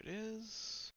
it is.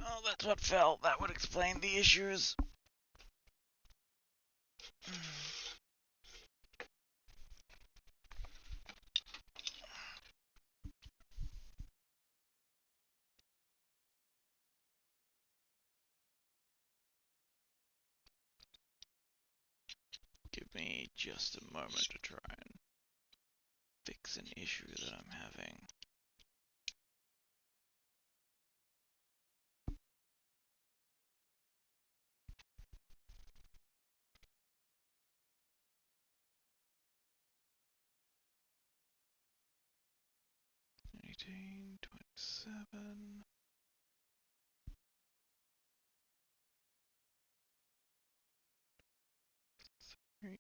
Oh, that's what fell. That would explain the issues. Give me just a moment to try and fix an issue that I'm having. $18, $27. Three.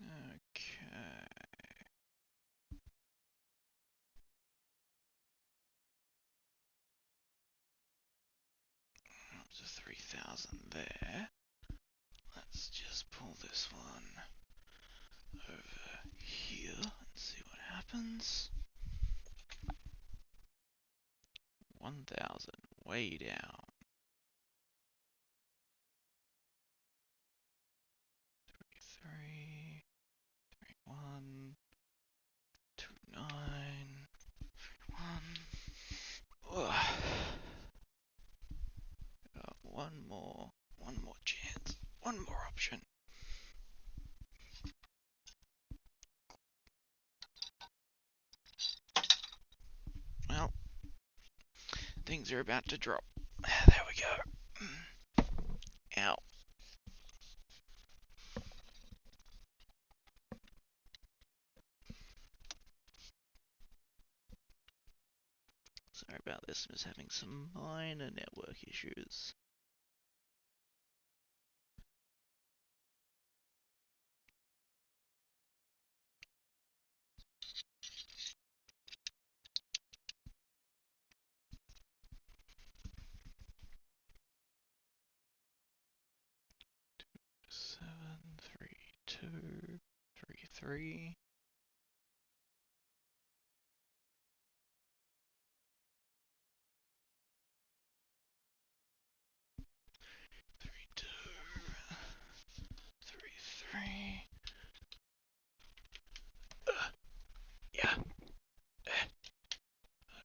Okay. Up to 3,000 there. Let's just pull this one over here and see what happens. 1,000, way down. 33, 31, 29, 31. Ugh. Got one more chance, one more option. Well, things are about to drop. There we go. Ow. Sorry about this, I'm just having some minor network issues. Seven, 3, 2, 3, 3. 3, 2, 3, 3. Yeah.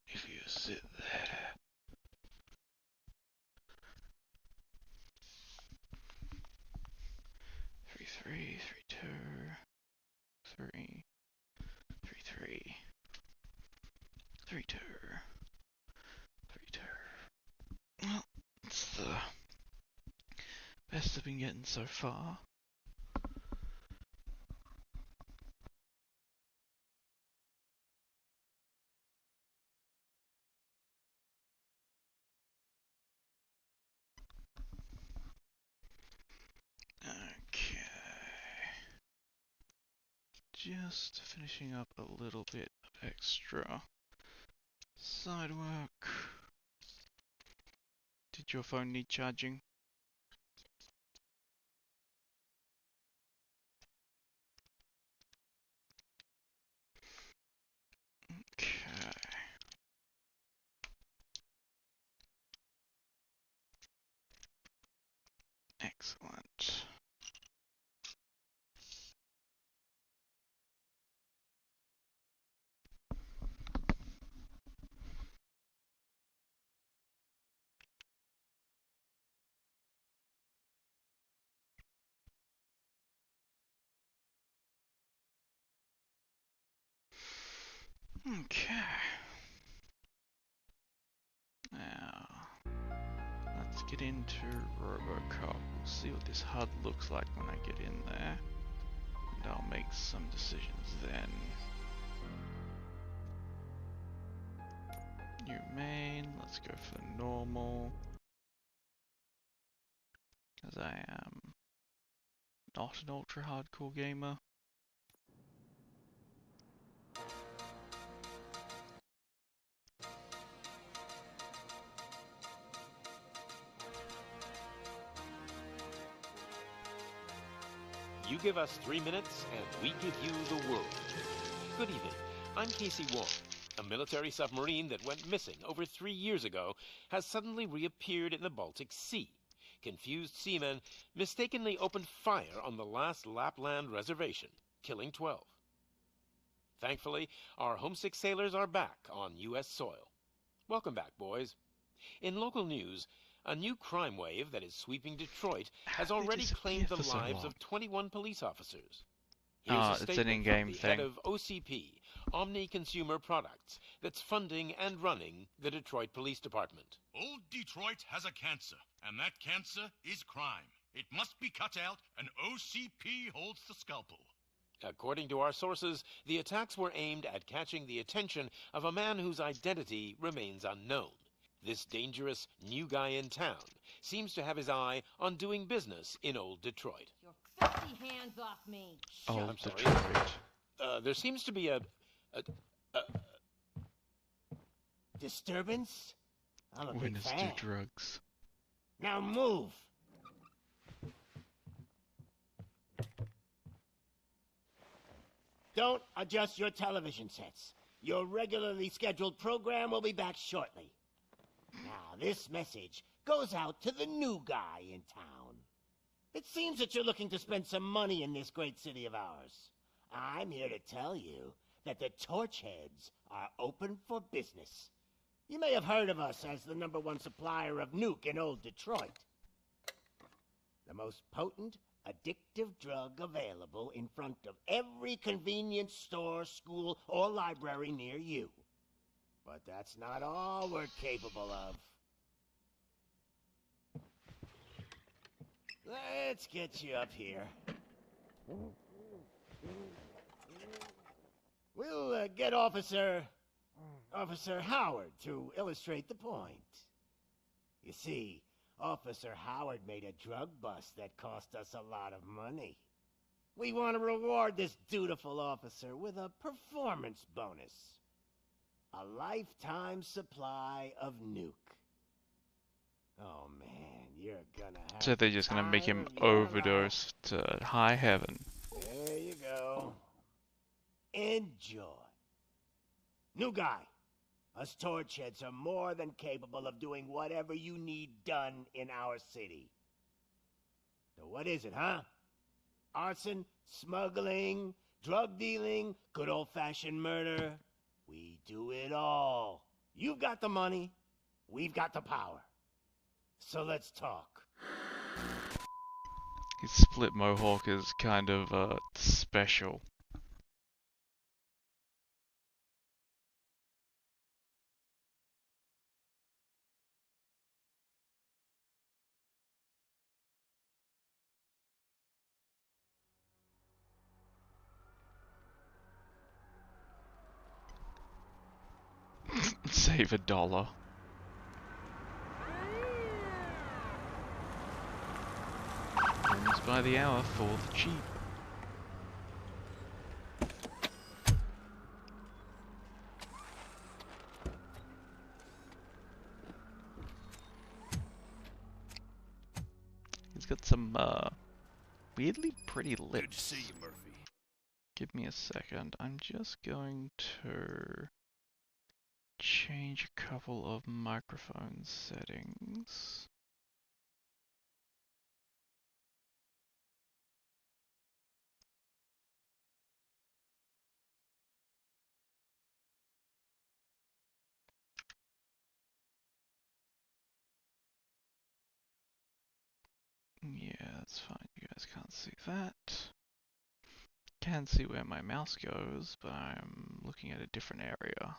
If you sit there. 3, 3, 3, 2, 3, 3, 3, 3, 2, 3, 2. Well, it's the best I've been getting so far. Okay. Just finishing up a little bit of extra side work. Did your phone need charging? Okay. Excellent. Okay. Now, let's get into Robocop. We'll see what this HUD looks like when I get in there. And I'll make some decisions then. New main, let's go for normal. As I am not an ultra hardcore gamer. You give us 3 minutes, and we give you the world. Good evening. I'm Casey Wong. A military submarine that went missing over 3 years ago has suddenly reappeared in the Baltic Sea. Confused seamen mistakenly opened fire on the last Lapland reservation, killing 12. Thankfully, our homesick sailors are back on U.S. soil. Welcome back, boys. In local news, a new crime wave that is sweeping Detroit has already claimed the lives of 21 police officers. Here's a statement from the head of OCP, Omni Consumer Products, that's funding and running the Detroit Police Department. Old Detroit has a cancer, and that cancer is crime. It must be cut out, and OCP holds the scalpel. According to our sources, the attacks were aimed at catching the attention of a man whose identity remains unknown. This dangerous new guy in town seems to have his eye on doing business in Old Detroit. Your filthy hands off me! I'm sorry. There seems to be a disturbance? I'm a big Winners fan. do drugs. Now move! Don't adjust your television sets. Your regularly scheduled program will be back shortly. Now, this message goes out to the new guy in town. It seems that you're looking to spend some money in this great city of ours. I'm here to tell you that the Torchheads are open for business. You may have heard of us as the #1 supplier of nuke in Old Detroit. The most potent, addictive drug available in front of every convenience store, school, or library near you. But that's not all we're capable of. Let's get you up here. We'll get Officer Howard to illustrate the point. You see, Officer Howard made a drug bust that cost us a lot of money. We want to reward this dutiful officer with a performance bonus. A lifetime supply of nuke. Oh man, you're gonna have So they're just gonna make him time of your overdose to high heaven. life. There you go. Enjoy. New guy. Us Torchheads are more than capable of doing whatever you need done in our city. So what is it, huh? Arson, smuggling, drug dealing, good old-fashioned murder. We do it all. You've got the money, we've got the power. So let's talk. His split mohawk is kind of special. Save $1. Rooms by the hour for the cheap. He's got some weirdly pretty lips. Good to see you, Murphy. Give me a second. I'm just going to change a couple of microphone settings. Yeah, that's fine. You guys can't see that. can see where my mouse goes, but I'm looking at a different area.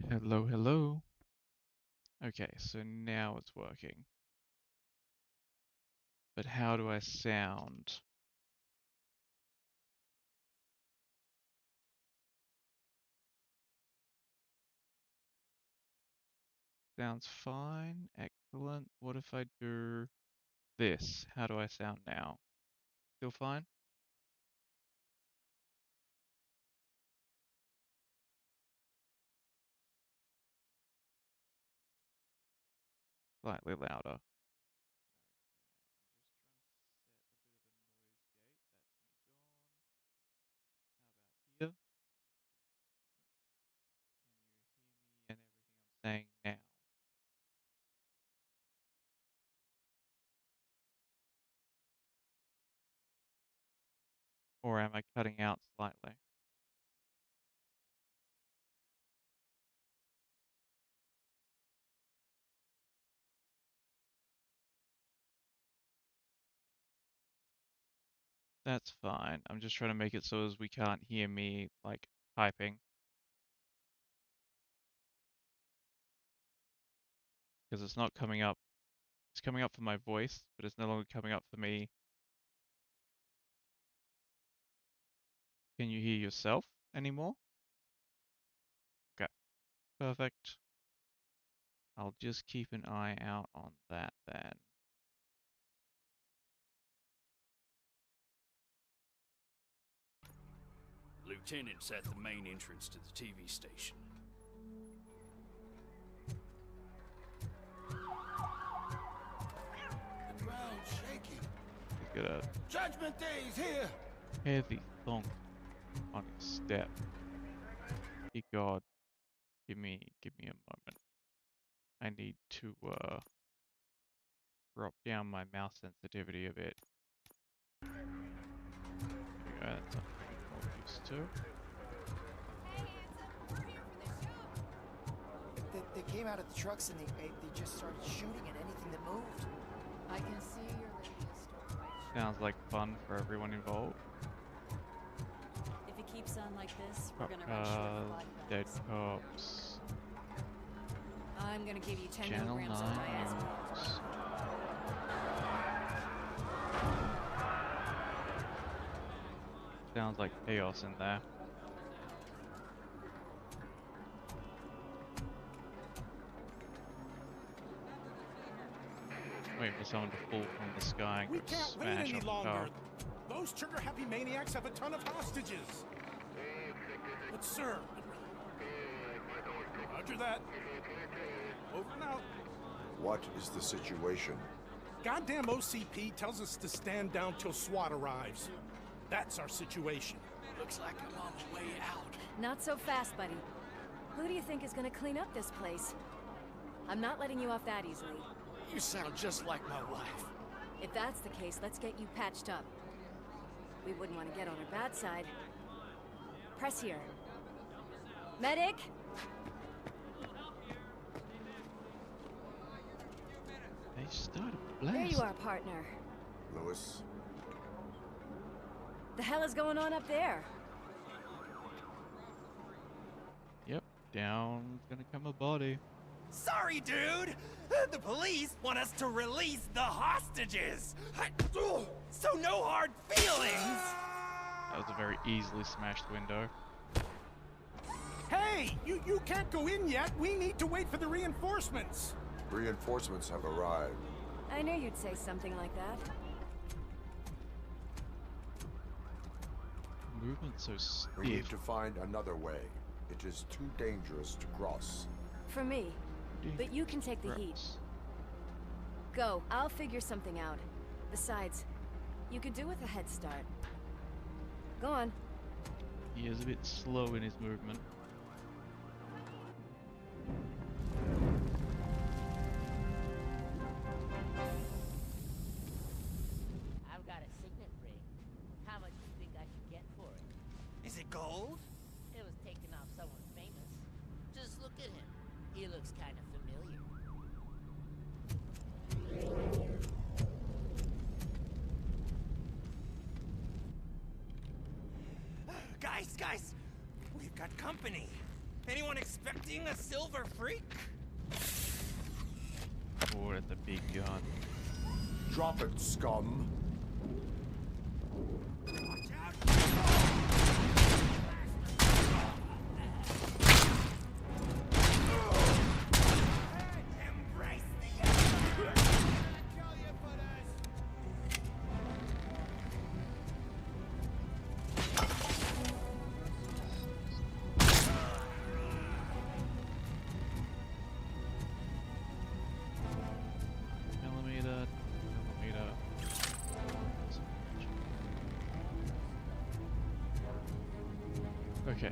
Hello, hello. Okay, so now it's working. But how do I sound? Sounds fine. Excellent. What if I do this? How do I sound now? Still fine? Slightly louder. Okay, I'm just trying to set a bit of a noise gate. That's me gone. How about here? Can you hear me and everything I'm saying now? Or am I cutting out slightly? That's fine. I'm just trying to make it so as we can't hear me like typing because it's not coming up. It's coming up for my voice, but it's no longer coming up for me. Can you hear yourself anymore? Okay, perfect. I'll just keep an eye out on that then. Lieutenant's at the main entrance to the TV station. The ground's shaking. He's got a Judgment Day's here. heavy thunk on his step. Dear God, give me a moment. I need to drop down my mouse sensitivity a bit. There we go, that's something I'm more used to. They came out of the trucks and they just started shooting at anything that moved. I can see your radio store. Sounds like fun for everyone involved. If it keeps on like this, we're gonna run short of body Dead bags. cops. I'm gonna give you 10 Channel milligrams 9 of diazepam. news. Sounds like chaos in there. Waiting for someone to fall from the sky and go smash on the car. Those trigger-happy maniacs have a ton of hostages. But sir... Roger that. Over and out. What is the situation? Goddamn OCP tells us to stand down till SWAT arrives. That's our situation. Looks like I'm on the way out. Not so fast, buddy. Who do you think is gonna clean up this place? I'm not letting you off that easily. You sound just like my wife. If that's the case, let's get you patched up. We wouldn't want to get on her bad side. Press here. Medic! They started blast. There you are, partner. Lewis? The hell is going on up there? Yep, down's gonna come a body. Sorry, dude! The police want us to release the hostages! So no hard feelings! That was a very easily smashed window. Hey! You can't go in yet! We need to wait for the reinforcements! Reinforcements have arrived. I knew you'd say something like that. Movement so stiff. We need to find another way. It is too dangerous to cross. For me. But you can take the heat. Go. I'll figure something out. Besides, you could do with a head start. Go on. He is a bit slow in his movement. I've got a signet ring. How much do you think I could get for it? Is it gold? It was taken off someone famous. Just look at him. He looks kind of familiar. Guys! We've got company. Anyone expecting a silver freak? Oh, that's a big gun. Drop it, scum! Watch out! Embrace the Millimeter. Okay.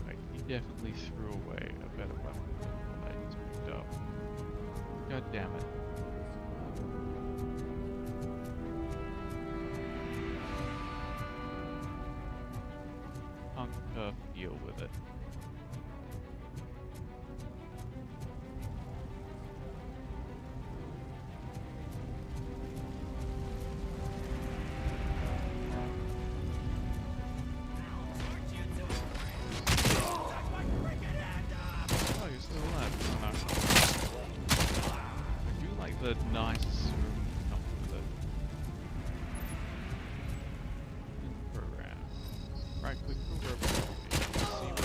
Right, he definitely threw away a better weapon than what I just picked up. God damn it. Punk turf, deal with it. Oh, you're still alive. Oh, no. I do like the nice come with it. In the program. Right click for Robocop. See what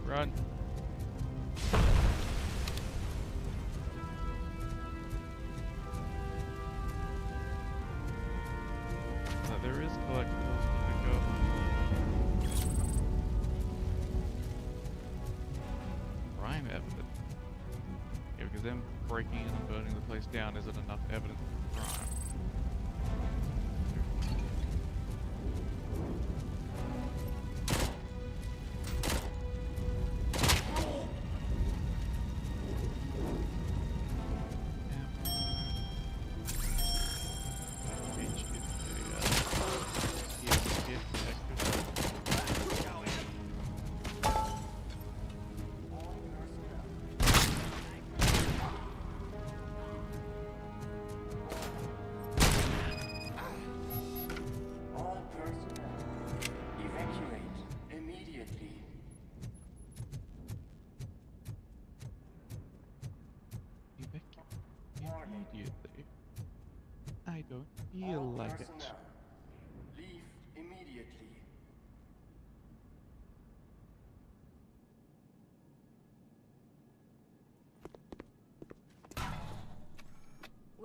Run. So there is collectibles to pick up. Crime evidence. Yeah, because them breaking in and burning the place down isn't enough evidence of crime. All personnel, evacuate immediately. Immediately. I don't feel All like it. personnel, leave immediately.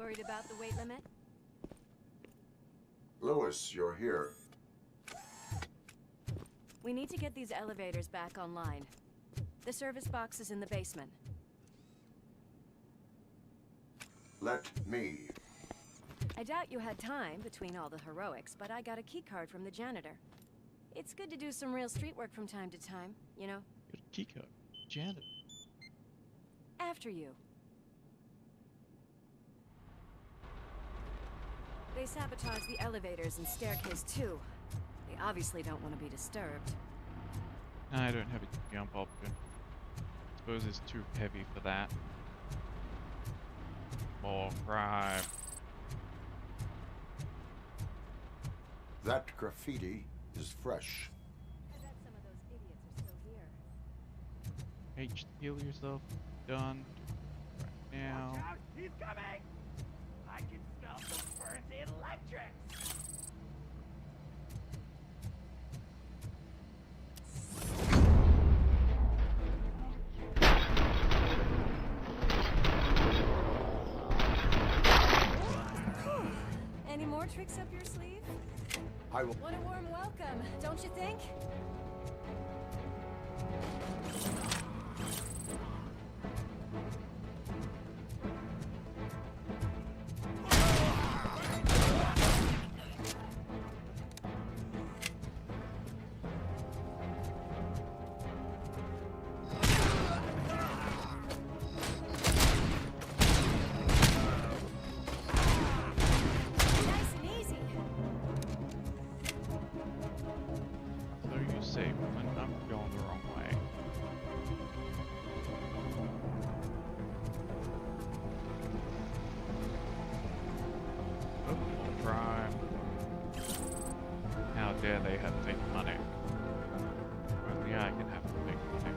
Worried about the weight limit? Lewis, you're here. We need to get these elevators back online. The service box is in the basement. Let me. I doubt you had time between all the heroics, but I got a key card from the janitor. It's good to do some real street work from time to time, you know? Got a key card. Janet. After you. They sabotage the elevators and staircase too. They obviously don't want to be disturbed. I don't have a jump option. Suppose it's too heavy for that. More crime. That graffiti is fresh. I bet some of those idiots are still here. Hey, just heal yourself. Done. Right now. Watch out! He's coming! I can smell the burnt electrics! Any more tricks up your sleeve? I will. What a warm welcome, don't you think? Dare they have fake money? Only I can have fake money.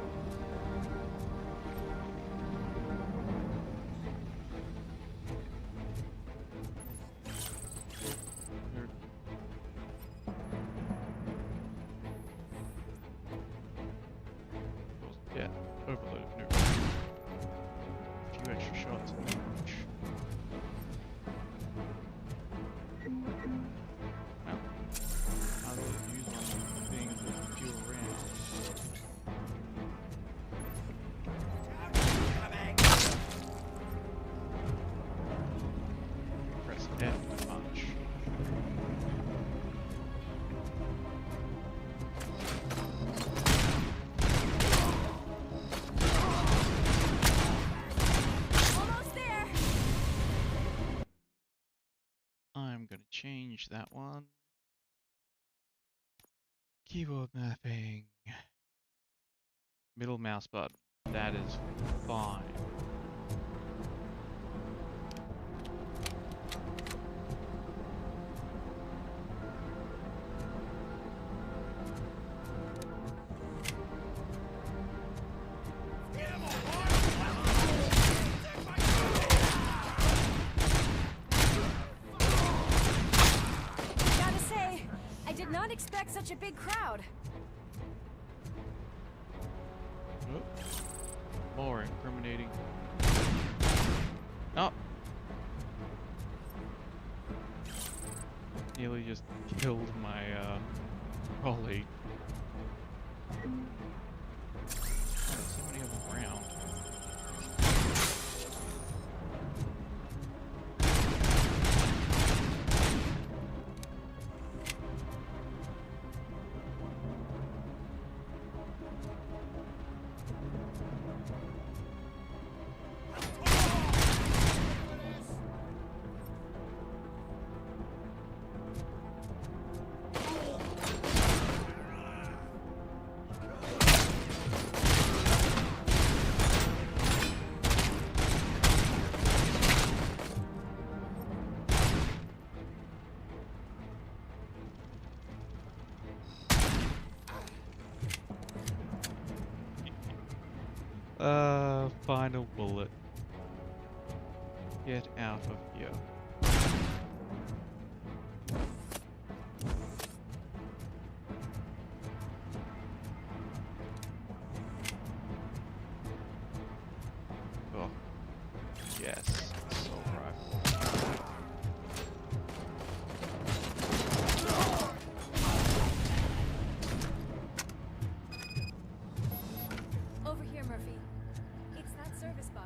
Yeah, overload of nukes. A few extra shots in the launch. Change that one. Keyboard mapping. Middle mouse button. That is fine. Expect such a big crowd. Oh. More incriminating. Oh. Nearly just killed my colleague. So many of them around. Final bullet. Get out of here. Oh. Yes. Assault rifle.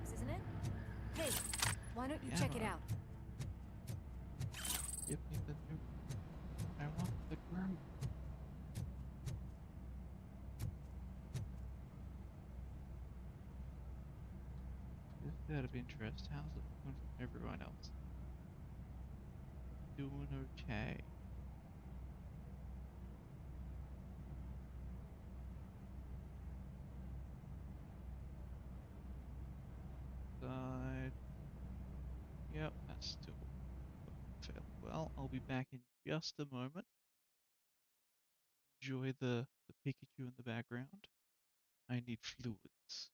box, isn't it? Hey, why don't you Yeah, check it right. out? Give me the nuke. I want the group. Just out of interest, how's it looking from everyone else? Doing okay. Side. Yep, that's still fairly well. I'll be back in just a moment. Enjoy the Pikachu in the background. I need fluids.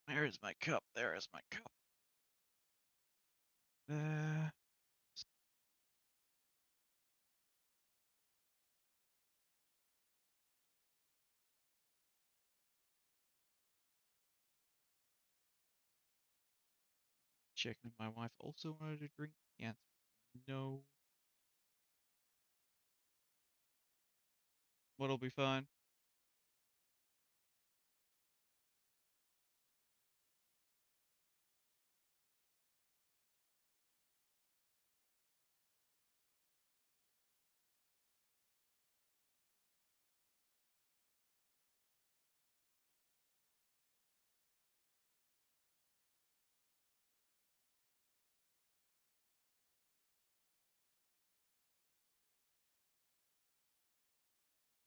Where is my cup? There is my cup. Uh, checking if my wife also wanted to drink. The answer is no. What'll be fine?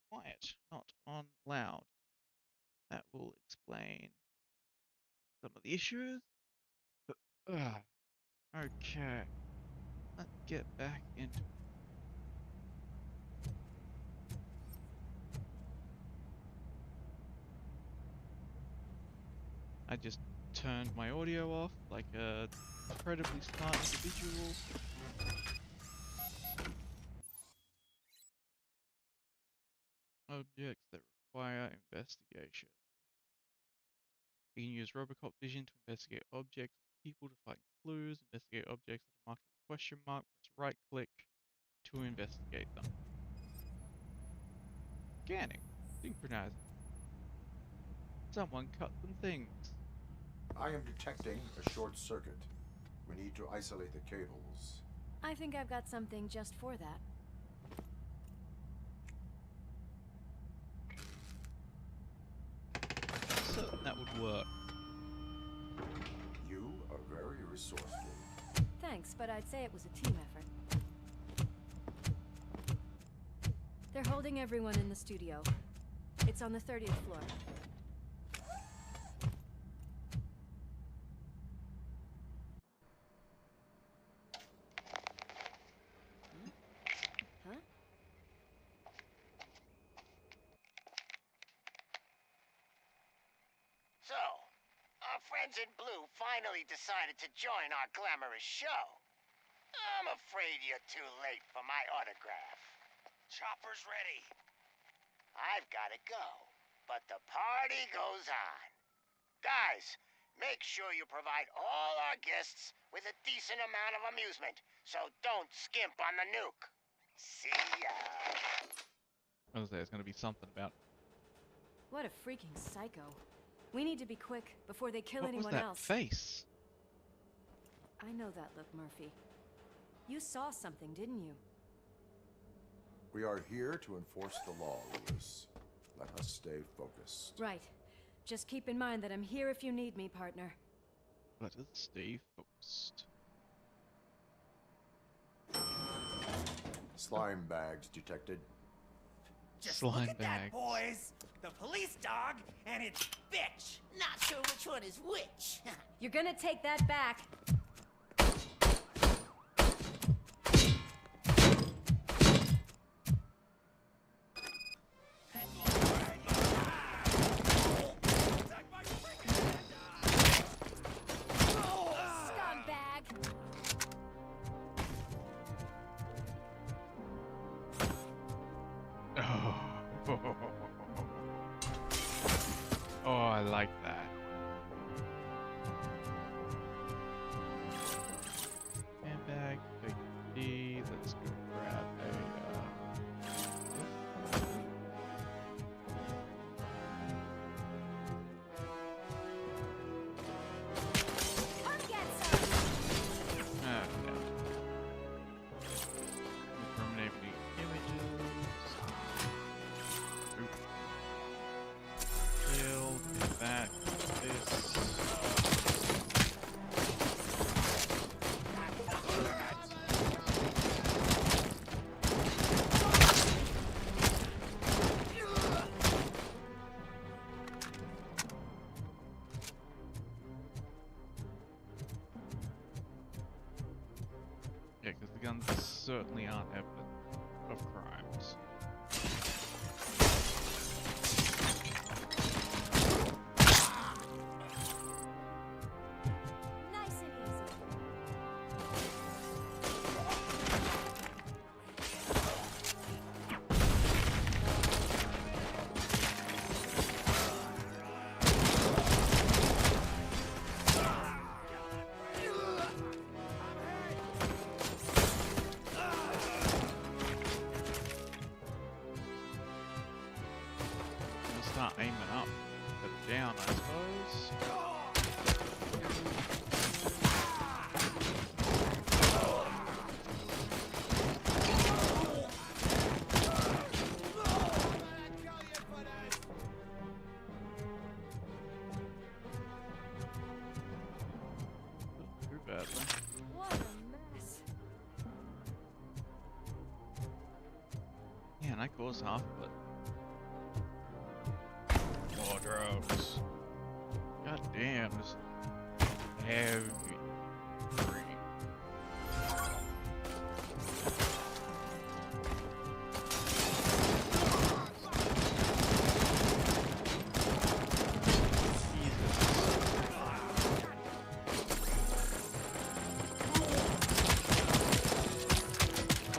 Quiet, not on loud. That will explain some of the issues. Okay, let's get back into. I just turned my audio off like a incredibly smart individual. Objects that require investigation. You can use Robocop vision to investigate objects, people to find clues, investigate objects that are marked with a question mark, press right click to investigate them. Scanning. Synchronizing. Someone cut some things. I am detecting a short circuit. We need to isolate the cables. I think I've got something just for that. Certain that would work. You are very resourceful. Thanks, but I'd say it was a team effort. They're holding everyone in the studio. It's on the 30th floor. Huh? So, our friends in blue finally decided to join our glamorous show. I'm afraid you're too late for my autograph. Chopper's ready. I've got to go, but the party goes on. Guys, make sure you provide all our guests with a decent amount of amusement, so don't skimp on the nuke. See ya. I was gonna say it's gonna be something about. What a freaking psycho. We need to be quick before they kill What was anyone that else. face? I know that look, Murphy. You saw something, didn't you? We are here to enforce the law, Lewis. Let us stay focused. Right. Just keep in mind that I'm here if you need me, partner. Let us stay focused. Slime bags detected. Just Slime look at that, bags. boys. The police dog and its bitch. Not sure which one is which. You're gonna take that back. Yeah, because the guns certainly aren't evidence of crimes. Nice and easy. Start aiming up, but down, I suppose. Not too badly. What a mess. Yeah, and I caused half of it. More drugs. God damn, this heavy.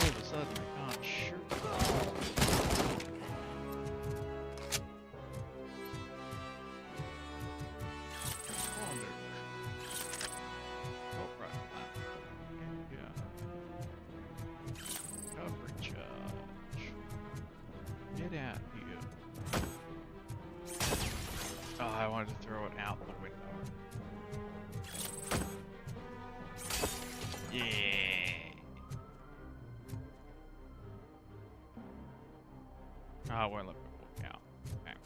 All of a sudden, I can't shoot. Get out here. Oh, I wanted to throw it out the window. Yeah. Oh, I won't let me walk out. Okay.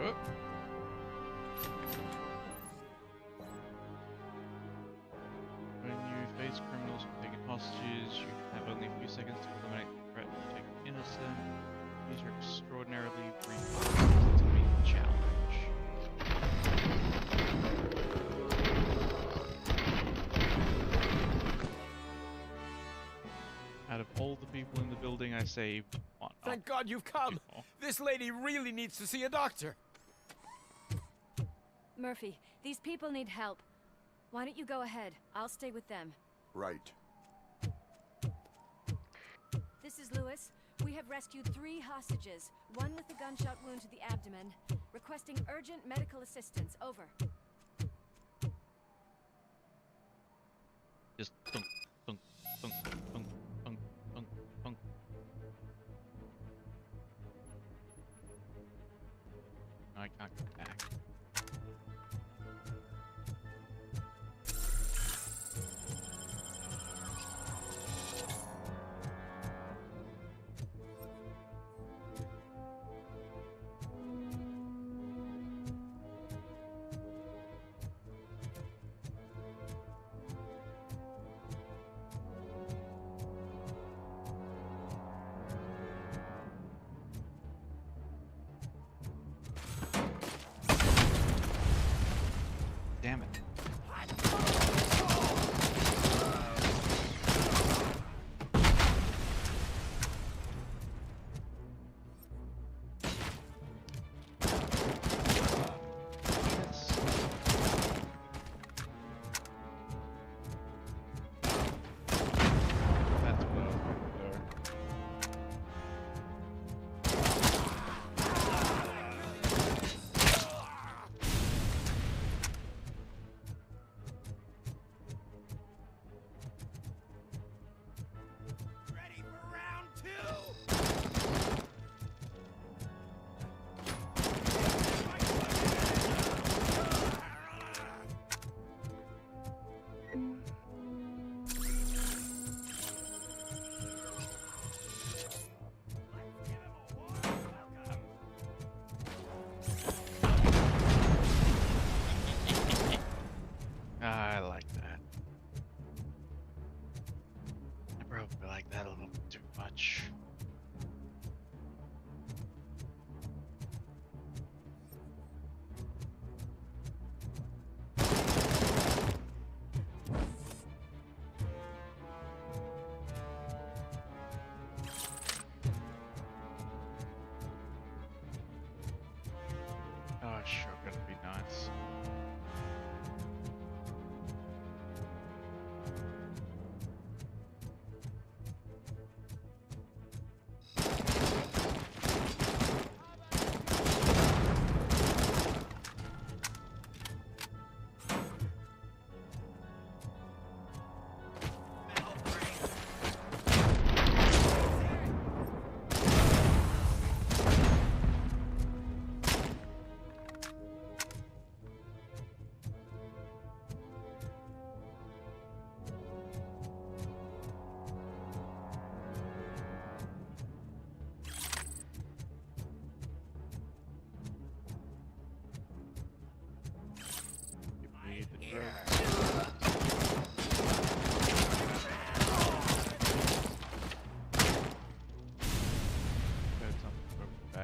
Oh. When you face criminals and taken hostages, you have only a few seconds to eliminate the threat and take an innocent. These are extraordinarily brief to meet the challenge. Out of all the people in the building, I saved one. Thank God you've come. This lady really needs to see a doctor. Murphy, these people need help. Why don't you go ahead? I'll stay with them. Right. This is Lewis. We have rescued 3 hostages, one with a gunshot wound to the abdomen, requesting urgent medical assistance. Over. Just thunk, thunk, thunk, thunk, thunk, thunk, thunk. I can't get back.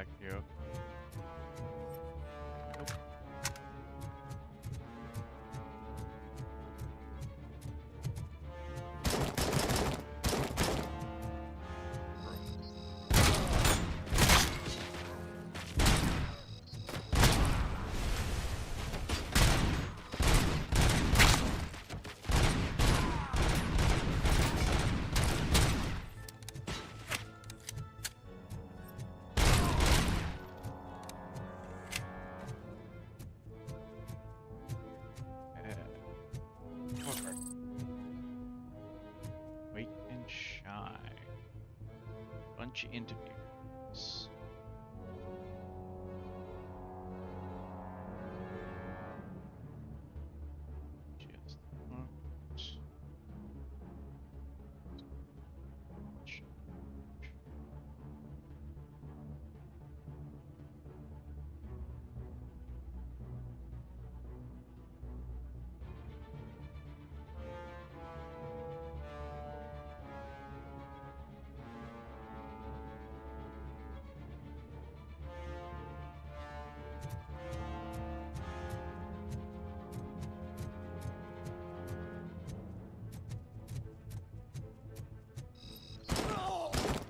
back here. Nope. Wait and shine. Bunch of interviews. Just a moment.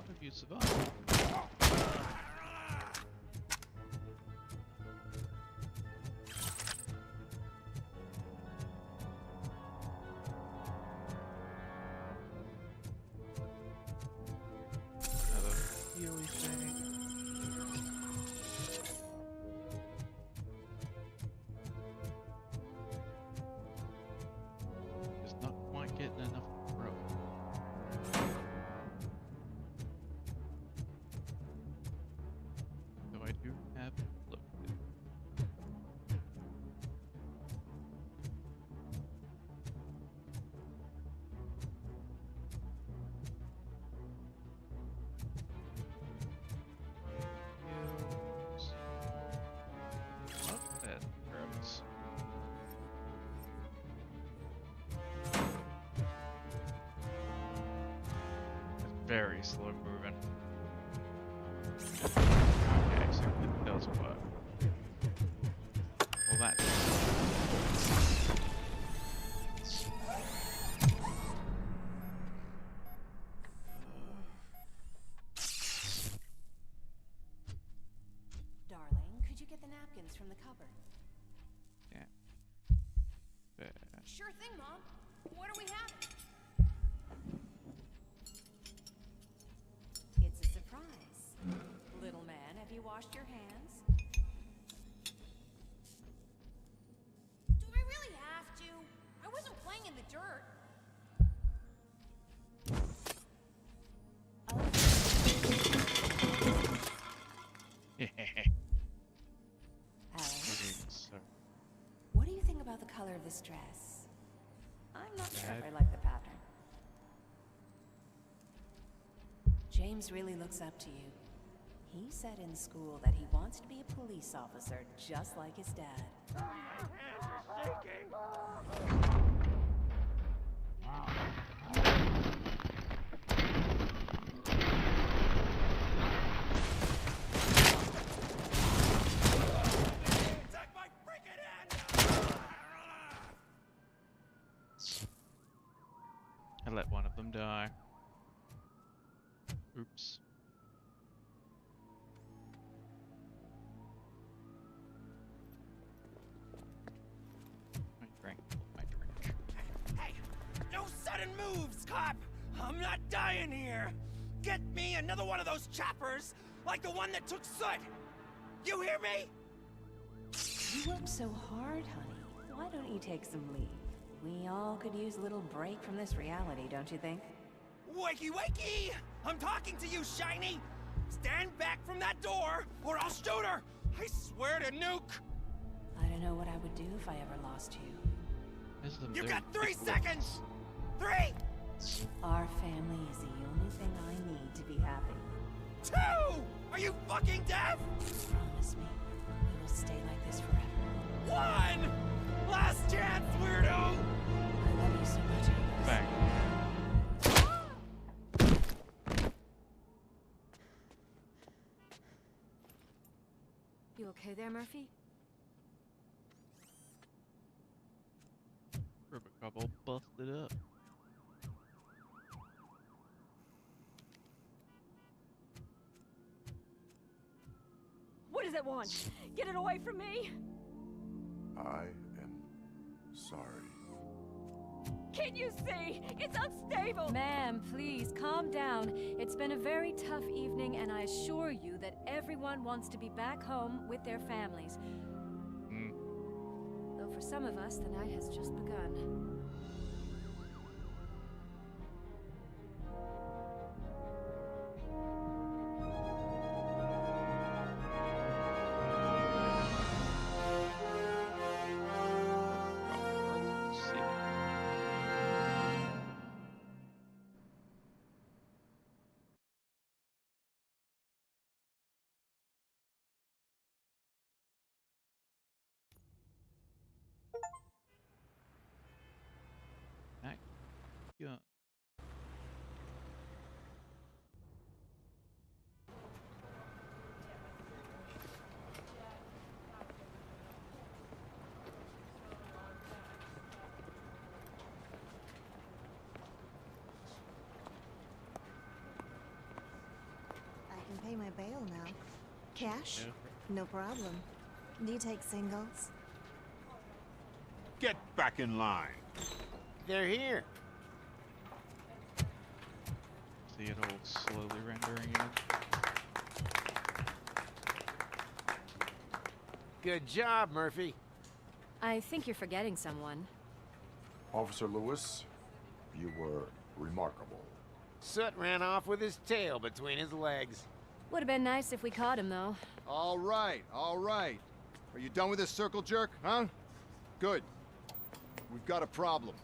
Have you survived? Another healy thing. Just not quite getting enough growth. Though I do have looked. Hills. Not that gross. It's very slow moving. Okay, so it does work. Well, that Darling, could you get the napkins from the cupboard? damn. There. Sure thing, Mom. What are we having? It's a surprise. Little man, have you washed your hands? Do I really have to? I wasn't playing in the dirt. Alex, So, what do you think about the color of this dress? I'm not sure if Bad. I like the pattern. James really looks up to you. He said in school that he wants to be a police officer just like his dad. My hands are shaking! Take my freaking hand! I let one of them die. Oops. My drink. My drink. Hey! No sudden moves, cop! I'm not dying here! Get me another one of those choppers, like the one that took Soot! You hear me? You work so hard, honey. Why don't you take some leave? We all could use a little break from this reality, don't you think? Wakey wakey! I'm talking to you, Shiny! Stand back from that door, or I'll shoot her! I swear to nuke! I don't know what I would do if I ever lost you. You got 3 seconds! 3! Our family is the only thing I need to be happy. 2! Are you fucking deaf? Promise me, we will stay like this forever. 1! Last chance, weirdo! I love you so much, Alex. Bang. You okay there, Murphy? Robocop all busted up. What does it want? Get it away from me! I am sorry. Can't you see? It's unstable! Ma'am, please, calm down. It's been a very tough evening, and I assure you that everyone wants to be back home with their families. Though for some of us, the night has just begun. Yeah. I can pay my bail now. Cash? No problem. Do you take singles? Get back in line. They're here. See it all slowly rendering in. Good job, Murphy. I think you're forgetting someone. Officer Lewis, you were remarkable. Soot ran off with his tail between his legs. Would have been nice if we caught him, though. All right, all right. Are you done with this circle jerk, huh? Good. We've got a problem.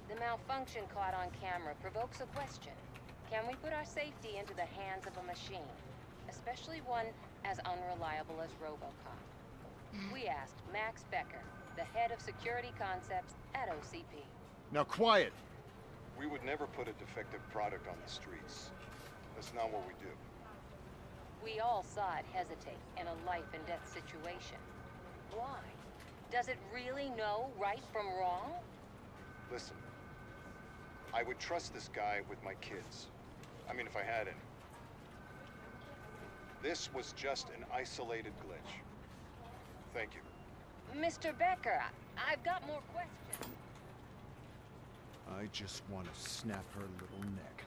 The malfunction caught on camera provokes a question. Can we put our safety into the hands of a machine? Especially one as unreliable as Robocop. We asked Max Becker, the head of security concepts at OCP. Now quiet! We would never put a defective product on the streets. That's not what we do. We all saw it hesitate in a life-and-death situation. Why? Does it really know right from wrong? Listen, I would trust this guy with my kids. I mean, if I had any. This was just an isolated glitch. Thank you. Mr. Becker, I've got more questions. I just want to snap her little neck.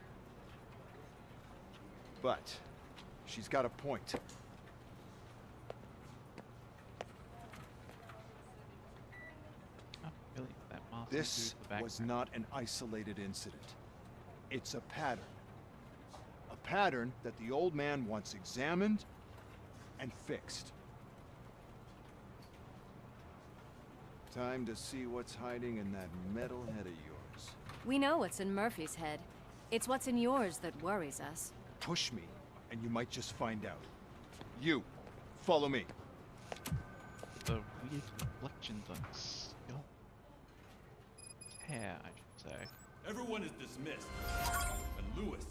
But she's got a point. This was not an isolated incident. It's a pattern. A pattern that the old man wants examined and fixed. Time to see what's hiding in that metal head of yours. We know what's in Murphy's head. It's what's in yours that worries us. Push me, and you might just find out. You, follow me. The weird reflections on skull hair, I should say. Everyone is dismissed. And Lewis,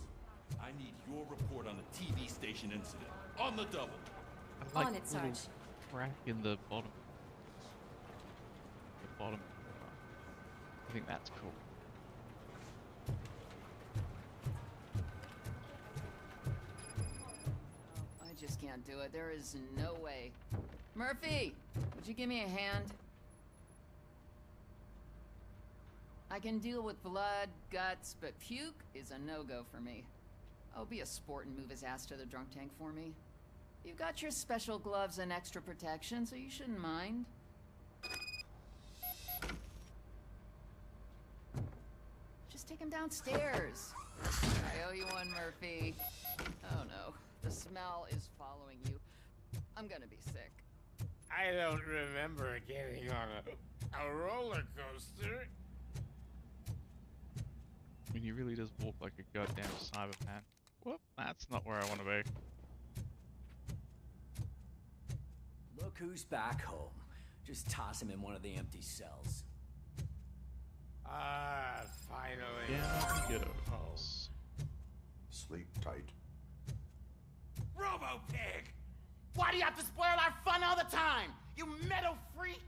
I need your report on the TV station incident. On the double. I like on it, the little Sarge. crack in the bottom. I think that's cool. I just can't do it. There is no way. Murphy, would you give me a hand? I can deal with blood, guts, but puke is a no-go for me. Oh, be a sport and move his ass to the drunk tank for me. You've got your special gloves and extra protection, so you shouldn't mind. Just take him downstairs. I owe you one, Murphy. Oh no, the smell is following you. I'm gonna be sick. I don't remember getting on a roller coaster. I mean, he really does walk like a goddamn Cyberman. Whoop, that's not where I want to be. Look who's back home. Just toss him in one of the empty cells. Ah, finally. Yeah, Home. Sleep tight. Robo-Pig! Why do you have to spoil our fun all the time? You metal freak!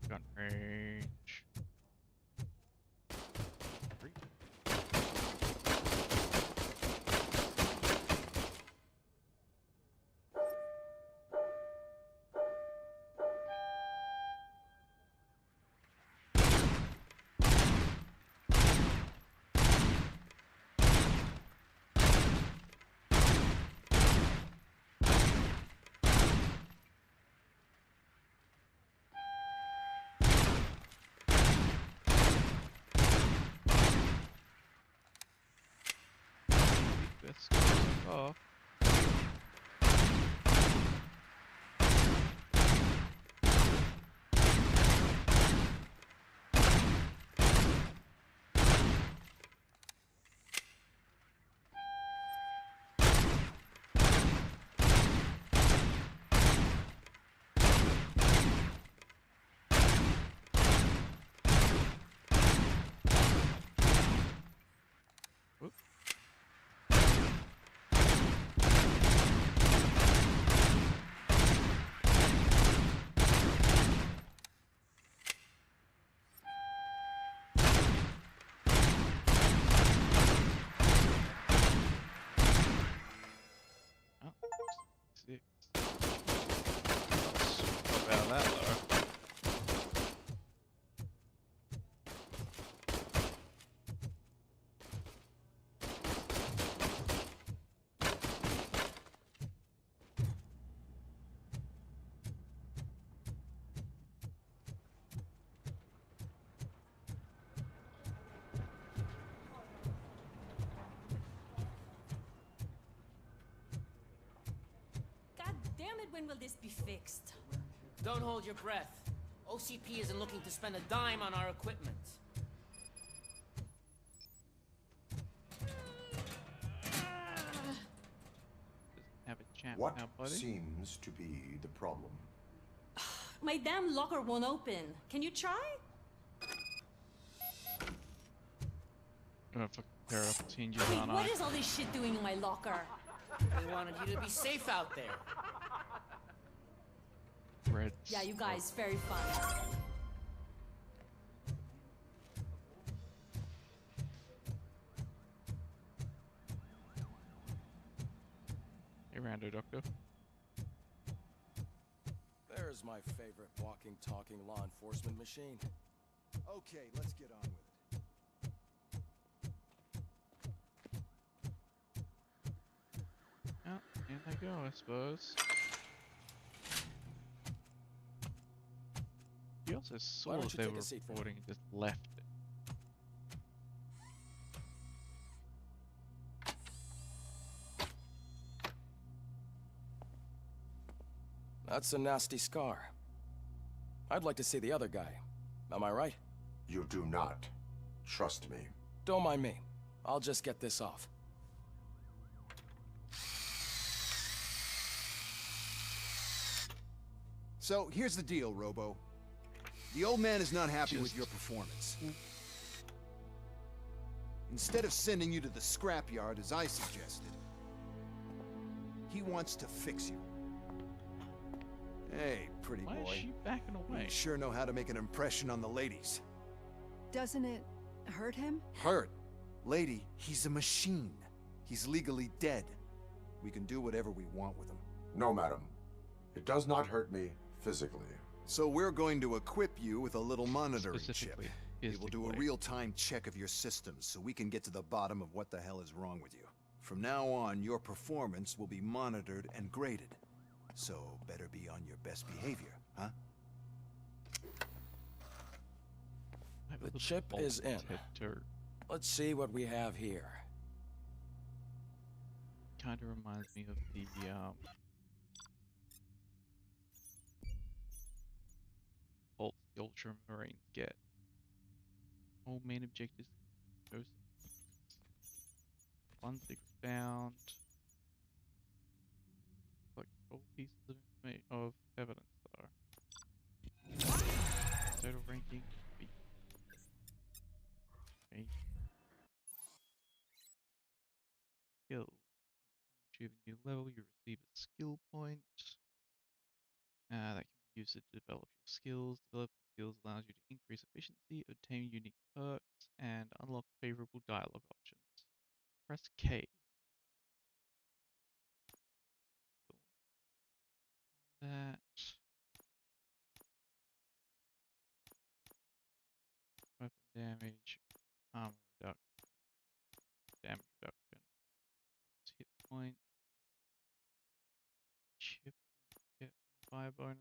Gun range. This goes off. Six. About that though. God damn it, when will this be fixed? Don't hold your breath. OCP isn't looking to spend a dime on our equipment. Have a chat What now, buddy. seems to be the problem? My damn locker won't open. Can you try? I'm gonna fucking tear up its hinges, Wait, aren't I? what is all this shit doing in my locker? They wanted you to be safe out there. Red. Yeah, you guys, very fun. Hey, Rando Doctor. There's my favorite walking, talking law enforcement machine. Okay, let's get on with it. Oh, in they go, I suppose. He also saw don't that you they take were a seat for me? recording and just left it. That's a nasty scar. I'd like to see the other guy. Am I right? You do not. Trust me. Don't mind me. I'll just get this off. So, here's the deal, Robo. The old man is not happy with your performance. Instead of sending you to the scrapyard, as I suggested, he wants to fix you. Hey, pretty boy. Why is she backing away? You sure know how to make an impression on the ladies. Doesn't it hurt him? Hurt? Lady, he's a machine. He's legally dead. We can do whatever we want with him. No, madam. It does not hurt me physically. So we're going to equip you with a little monitoring chip. Specifically, It will do a physically. real-time check of your systems so we can get to the bottom of what the hell is wrong with you. From now on, your performance will be monitored and graded. So better be on your best behavior, huh? The chip is in. Let's see what we have here. Kind of reminds me of the Bolt the Ultramarines get. All main objectives. No one secret found. Like all pieces of of evidence though. Total ranking. B. skill. Achieve a new level, you receive a skill point. That can be used to develop your skills. Developing skills allows you to increase efficiency, obtain unique perks, and unlock favorable dialogue options. Press K. That. Weapon damage, armor reduction, damage reduction, hit point, chip, get fire bonus,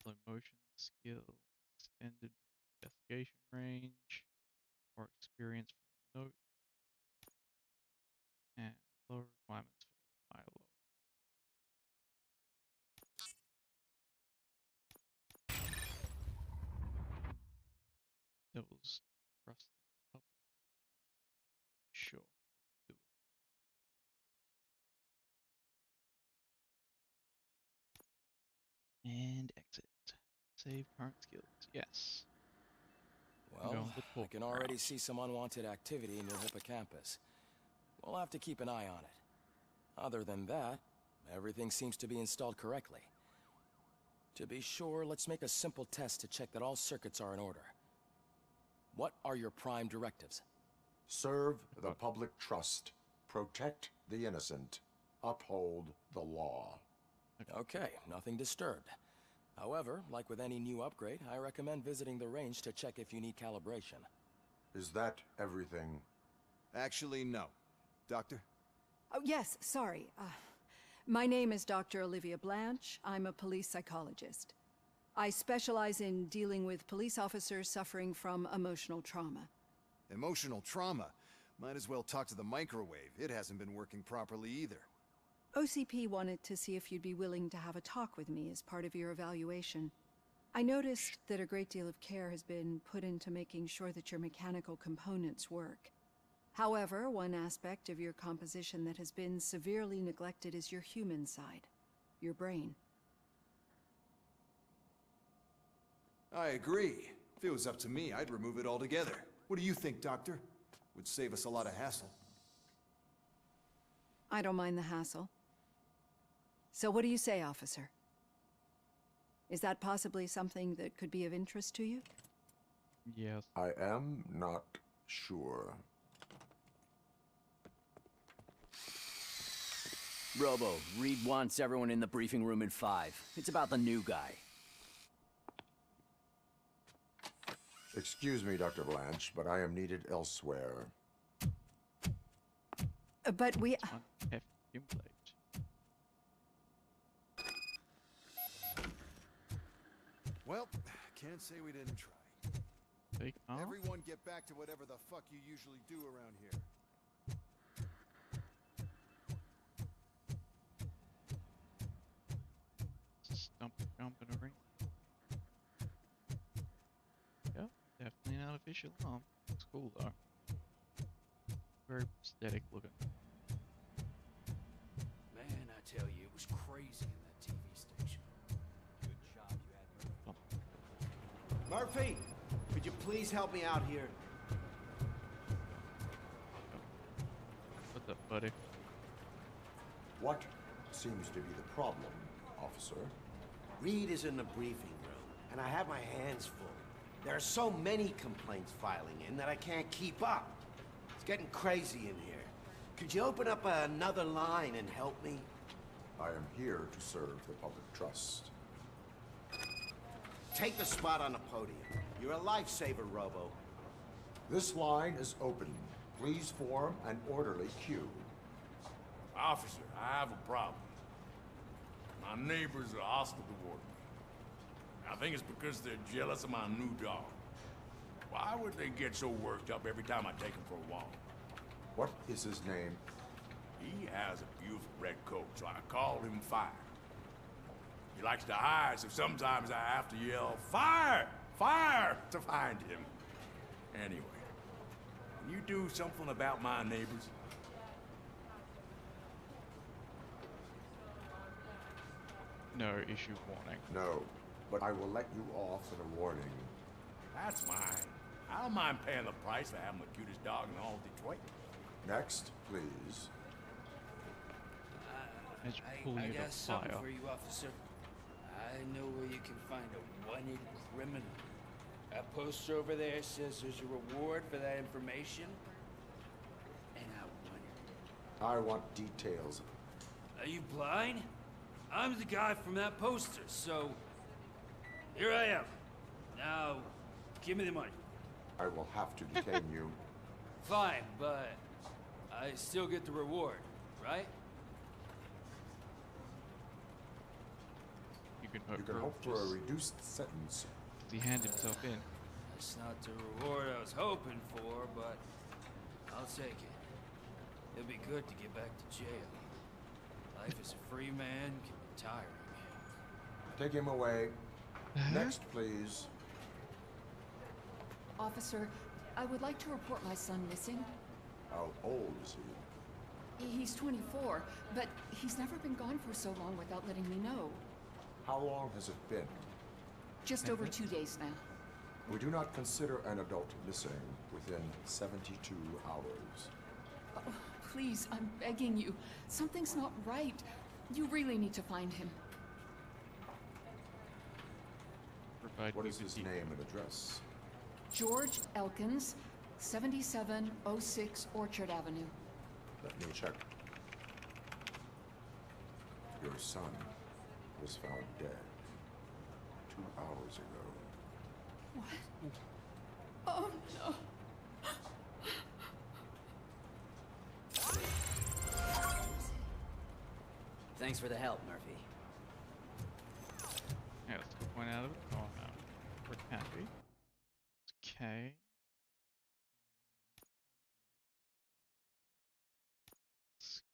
slow motion skill, extended investigation range, or experience from note, and low requirements for dialogue. Devil's trust the public. Sure, let's do it. And exit. Save current skills. Yes. Well, I can already see some unwanted activity in your hippocampus. We'll have to keep an eye on it. Other than that, everything seems to be installed correctly. To be sure, let's make a simple test to check that all circuits are in order. What are your prime directives? Serve the public trust. Protect the innocent. Uphold the law. Okay, nothing disturbed. However, like with any new upgrade, I recommend visiting the range to check if you need calibration. Is that everything? Actually, no. Doctor? Oh, yes, sorry. My name is Dr. Olivia Blanche. I'm a police psychologist. I specialize in dealing with police officers suffering from emotional trauma. Emotional trauma? Might as well talk to the microwave. It hasn't been working properly either. OCP wanted to see if you'd be willing to have a talk with me as part of your evaluation. I noticed that a great deal of care has been put into making sure that your mechanical components work. However, one aspect of your composition that has been severely neglected is your human side, your brain. I agree. If it was up to me, I'd remove it altogether. What do you think, Doctor? Would save us a lot of hassle. I don't mind the hassle. So what do you say, officer? Is that possibly something that could be of interest to you? Yes. I am not sure. Robo, Reed wants everyone in the briefing room in 5. It's about the new guy. Excuse me, Dr. Blanche, but I am needed elsewhere. But we... Well, can't say we didn't try. Everyone get back to whatever the fuck you usually do around here. Stump, jump, and a ring. Yep, definitely an artificial arm. Looks cool though. Very prosthetic looking. Man, I tell you, it was crazy in that TV station. Good job you had Murphy, could you please help me out here? What's up, buddy? What seems to be the problem, officer? Reed is in the briefing room, and I have my hands full. There are so many complaints filing in that I can't keep up. It's getting crazy in here. Could you open up another line and help me? I am here to serve the public trust. Take the spot on the podium. You're a lifesaver, Robo. This line is open. Please form an orderly queue. Officer, I have a problem. My neighbors are hostile toward me. I think it's because they're jealous of my new dog. Why would they get so worked up every time I take him for a walk? What is his name? He has a beautiful red coat, so I called him Fire. He likes to hide, so sometimes I have to yell, "Fire! Fire!" to find him. Anyway, can you do something about my neighbors? No issue warning. No, but I will let you off with a warning. That's mine. I don't mind paying the price for having the cutest dog in all Detroit. Next, please. I got something for you, officer. I know where you can find a wanted criminal. That poster over there says there's a reward for that information. And I want it. I want details. Are you blind? I'm the guy from that poster, so here I am. Now, give me the money. I will have to detain you. Fine, but I still get the reward, right? You can hope for a reduced sentence. He handed himself in. That's not the reward I was hoping for, but I'll take it. It'll be good to get back to jail. Life as a free man can be tiring. Take him away. Next, please. Officer, I would like to report my son missing. How old is he? He's 24, but he's never been gone for so long without letting me know. How long has it been? Just over 2 days now. We do not consider an adult missing within 72 hours. Oh, please, I'm begging you. Something's not right. You really need to find him. What is his name and address? George Elkins, 7706 Orchard Avenue. Let me check. Your son was found dead 2 hours ago. What? Oh, no. Thanks for the help, Murphy. Yeah, let's take one out of it. Oh no. We're happy. Okay. Scan.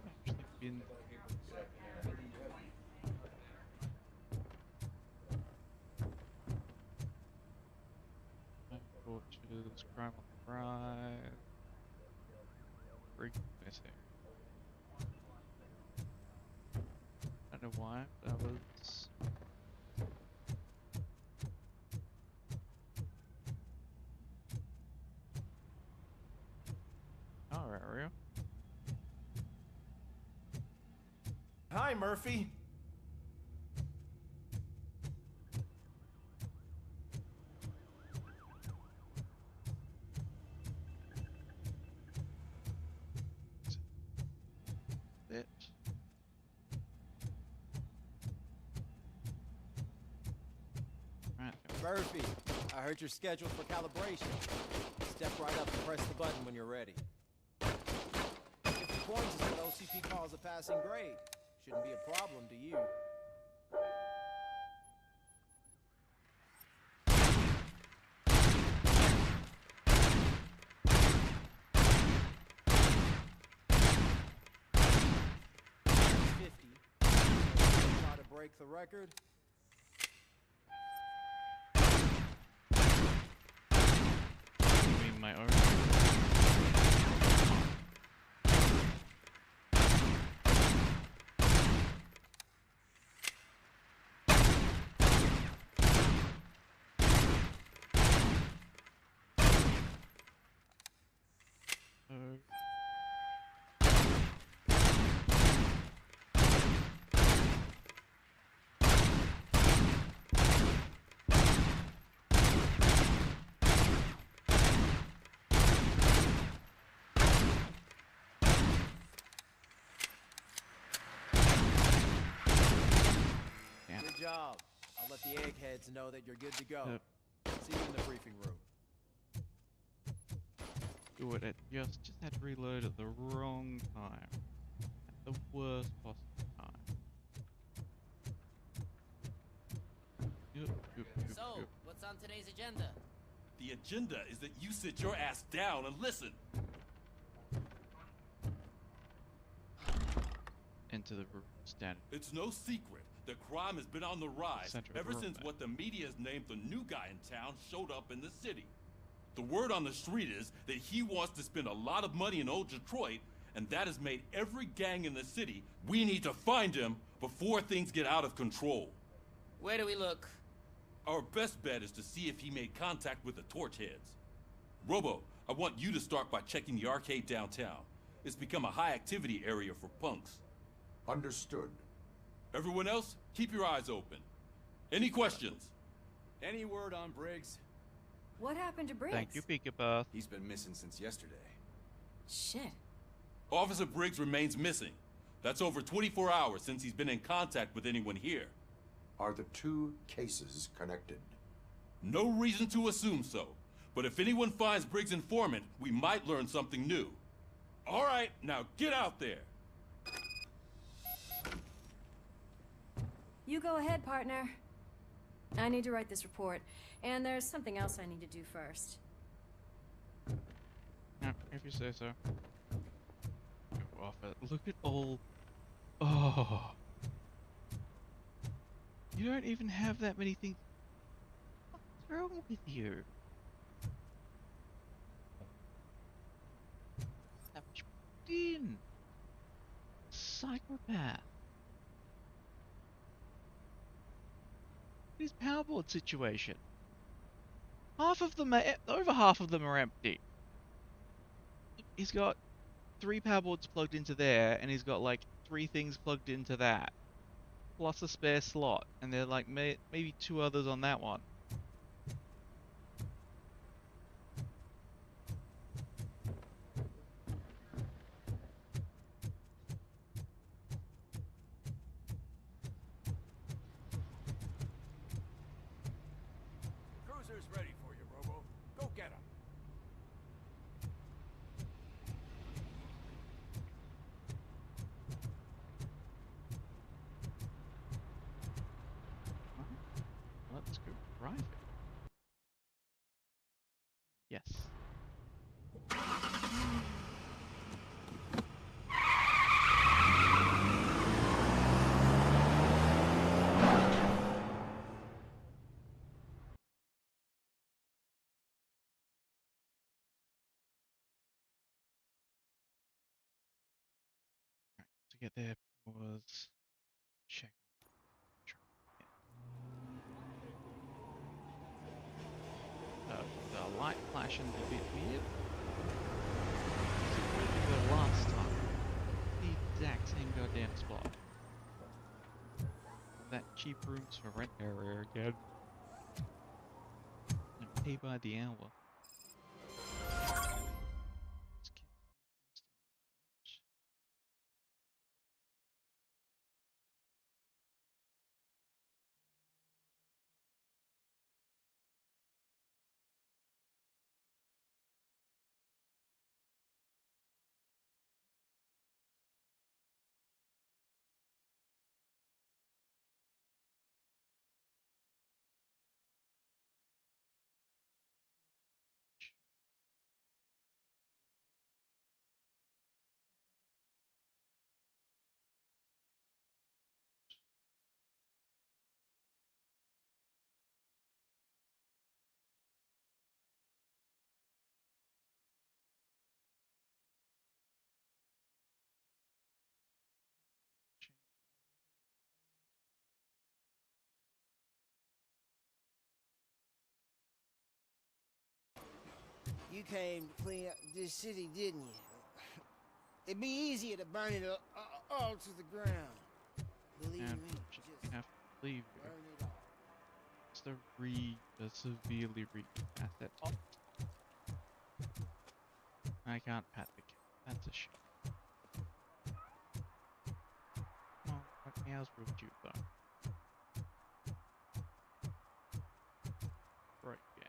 Actually been torches, crime on the rise. Rig missing. I don't know why, but that was. Alright, Rio. Hi, Murphy. Bitch. Right. Murphy, I heard you're scheduled for calibration. Step right up and press the button when you're ready. If the points is what OCP calls a passing grade, shouldn't be a problem to you. Try to break the record. You mean my own? Good job. I'll let the eggheads know that you're good to go. See you in the briefing room. Do it at just had to reload at the wrong time. At the worst possible time. So, what's on today's agenda? The agenda is that you sit your ass down and listen. Into the room, standing. It's no secret. The crime has been on the rise Center of the ever room, since man. what the media has named the new guy in town showed up in the city. The word on the street is that he wants to spend a lot of money in old Detroit and that has made every gang in the city. We need to find him before things get out of control. Where do we look? Our best bet is to see if he made contact with the Torchheads. Robo, I want you to start by checking the arcade downtown. It's become a high-activity area for punks. Understood. Everyone else, keep your eyes open. Any questions? Any word on Briggs? What happened to Briggs? Thank you, Peekaboo. He's been missing since yesterday. Shit. Officer Briggs remains missing. That's over 24 hours since he's been in contact with anyone here. Are the two cases connected? No reason to assume so. But if anyone finds Briggs' informant, we might learn something new. All right, now get out there. You go ahead, partner. I need to write this report, and there's something else I need to do first. No, if you say so. Go off it. Look at all... Oh... You don't even have that many things... What's wrong with you? That much put in. Psychopath. His powerboard situation. Half of them are... Over half of them are empty. He's got 3 powerboards plugged into there, and he's got like 3 things plugged into that. Plus a spare slot, and they're like maybe 2 others on that one. Cruiser's ready for you, Robo. Go get him. Let's go drive it. Yes. To get there was check. The light flashing a bit weird. It's going to be the last time. The exact same goddamn spot. That cheap rooms for rent area again. And pay by the hour. You came to clean up this city, didn't you? It'd be easier to burn it all to the ground. Believe And me, just just have to leave you. burn it all. It's the severely asset. Oh. I can't pat the cat. That's a shame. Oh, what else would you though? Right, yeah.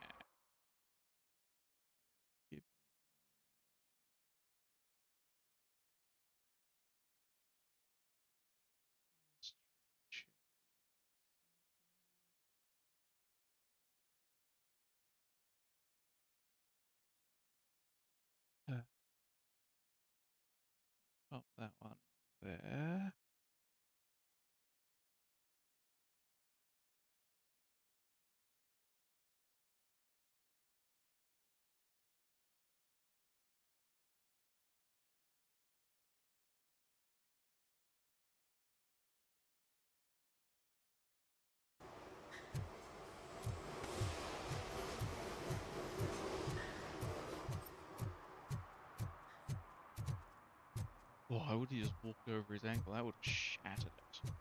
Give Let's check. Pop that one there. Oh, I would have just walked over his ankle. That would have shattered it.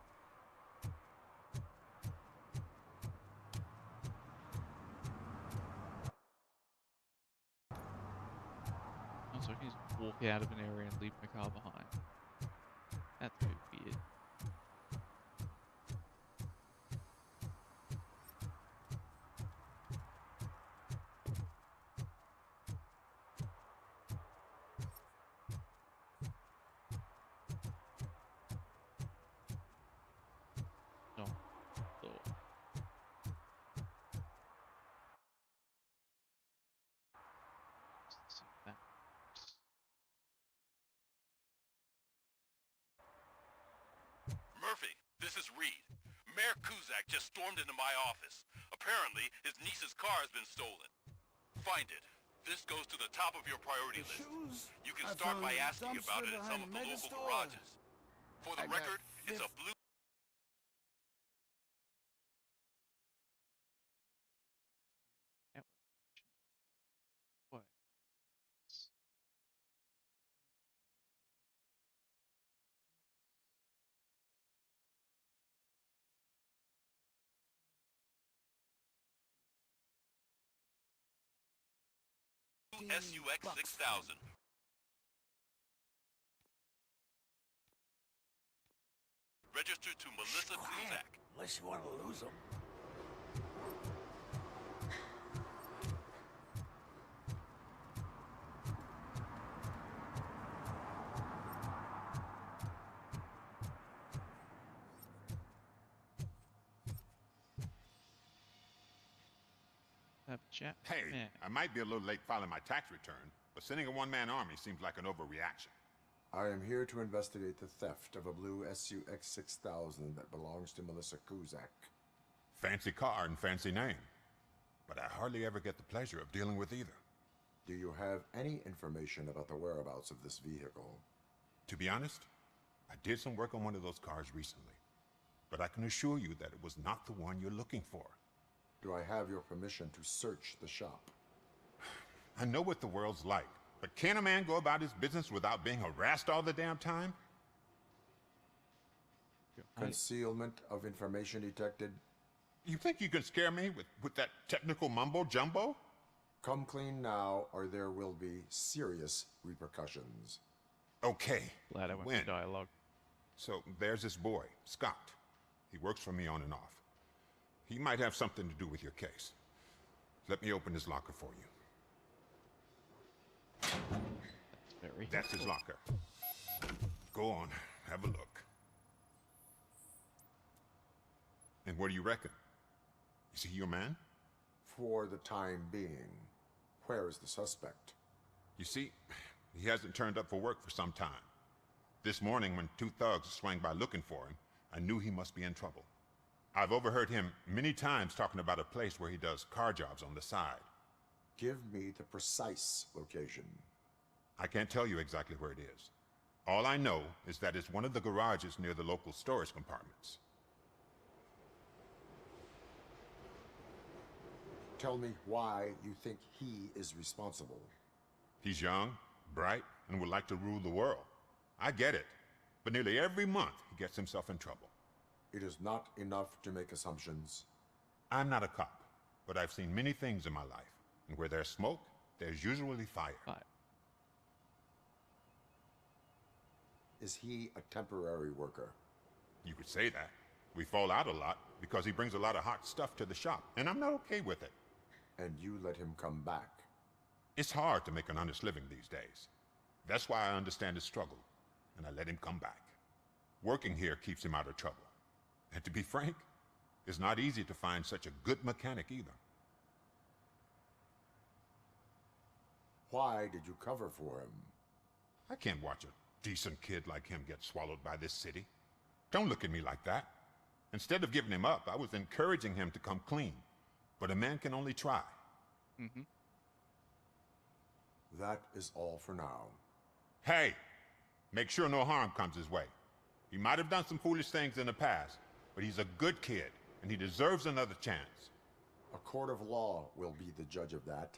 Also, I can just walk out of an area and leave my car behind. That's a bit weird. No. So. Let's see that. Murphy, this is Reed. Mayor Kuzak just stormed into my office. Apparently, his niece's car has been stolen. Find it. This goes to the top of your priority list. You can start by asking about it at some of the local garages. For the record, it's a blue... What? SUX 6000. Registered to Melissa Kuzak. Unless you want to lose them. Chat. Hey, I might be a little late filing my tax return, but sending a one-man army seems like an overreaction. I am here to investigate the theft of a blue SUX 6000 that belongs to Melissa Kuzak. Fancy car and fancy name, but I hardly ever get the pleasure of dealing with either. Do you have any information about the whereabouts of this vehicle? To be honest, I did some work on one of those cars recently, but I can assure you that it was not the one you're looking for. Do I have your permission to search the shop? I know what the world's like, but can a man go about his business without being harassed all the damn time? Concealment of information detected. You think you can scare me with that technical mumbo-jumbo? Come clean now, or there will be serious repercussions. Okay. Glad I went for dialogue. So there's this boy, Scott. He works for me on and off. He might have something to do with your case. Let me open his locker for you. That's his locker. Go on, have a look. And what do you reckon? Is he your man? For the time being. Where is the suspect? You see, he hasn't turned up for work for some time. This morning, when two thugs swang by looking for him, I knew he must be in trouble. I've overheard him many times talking about a place where he does car jobs on the side. Give me the precise location. I can't tell you exactly where it is. All I know is that it's one of the garages near the local storage compartments. Tell me why you think he is responsible. He's young, bright, and would like to rule the world. I get it. But nearly every month, he gets himself in trouble. It is not enough to make assumptions. I'm not a cop, but I've seen many things in my life. And where there's smoke, there's usually fire. Is he a temporary worker? You could say that. We fall out a lot because he brings a lot of hot stuff to the shop, and I'm not okay with it. And you let him come back? It's hard to make an honest living these days. That's why I understand his struggle, and I let him come back. Working here keeps him out of trouble. And to be frank, it's not easy to find such a good mechanic either. Why did you cover for him? I can't watch a decent kid like him get swallowed by this city. Don't look at me like that. Instead of giving him up, I was encouraging him to come clean. But a man can only try. Mm-hmm. That is all for now. Hey, make sure no harm comes his way. He might have done some foolish things in the past, but he's a good kid, and he deserves another chance. A court of law will be the judge of that.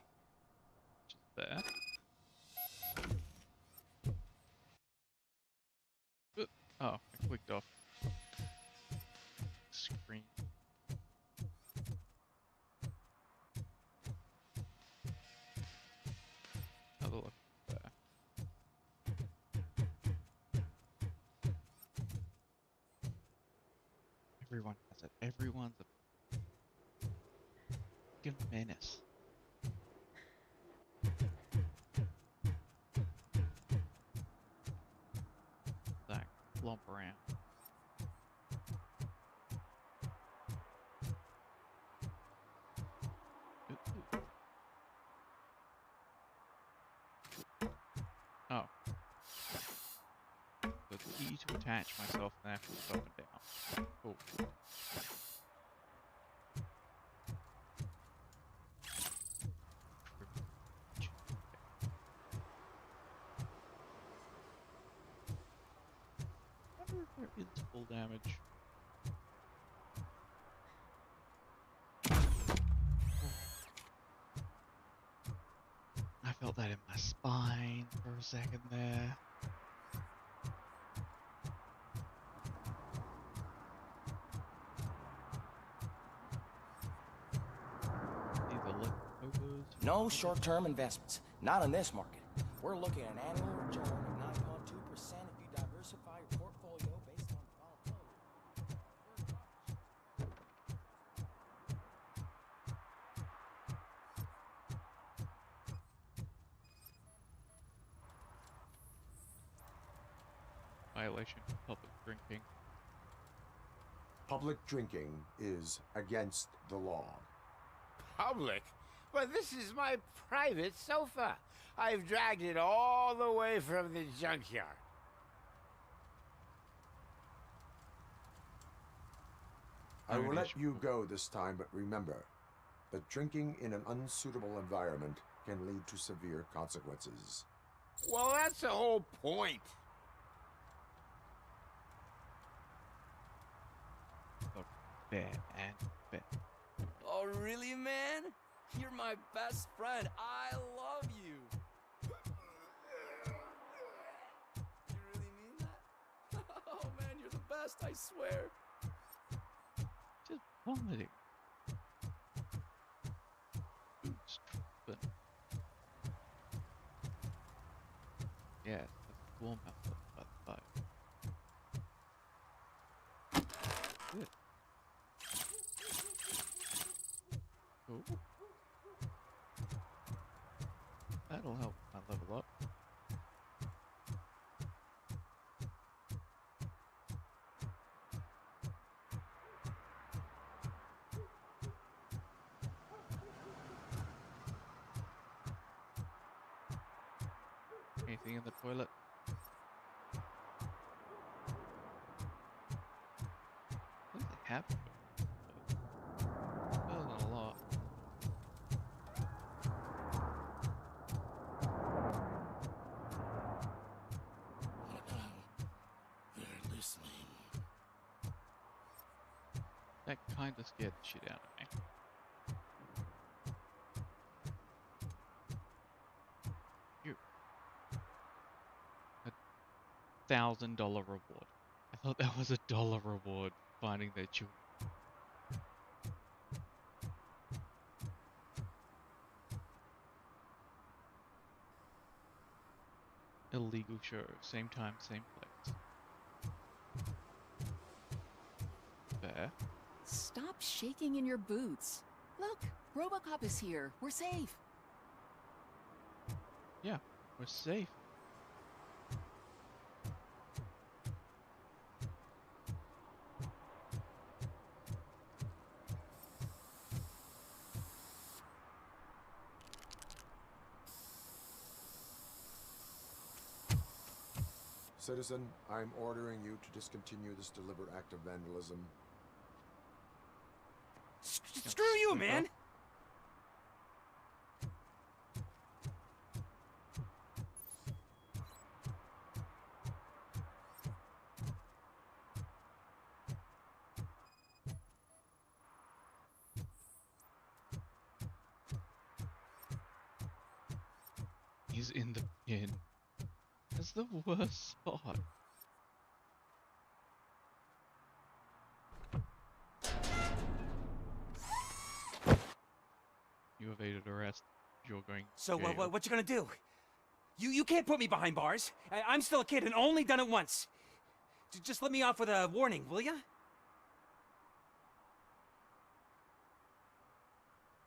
There. Oh, I clicked off screen. Have a look there. Everyone has it. Everyone's a fucking menace. Like, flop around. Ooh. Oh. The key to attach myself and therefore up and down. Cool. I wonder if there is full damage. I felt that in my spine for a second there. No short-term investments. Not in this market. We're looking at an annual return of 9.2% if you diversify your portfolio based on Violation of public drinking. Public drinking is against the law. Public? But this is my private sofa. I've dragged it all the way from the junkyard. I will let you go this time, but remember that drinking in an unsuitable environment can lead to severe consequences. Well, that's the whole point. Bad and bad. Oh, really, man? You're my best friend. I love you. You really mean that? Oh, man, you're the best, I swear. Just vomiting. Oops, but yeah, that's a warm house by the fire. Good. Cool. That'll help my level up. Anything in the toilet? I think they have, but better than a lot. They're listening. That kind of scared the shit out of me. You. $1,000 reward. I thought that was $1 reward for finding their children. Illegal show. Same time, same place. Fair. Stop shaking in your boots. Look, Robocop is here. We're safe. Yeah, we're safe. Citizen, I'm ordering you to discontinue this deliberate act of vandalism. Screw you, man! He's in the bin. That's the worst spot. evaded arrest. You're going. So what you gonna do? You can't put me behind bars. I'm still a kid and only done it once. Just let me off with a warning, will ya?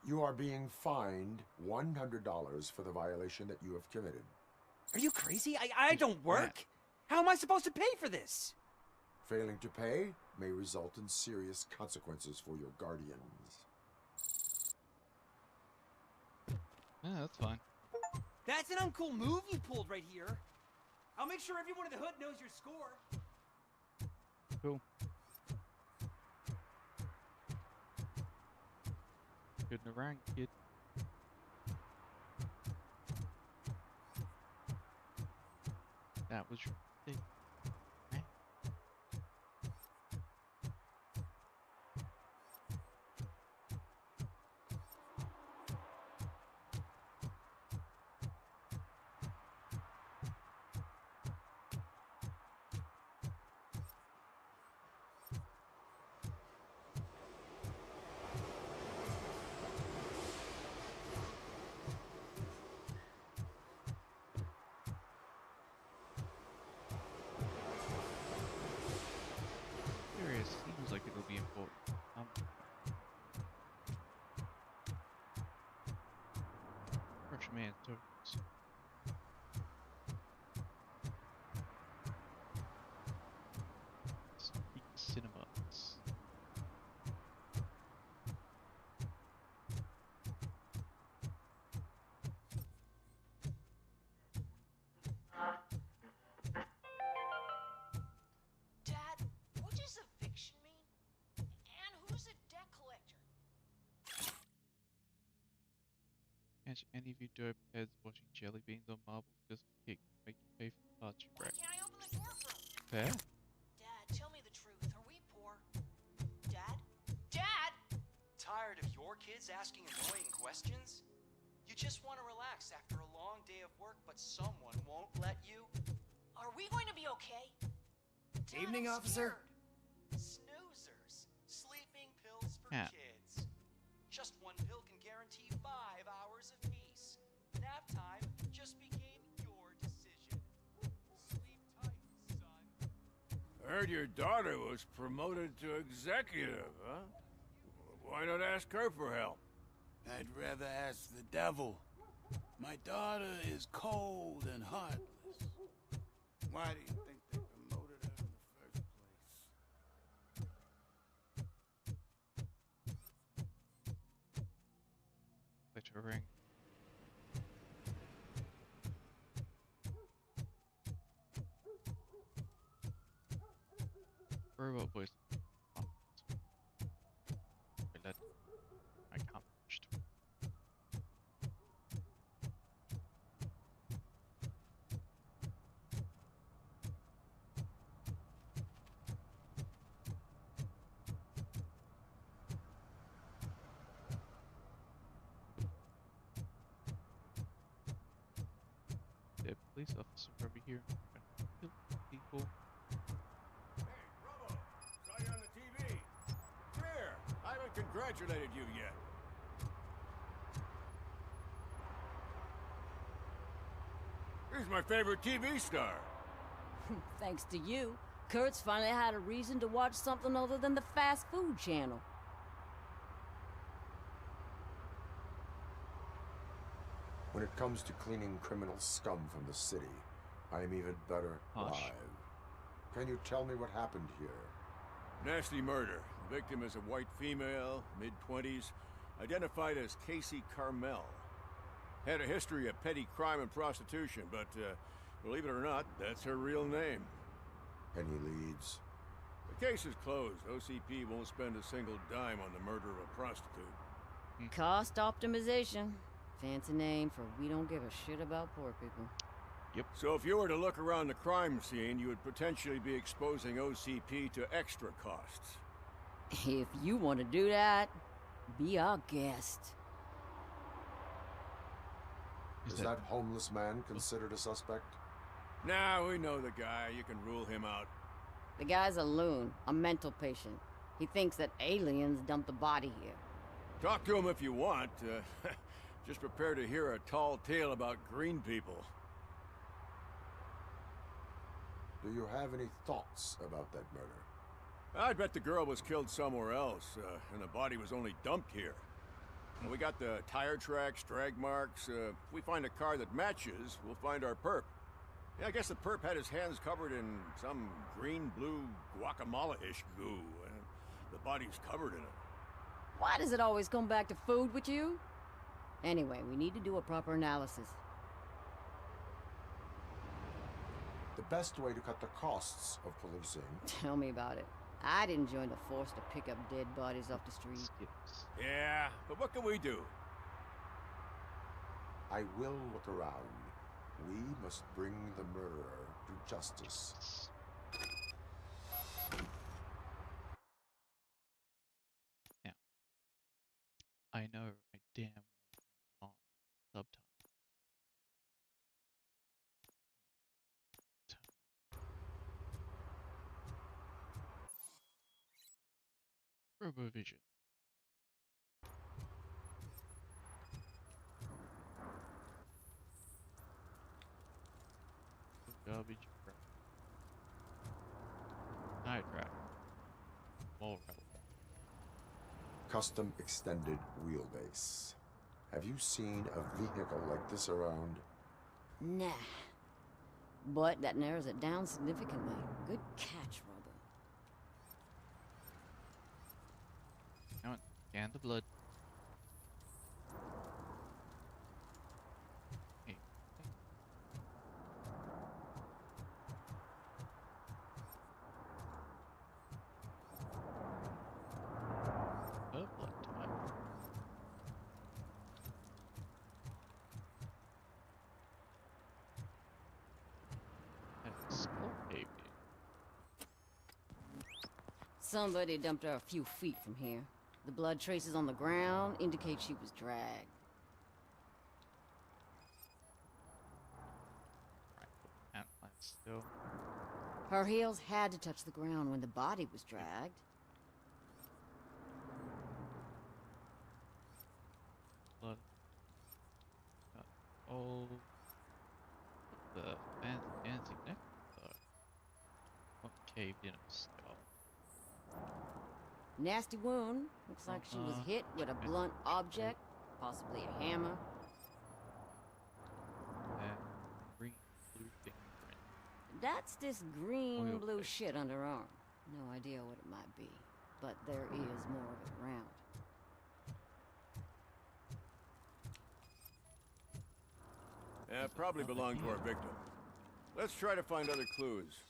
You are being fined $100 for the violation that you have committed. Are you crazy? I don't work. How am I supposed to pay for this? Failing to pay may result in serious consequences for your guardians. Yeah, that's fine. That's an uncool move you pulled right here. I'll make sure everyone in the hood knows your score. Cool. Good in the rank, kid. That was your thing. Seems like it'll be important. Crush man's toes. Speak cinemas. Catch any of you dope heads watching jelly beans on marbles just for kicks and make you pay for the parts you wreck. Can I open the door for him? Fair? Dad, tell me the truth. Are we poor? Dad? Dad! Tired of your kids asking annoying questions? You just want to relax after a long day of work, but someone won't let you? Are we going to be okay? Dad, Evening, officer. Snoozers. Sleeping pills for Yeah. kids. Just one pill can guarantee 5 hours of peace. Nap time just became your decision. Sleep tight, son. I heard your daughter was promoted to executive, huh? Why not ask her for help? I'd rather ask the devil. My daughter is cold and heartless. Why do you think they promoted her in the first place? Glittering. Robot voice. I accomplished. The police officer over here. Kill people. Saw you on the TV. Come here. I haven't congratulated you yet. Here's my favorite TV star. Thanks to you, Kurt's finally had a reason to watch something other than the fast food channel. When it comes to cleaning criminal scum from the city, I am even better live. Can you tell me what happened here? Nasty murder. The victim is a white female, mid-20s, identified as Casey Carmel. Had a history of petty crime and prostitution, but believe it or not, that's her real name. Any leads? The case is closed. OCP won't spend a single dime on the murder of a prostitute. Cost optimization. Fancy name for we don't give a shit about poor people. Yep. So if you were to look around the crime scene, you would potentially be exposing OCP to extra costs. If you want to do that, be our guest. Is that homeless man considered a suspect? Nah, we know the guy. You can rule him out. The guy's a loon, a mental patient. He thinks that aliens dumped the body here. Talk to him if you want. Just prepare to hear a tall tale about green people. Do you have any thoughts about that murder? I bet the girl was killed somewhere else, and the body was only dumped here. And we got the tire tracks, drag marks. If we find a car that matches, we'll find our perp. Yeah, I guess the perp had his hands covered in some green-blue guacamole-ish goo, and the body's covered in it. Why does it always come back to food with you? Anyway, we need to do a proper analysis. The best way to cut the costs of policing... Tell me about it. I didn't join the force to pick up dead bodies off the street. Yeah, but what can we do? I will look around. We must bring the murderer to justice. Now, I know I damn well long subtitles. Robovision. Garbage. Tire track. More relevant. Custom extended wheelbase. Have you seen a vehicle like this around? Nah. But that narrows it down significantly. Good catch, Robert. Come on, scan the blood. Hey. Oh, blood time. That's skull caved in. Somebody dumped her a few feet from here. The blood traces on the ground indicate she was dragged. Right, and still. Her heels had to touch the ground when the body was dragged. Blood. Oh, the fancy neck though. What caved in a skull? Nasty wound. Looks like she was hit with a blunt object, possibly a hammer. Green blue fingerprint. That's this green-blue shit under her arm. No idea what it might be, but there is more of it around. Yeah, probably belonged to our victim. Let's try to find other clues.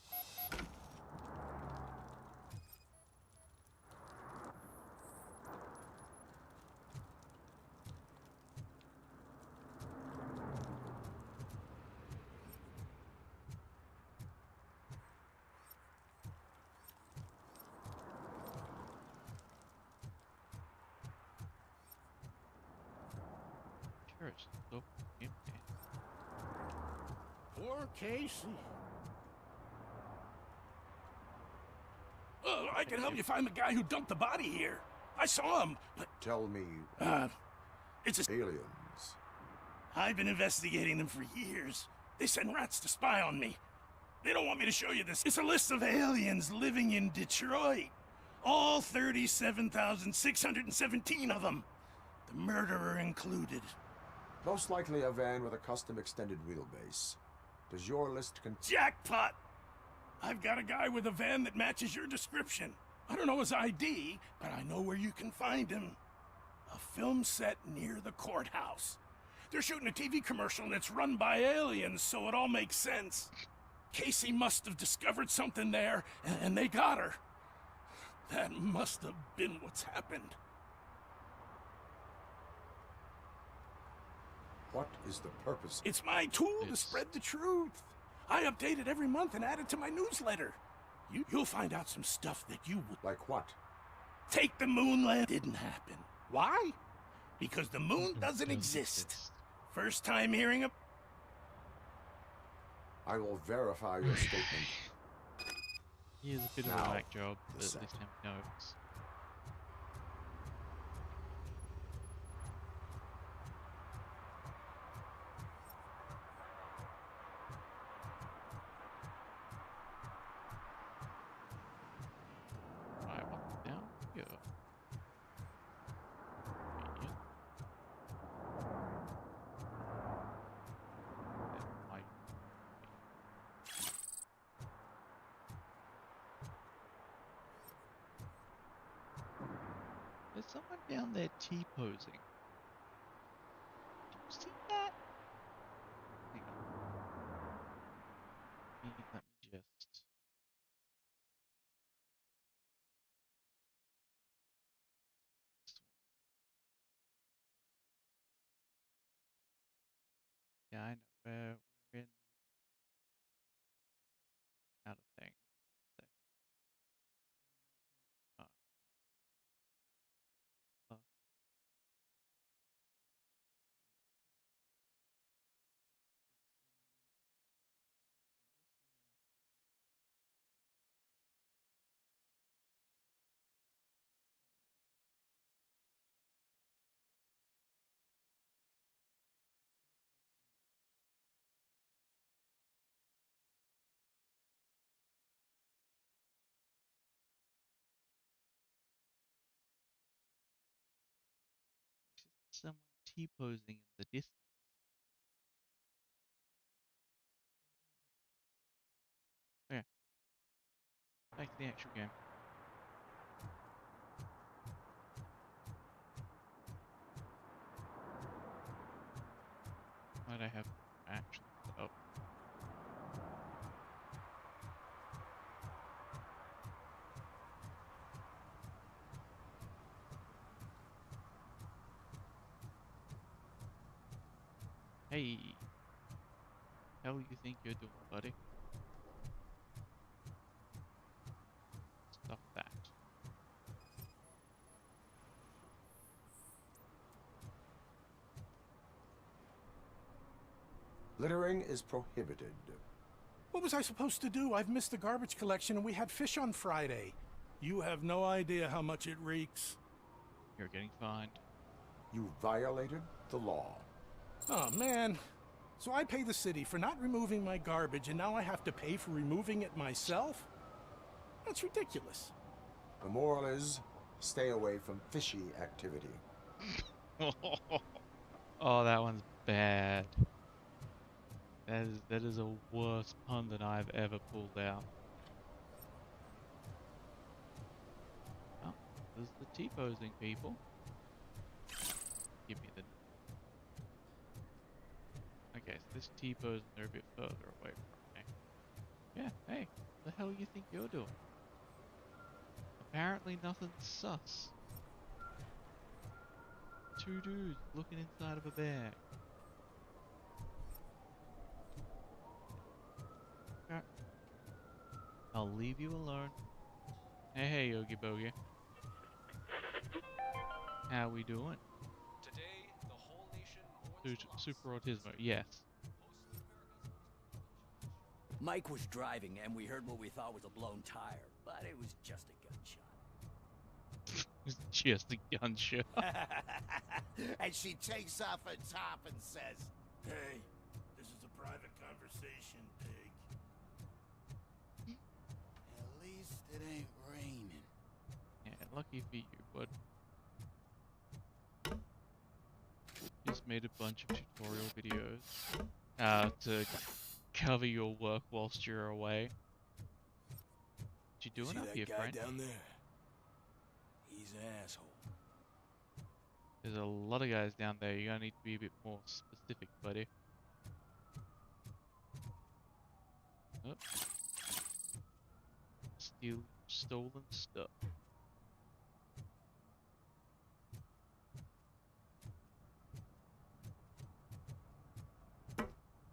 Church, so empty. Poor Casey. Oh, I can help you find the guy who dumped the body here. I saw him, but... Tell me... it's a... aliens. I've been investigating them for years. They send rats to spy on me. They don't want me to show you this. It's a list of aliens living in Detroit. All 37,617 of them. The murderer included. Most likely a van with a custom extended wheelbase. Does your list Jackpot! I've got a guy with a van that matches your description. I don't know his ID, but I know where you can find him. A film set near the courthouse. They're shooting a TV commercial and it's run by aliens, so it all makes sense. Casey must have discovered something there, and they got her. That must have been what's happened. What is the purpose? It's my tool to spread the truth. I update it every month and add it to my newsletter. You'll find out some stuff that you would... Like what? Take the moon land didn't happen. Why? Because the moon doesn't exist. First time hearing of... I will verify your statement. He is a bit of a whack job, but at least him knows. Convenient. That might There's someone down there T-posing. Did you see that? Hang on. Let me just... Yeah, I know. We're in... Out of thing. Give me a second. Oh, plus. It's just someone T-posing in the distance. Yeah. Back to the actual game. Why'd I have actually set up? Hey, hell you think you're doing, buddy? Stop that. Littering is prohibited. What was I supposed to do? I've missed the garbage collection and we had fish on Friday. You have no idea how much it reeks. You're getting fined. You violated the law. Oh, man. So I pay the city for not removing my garbage, and now I have to pay for removing it myself? That's ridiculous. The moral is, stay away from fishy activity. Oh, that one's bad. That is a worse pun than I've ever pulled out. Oh, there's the T-posing people. Give me the... Okay, so this T-posing, they're a bit further away from me. Yeah, hey, what the hell do you think you're doing? Apparently nothing's sus. Two dudes looking inside of a bag. Okay. I'll leave you alone. Hey, Yogi Bogie. How we doing? Today, the whole nation Super Autismo, yes. Mike was driving and we heard what we thought was a blown tire, but it was just a gunshot. It's just a gunshot. And she takes off her top and says, Hey, this is a private conversation, pig. At least it ain't raining. Yeah, lucky for you, bud. Just made a bunch of tutorial videos to cover your work whilst you're away. What you doing up here, friend? Down there? He's an asshole. There's a lot of guys down there. You're gonna need to be a bit more specific, buddy. Oh. Steal stolen stuff.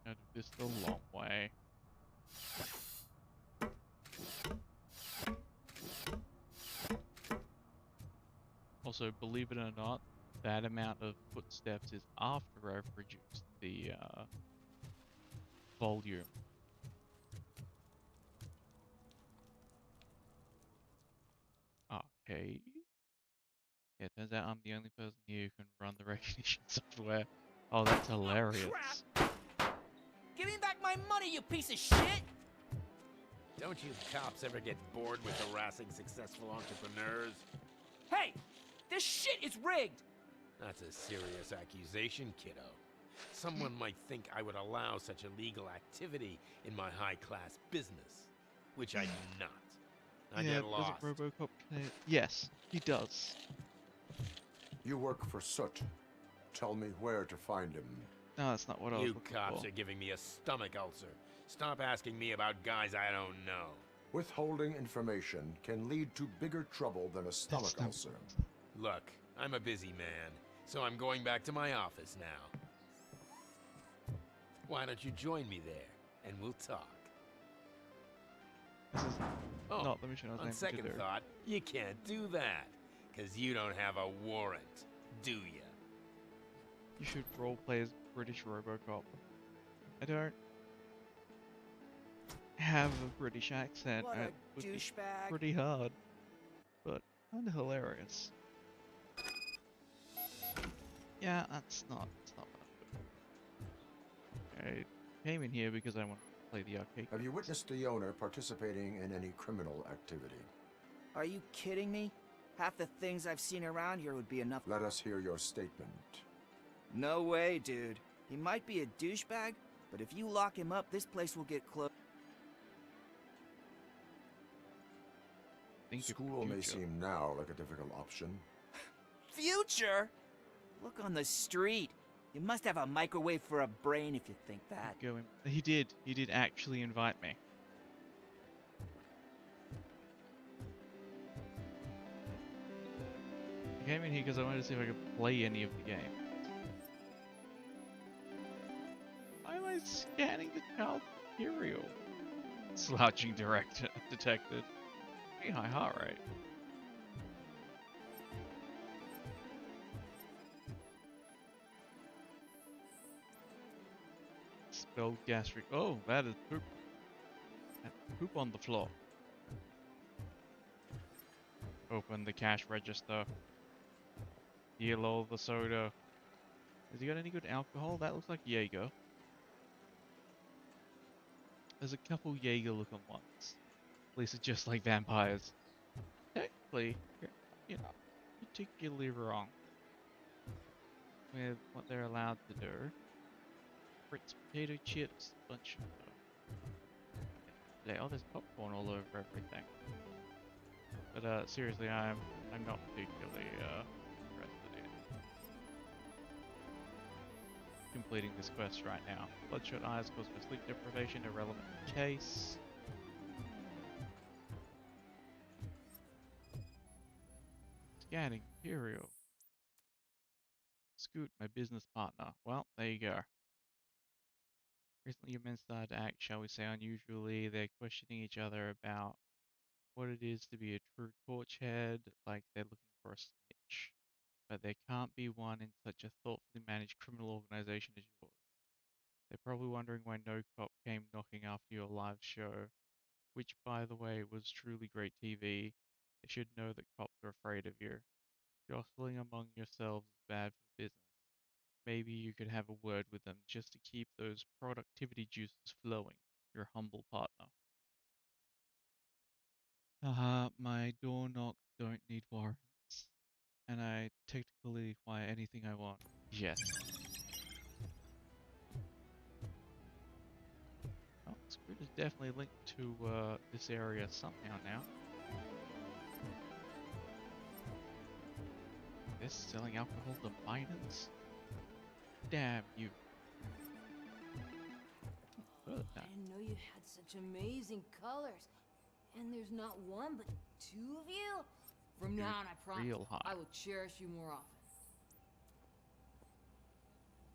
Gotta do this the long way. Also, believe it or not, that amount of footsteps is after I've reduced the volume. Okay. Yeah, turns out I'm the only person here who can run the recognition software. Oh, that's hilarious. Give me back my money, you piece of shit! Don't you cops ever get bored with harassing successful entrepreneurs? Hey! This shit is rigged! That's a serious accusation, kiddo. Someone might think I would allow such illegal activity in my high-class business, which I do not. I get lost. Doesn't Robocop connect? Yes, he does. You work for Soot. Tell me where to find him. No, that's not what I was You looking cops for. are giving me a stomach ulcer. Stop asking me about guys I don't know. Withholding information can lead to bigger trouble than a stomach ulcer. Look, I'm a busy man, so I'm going back to my office now. Why don't you join me there, and we'll talk. Oh, not the mission I was on aiming to second do. thought, you can't do that, because you don't have a warrant, do you? You should roleplay as British Robocop. I don't have a British accent. What a It would be douchebag. pretty hard, but kind of hilarious. Yeah, that's not what I'm doing. I came in here because I want to play the arcade. Have you witnessed the owner participating in any criminal activity? Are you kidding me? Half the things I've seen around here would be enough. Let us hear your statement. No way, dude. He might be a douchebag, but if you lock him up, this place will get closed. School may seem now like a difficult option. Future? Look on the street. You must have a microwave for a brain if you think that. He did. He did actually invite me. I came in here because I wanted to see if I could play any of the game. Why am I scanning the child material? Slouching detected. Pretty high heart rate. Spelled gastric. Oh, that is poop. Poop on the floor. Open the cash register. Yellow the soda. Has he got any good alcohol? That looks like Jaeger. There's a couple Jaeger looking ones. At least it's just like vampires. Technically, you're not particularly wrong with what they're allowed to do. Fritz potato chips, bunch of oh, there's popcorn all over everything. But seriously, I'm not particularly interested in completing this quest right now. Bloodshot eyes caused by sleep deprivation, irrelevant case. Scanning material. Scoot, my business partner. Well, there you go. Recently, your men started to act, shall we say, unusually. They're questioning each other about what it is to be a true torch head, like they're looking for a snitch. But there can't be one in such a thoughtfully managed criminal organization as yours. They're probably wondering why no cop came knocking after your live show, which, by the way, was truly great TV. They should know that cops are afraid of you. Jostling among yourselves is bad for business. Maybe you could have a word with them just to keep those productivity juices flowing. Your humble partner. My door knocks don't need warrants. And I technically acquire anything I want. Yes. Oh, Squid is definitely linked to this area somehow now. They're selling alcohol to minors? Damn you. I didn't know you had such amazing colors. And there's not one, but two of you? From now on, I promise, real hot. I will cherish you more often.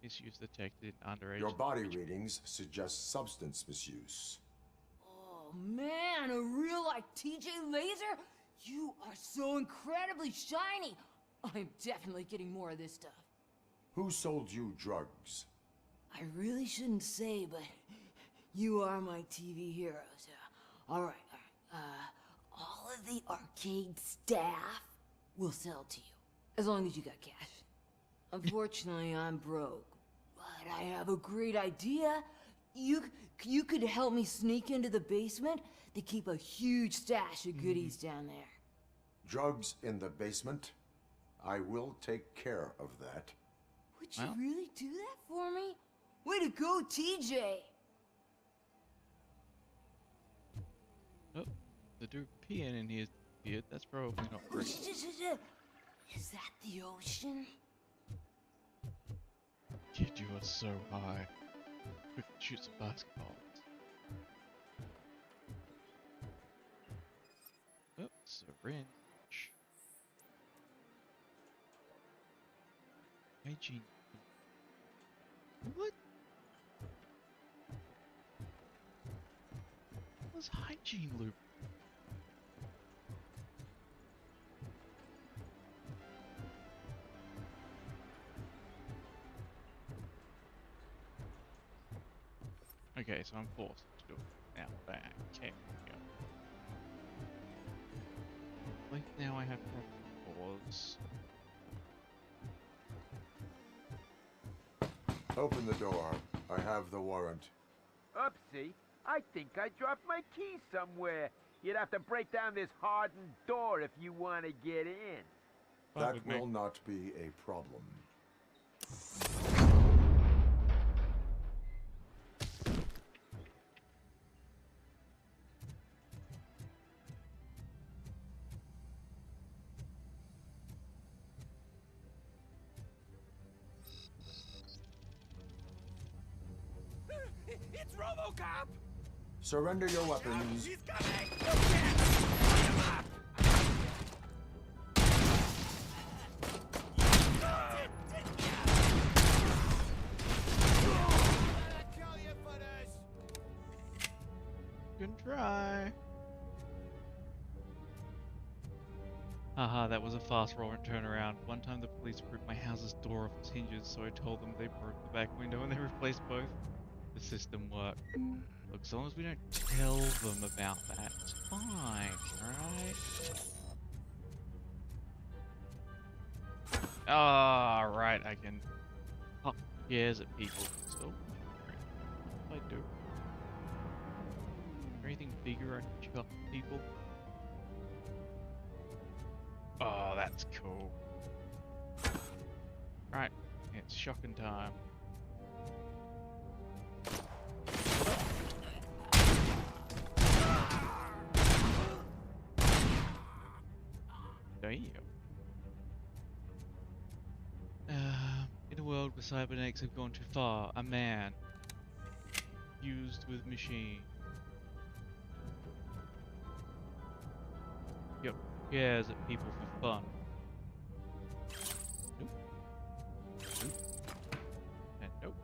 Misuse detected in underage. Your body readings suggest substance misuse. Oh man, a real like TJ Laser? You are so incredibly shiny. I'm definitely getting more of this stuff. Who sold you drugs? I really shouldn't say, but you are my TV heroes. All right. All of the arcade staff will sell to you, as long as you got cash. Unfortunately, I'm broke, but I have a great idea. You could help me sneak into the basement. They keep a huge stash of goodies down there. Drugs in the basement. I will take care of that. Would you really do that for me? Way to go, TJ! Oh, the dude peeing in his beard. That's probably not great. Is that the ocean? Kid, you are so high. Quick, shoot some basketballs. Oh, syringe. Hygiene. What? What's hygiene loop? Okay, so I'm forced to do it now. Back. Okay. Like now I have to pause. Open the door. I have the warrant. Oopsie. I think I dropped my key somewhere. You'd have to break down this hardened door if you want to get in. That will not be a problem. It's Robocop! Surrender your weapons. He's coming! Good try. Haha, that was a fast roll and turnaround. One time the police ripped my house's door off its hinges, so I told them they broke the back window and they replaced both. The system worked. Look, as long as we don't tell them about that, it's fine, alright? Ah, right, I can pop chairs at people. So, what do I do? Anything bigger I can chuck at people? Oh, that's cool. Right, it's shocking time. Damn. In a world where cybernetics have gone too far, a man fused with machine. Yep, cares at people for fun. Nope. Nope. And nope.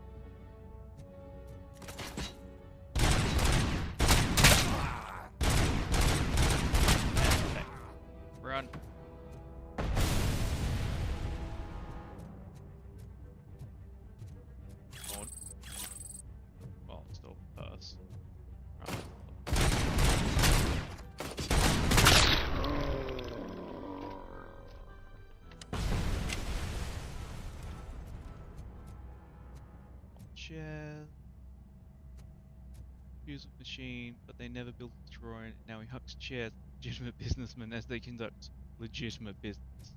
Run. On. Well, still us. Right. Chairs. Use a machine, but they never built a destroyer, and now he hucks chairs at legitimate businessmen as they conduct legitimate business.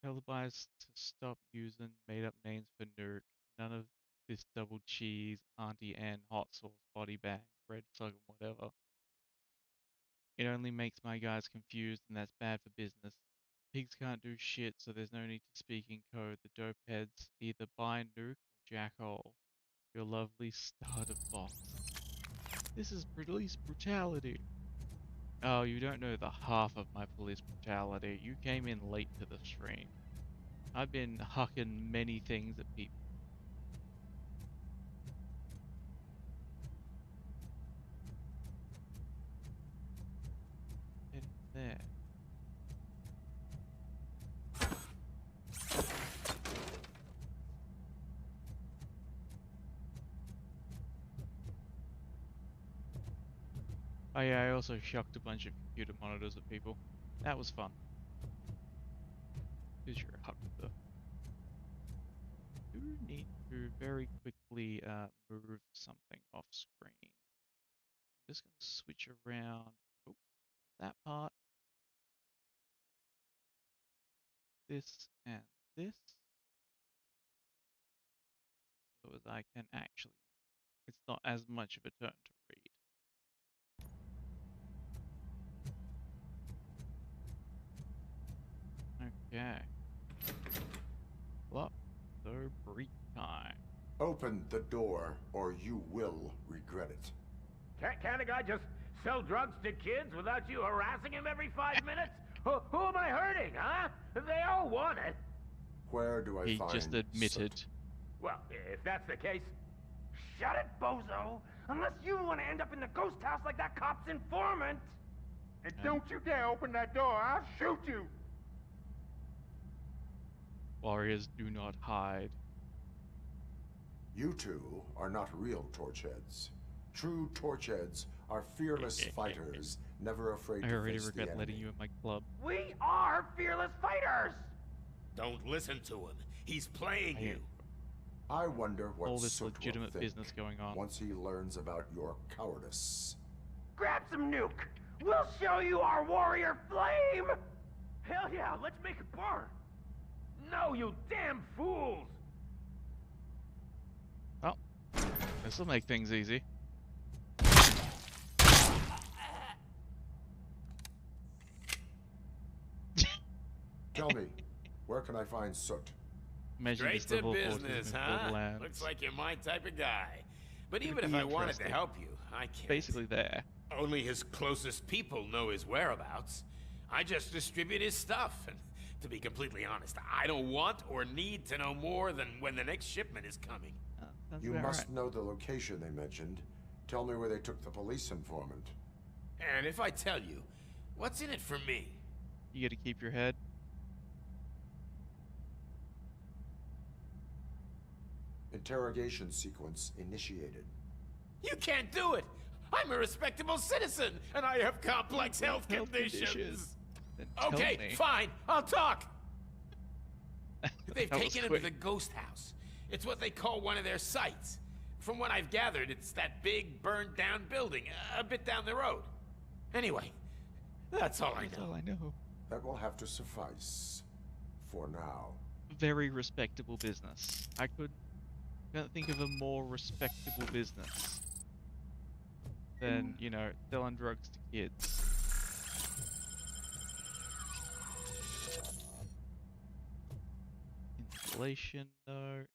Tell the buyers to stop using made-up names for Nurk. None of this double cheese, Auntie Anne, hot sauce, body bags, red plug, and whatever. It only makes my guys confused, and that's bad for business. Pigs can't do shit, so there's no need to speak in code. The dope heads either buy Nuke or jackhole. Your lovely starter box. This is police brutality. Oh, you don't know the half of my police brutality. You came in late to the stream. I've been hucking many things at people. Get in there. Oh yeah, I also shucked a bunch of computer monitors at people. That was fun. Because you're a huckster. Do need to very quickly move something off screen. I'm just gonna switch around. Oh, that part. This and this. So as I can actually, it's not as much of a turn to read. Okay. Well, so break time. Open the door, or you will regret it. Can't a guy just sell drugs to kids without you harassing him every 5 minutes? Who am I hurting, huh? They all want it. Where do I He find just admitted. soot? Well, if that's the case, Shut it, bozo! Unless you want to end up in the ghost house like that cop's informant! and don't you dare open that door, I'll shoot you! Warriors do not hide. You two are not real torchheads. True torchheads are fearless fighters, never afraid I to already face the regret enemy. letting you in my club. We are fearless fighters! Don't listen to him. He's playing you. I wonder what All this Soot will legitimate think business going on. once he learns about your cowardice. Grab some nuke! We'll show you our warrior flame! Hell yeah, let's make it burn! No, you damn fools! Well, this'll make things easy. Tell me, where can I find Soot? Straight to business, huh? Looks like you're my type of guy. But even if I wanted to help you, I can't. Basically there. Only his closest people know his whereabouts. I just distribute his stuff, and to be completely honest, I don't want or need to know more than when the next shipment is coming. You must know the location they mentioned. Tell me where they took the police informant. And if I tell you, what's in it for me? You gotta keep your head. Interrogation sequence initiated. You can't do it! I'm a respectable citizen, and I have complex health conditions. Okay, fine, I'll talk. They've taken him to the ghost house. It's what they call one of their sites. From what I've gathered, it's that big, burned-down building, a bit down the road. Anyway, that's all I know. That's all I know. That will have to suffice. For now. Very respectable business. I can't think of a more respectable business than, you know, selling drugs to kids. Installation note.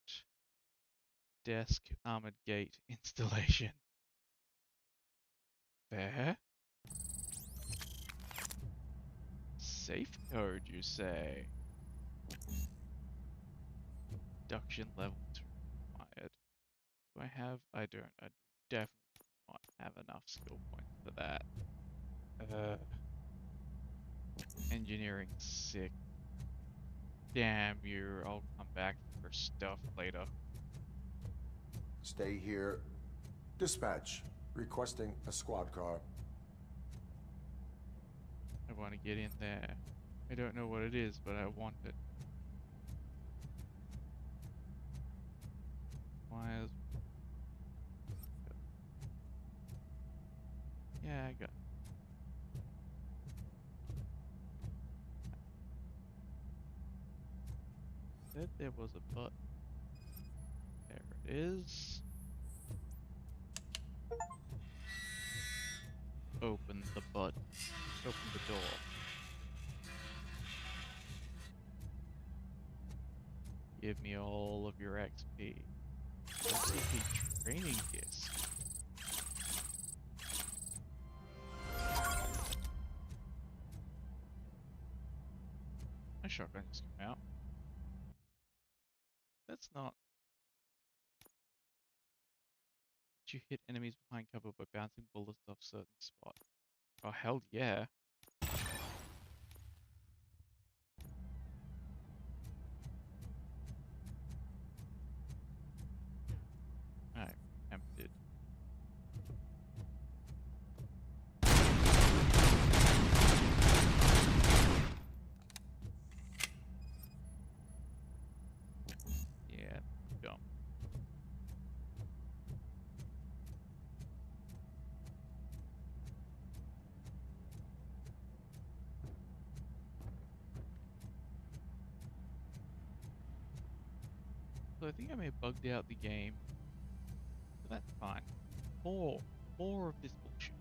Desk armored gate installation. There. Safe code, you say? Induction level 2 required. Do I have? I don't. I definitely do not have enough skill points for that. Engineering 6. Damn you, I'll come back for stuff later. Stay here. Dispatch. Requesting a squad car. I want to get in there. I don't know what it is, but I want it. Wires. Yeah, I got it. Said there was a button. There it is. Open the button. Open the door. Give me all of your XP. XP training disc. My shotgun just came out. That's not. You hit enemies behind cover by bouncing bullets off certain spot. Oh hell yeah. I'm tempted. Yeah, dumb. So I think I may have bugged out the game, but that's fine. More of this bullshit.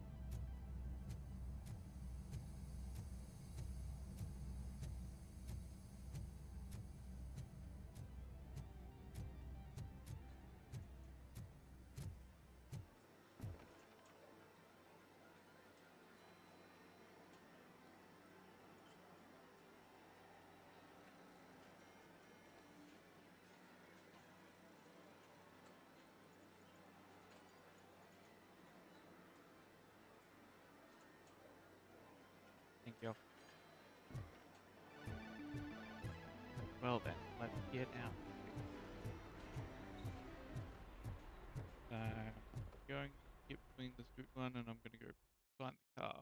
Thank you. Well then, let's get out. I'm going to skip doing this good one, and I'm going to go find the car.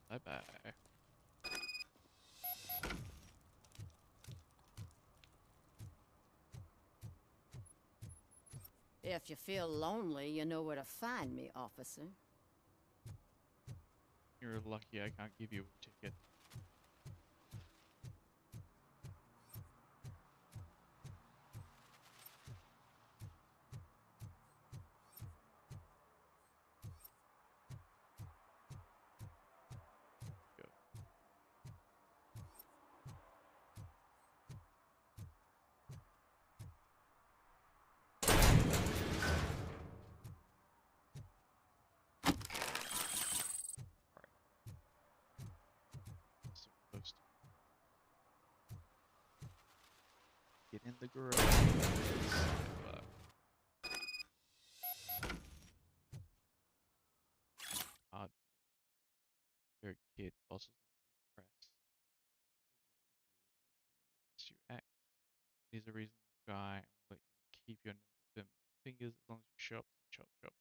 Bye bye. If you feel lonely, you know where to find me, officer. You're lucky I can't give you a ticket. Go. So close to get in the garage. Odd feeling. You're a kid, boss was not impressed with what you did with the SUX. He's a reasonable guy and will let you keep your nimble fingers as long as you show up to the chop shop.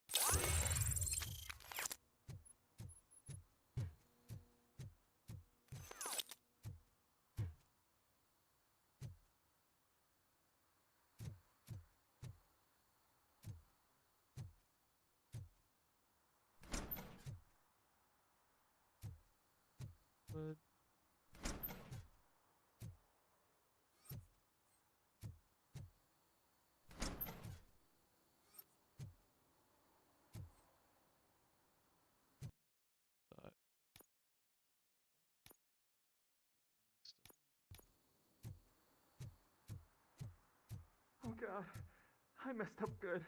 But Oh God, I messed up good.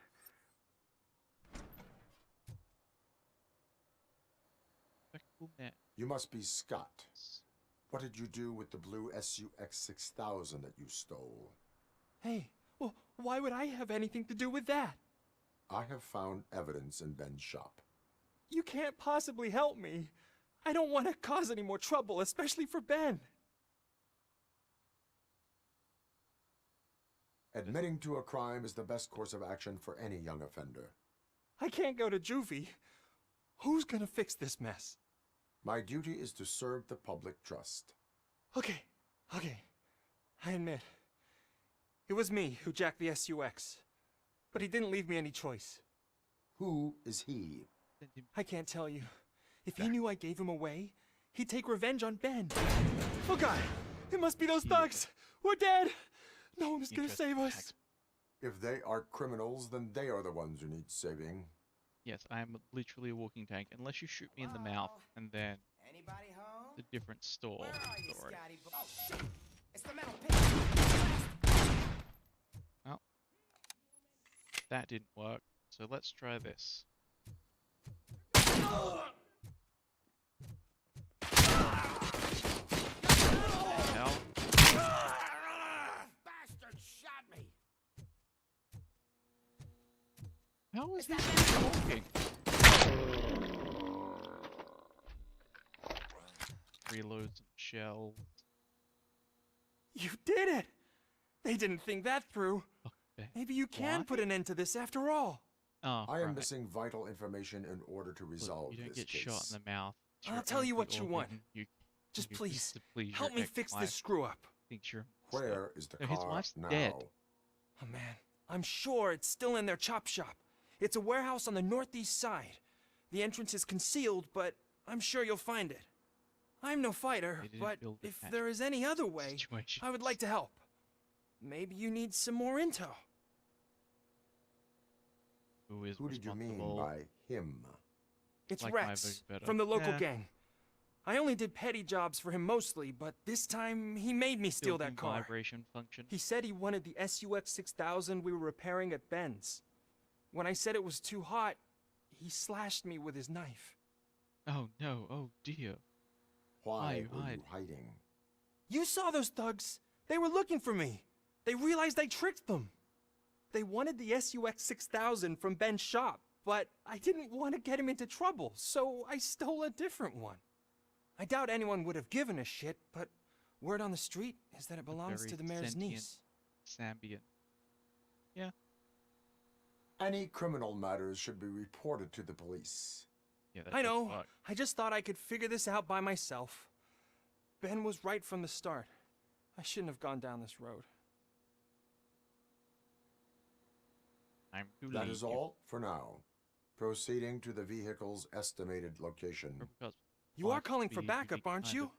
You must be Scott. What did you do with the blue SUX 6000 that you stole? Hey, well, why would I have anything to do with that? I have found evidence in Ben's shop. You can't possibly help me. I don't want to cause any more trouble, especially for Ben. Admitting to a crime is the best course of action for any young offender. I can't go to juvie. Who's gonna fix this mess? My duty is to serve the public trust. Okay. I admit. It was me who jacked the SUX. But he didn't leave me any choice. Who is he? I can't tell you. If he knew I gave him away, he'd take revenge on Ben. Oh God! It must be those thugs! We're dead! No one is gonna save us. If they are criminals, then they are the ones who need saving. yes, I am literally a walking tank. Unless you shoot me in the mouth, and then Anybody home? it's a different story. Where are you, Scotty? Oh shit! It's the metal pig. Well, that didn't work. So let's try this. Hell. Bastard shot me. How is that man talking? Reload some shells. You did it! They didn't think that through. Maybe you can put an end to this after all. Oh, I am missing vital information in order to resolve you don't this get case. shot in the mouth. I'll tell you what you want. Just please, help me fix this screw-up. Where is the His car wife's now? dead. Oh man, I'm sure it's still in their chop shop. It's a warehouse on the northeast side. The entrance is concealed, but I'm sure you'll find it. I'm no fighter, but if there is any other way, I would like to help. Maybe you need some more intel. Who did you mean by him? It's Rex, from the local gang. I only did petty jobs for him mostly, but this time he made me steal that car. Vibration function. He said he wanted the SUX 6000 we were repairing at Ben's. When I said it was too hot, he slashed me with his knife. Oh no, oh dear. Why were you hiding? You saw those thugs. They were looking for me. They realized I tricked them. They wanted the SUX 6000 from Ben's shop, but I didn't want to get him into trouble, so I stole a different one. I doubt anyone would have given a shit, but word on the street is that it belongs to the mayor's niece. Sambian. Yeah. Any criminal matters should be reported to the police. Yeah, I know. I just thought I could figure this out by myself. Ben was right from the start. I shouldn't have gone down this road. That is all for now. Proceeding to the vehicle's estimated location. You are calling for backup, aren't you?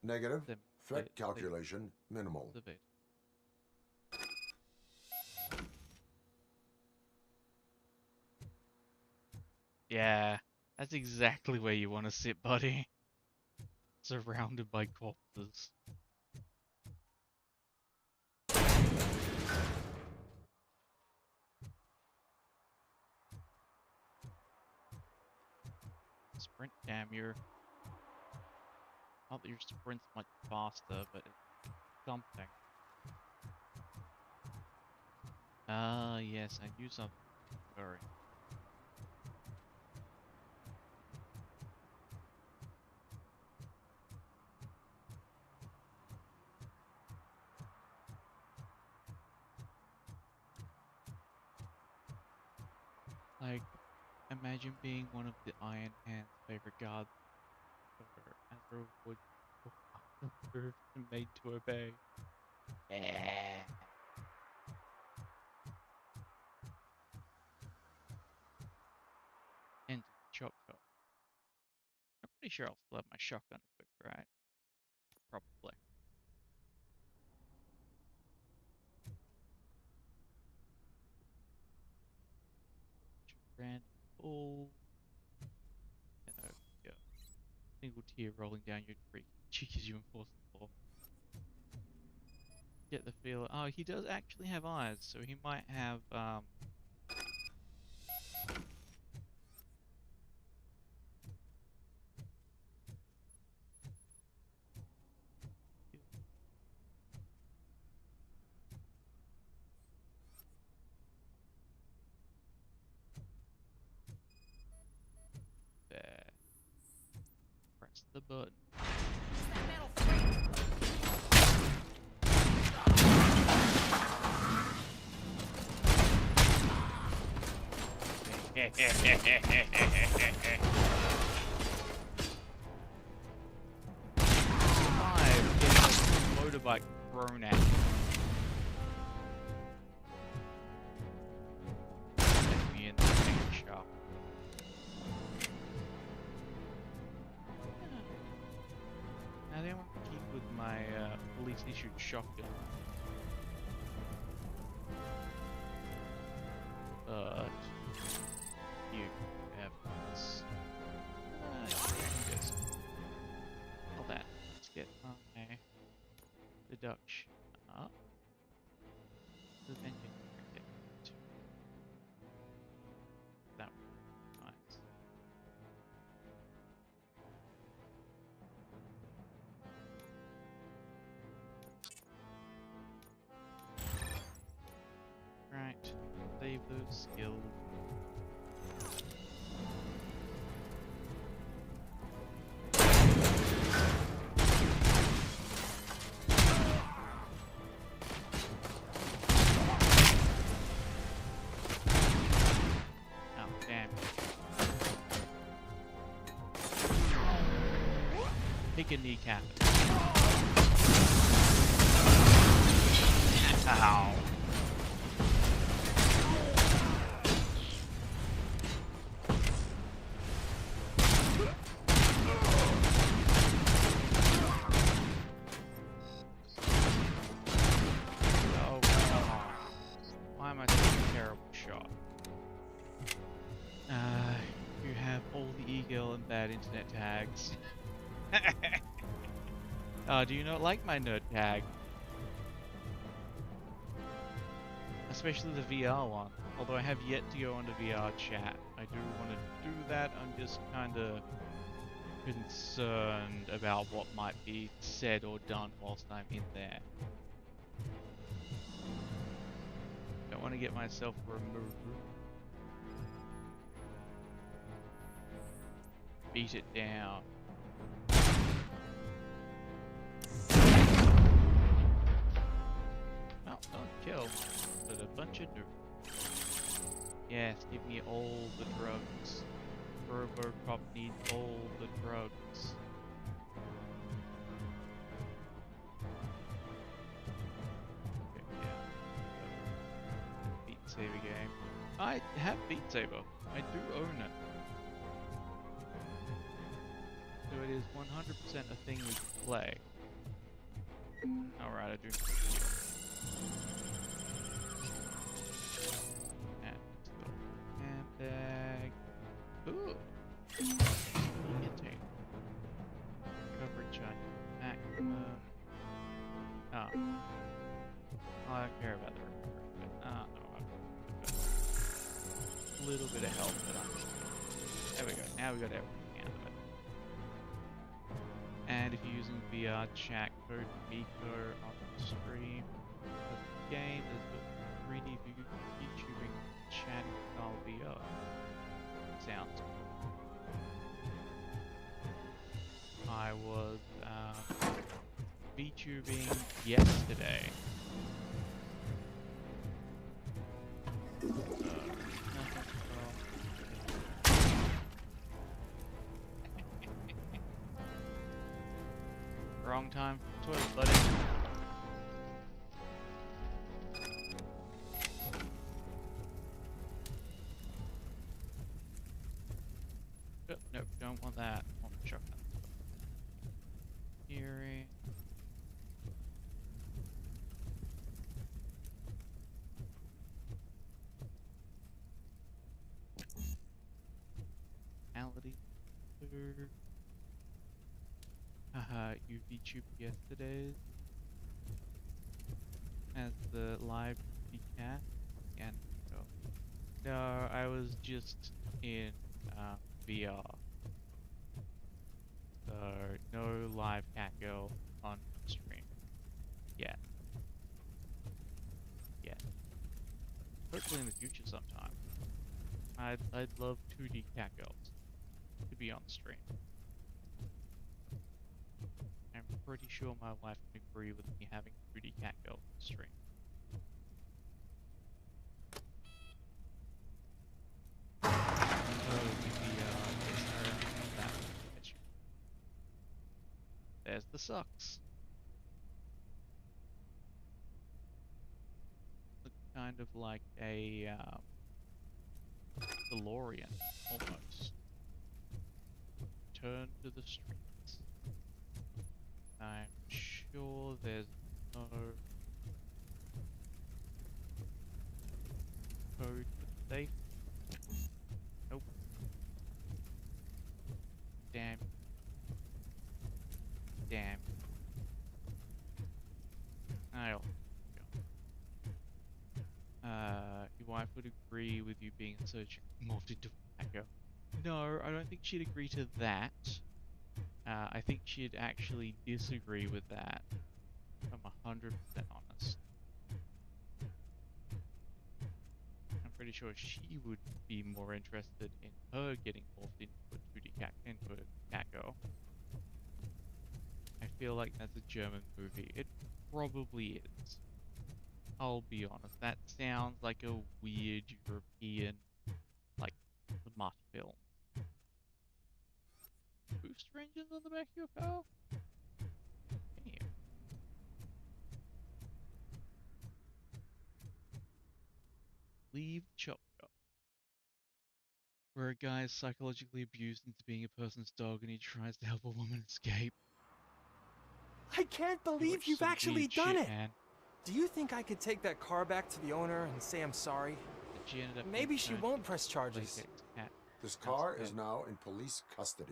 Negative. Threat calculation minimal. Yeah, that's exactly where you want to sit, buddy. Surrounded by corpses. Sprint, damn, you're... Not that your sprint's much faster, but it's something. Ah, yes, I knew something. Sorry. Like, imagine being one of the Iron Hand's favorite guards, or Azra would made to obey. Enter the chop shop. I'm pretty sure I'll still have my shotgun equipped, right? Probably. Random pull. Yeah. Single tear rolling down your cheek as you enforce the law. Get the feel. Oh, he does actually have eyes, so he might have there. Press the button. Motorbike thrown at me. Let me in the paint shop. Now they want to keep with my police issued shotgun. But you have this. All that. Let's get my deduction up. The vending market. That was nice. Right. Save those skills. Take a kneecap. Ow. bad internet tags. Do you not like my nerd tag? Especially the VR one. Although I have yet to go onto VR chat. I do want to do that. I'm just kind of concerned about what might be said or done whilst I'm in there. Don't want to get myself removed. Beat it down. Oh, don't kill, but a bunch of dirt. Yes, give me all the drugs. Robocop needs all the drugs. Okay, yeah. Beat Saber game. I have Beat Saber. I do own it. So it is 100% a thing we can play. Alright, I do. Handbag. Ooh. Hitting. Coverage on maximum. Oh. I don't care about the recovery, but no, a little bit of health that I'm just getting. There we go. Now we got everything out of it. And if you're using VR chat, code Miko on the stream of the game, there's a 3D view YouTubing chatting style VR. Sounds cool. I was VTubing yesterday. Wrong time for the toilet, buddy. Oh, nope, don't want that. I want the shotgun. Hearing. Reality. Haha, you VTubed yesterday as the live cat and no, I was just in VR. So no live cat girl on stream yet. Hopefully in the future sometime. I'd love 2D cat girls to be on stream. I'm pretty sure my wife would agree with me having 2D cat girls on stream. There's the socks. Look kind of like a DeLorean, almost. Turn to the streets. I'm sure there's no code for the safe. Nope. Damn. I'll go. Your wife would agree with you being in search of morphed into a hacker. No, I don't think she'd agree to that. I think she'd actually disagree with that. If I'm 100% honest. I'm pretty sure she would be more interested in her getting morphed into a 2D cat girl. I feel like that's a German movie. It probably is. I'll be honest. That sounds like a weird European, like, smut film. Boost ranges on the back of your car? Damn. Leave the chop shop. Where a guy is psychologically abused into being a person's dog and he tries to help a woman escape. I can't believe you've actually done it! Man. Do you think I could take that car back to the owner and say I'm sorry? She ended up Maybe she won't press charges. This car is now in police custody.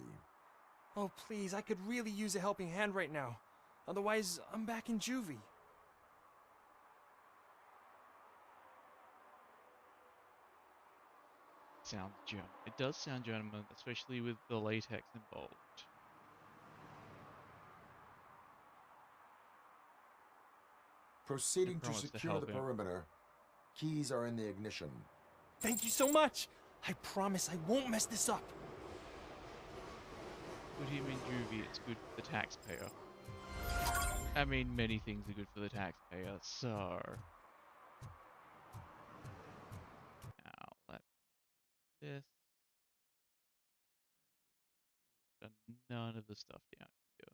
Oh, please, I could really use a helping hand right now. Otherwise, I'm back in juvie. Sounds German. It does sound German, especially with the latex involved. Proceeding to secure the perimeter. Keys are in the ignition. Thank you so much! I promise I won't mess this up. Put him in juvie, it's good for the taxpayer. I mean, many things are good for the taxpayer, so... Now, let me hit this. Done none of the stuff down here.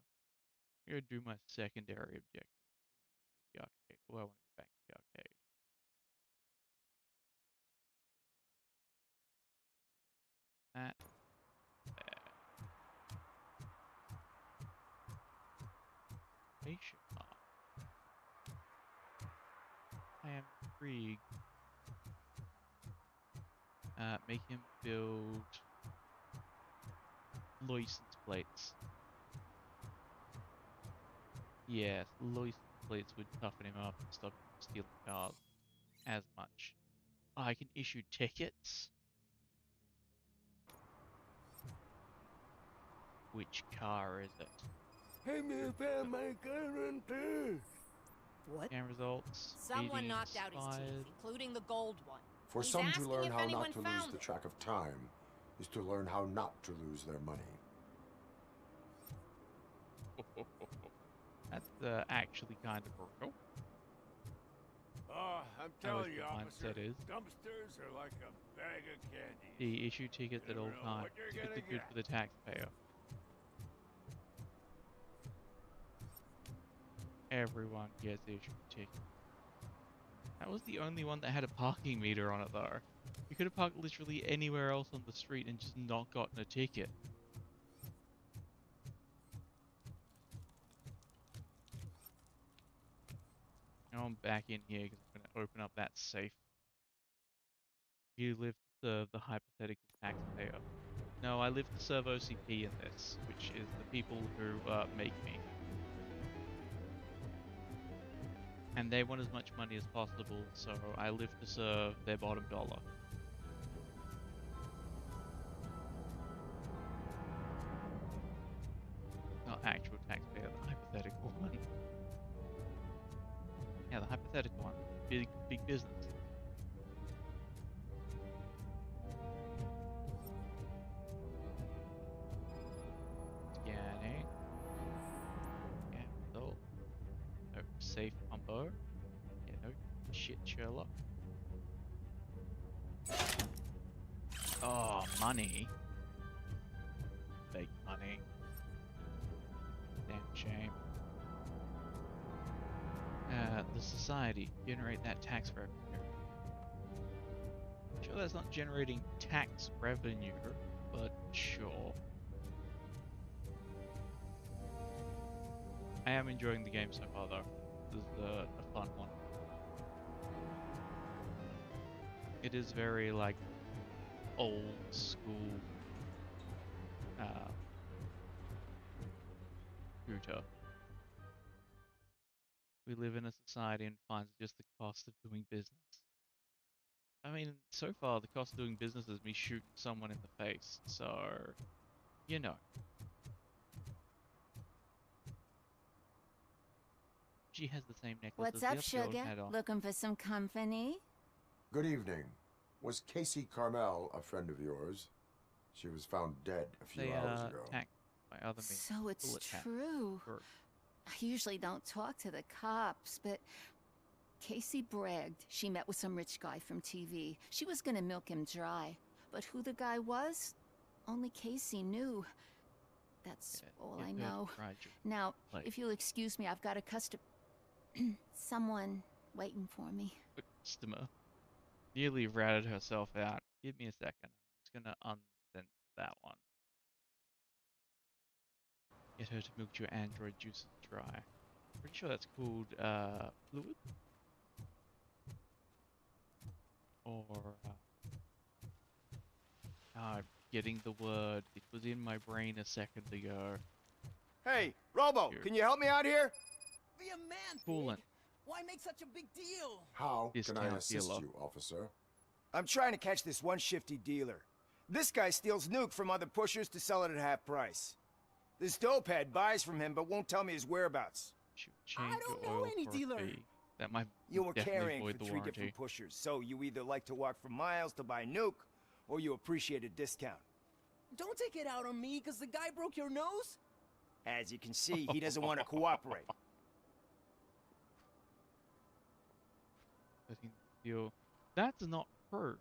I'm gonna do my secondary objective. The arcade. Oh, I want to go back to the arcade. That. There. Station mark. I am intrigued. Make him build license plates. Yes, license plates would toughen him up and stop him from stealing cars as much. I can issue tickets. Which car is it? Hey, me found my guarantee. What? Scan results. Someone 80 knocked out his expired. teeth, including the gold one. For He's some to asking learn if how anyone not to lose found the them. track of time is to learn how not to lose their money. That's actually kind of brutal. Oh, I'm How telling is you, the officer, mindset is. dumpsters are like a bag of candy. The issue tickets You at all never know times. what you're Tickets gonna are good get. for the taxpayer. Everyone gets issued a ticket. That was the only one that had a parking meter on it, though. You could have parked literally anywhere else on the street and just not gotten a ticket. Now I'm back in here because I'm going to open up that safe. You live to serve the hypothetical taxpayer. No, I live to serve OCP in this, which is the people who make me. And they want as much money as possible, so I live to serve their bottom dollar. Not actual taxpayer, the hypothetical one. Yeah, the hypothetical one. Big business. Scanning. Yeah, result. No, safe combo. Yeah, no shit, Sherlock. Oh, money. Fake money. Damn shame. The society. Generate that tax revenue. Sure that's not generating tax revenue, but sure. I am enjoying the game so far though. This is a fun one. It is very like old school shooter. We live in a society and finds just the cost of doing business. I mean, so far the cost of doing business is me shooting someone in the face, so you know. She has the same necklace What's as up, the other girl sugar? had on. Looking for some company? Good evening. Was Casey Carmel a friend of yours? She was found dead a few hours ago. By other means. So it's true. I usually don't talk to the cops, but Casey bragged she met with some rich guy from TV. She was gonna milk him dry. But who the guy was? Only Casey knew. That's all I know. Now, if you'll excuse me, I've got a someone waiting for me. A customer. Nearly ratted herself out. Give me a second. I'm just gonna uncensor that one. Get her to milk your android juices dry. Pretty sure that's called fluid? Or getting the word. It was in my brain a second ago. Hey, Robo, can you help me out here? Be a man, Coolant. Pig. Why make such a big deal? How can I Discount assist dealer. you, officer? I'm trying to catch this one shifty dealer. This guy steals nuke from other pushers to sell it at half price. This dopehead buys from him but won't tell me his whereabouts. Change I don't your know oil any for a dealer. fee. That might You were definitely carrying void for the 3 warranty. different pushers, so you either like to walk for miles to buy nuke, or you appreciate a discount. Don't take it out on me, because the guy broke your nose? As you can see, he doesn't want to cooperate. Deal. That's not true.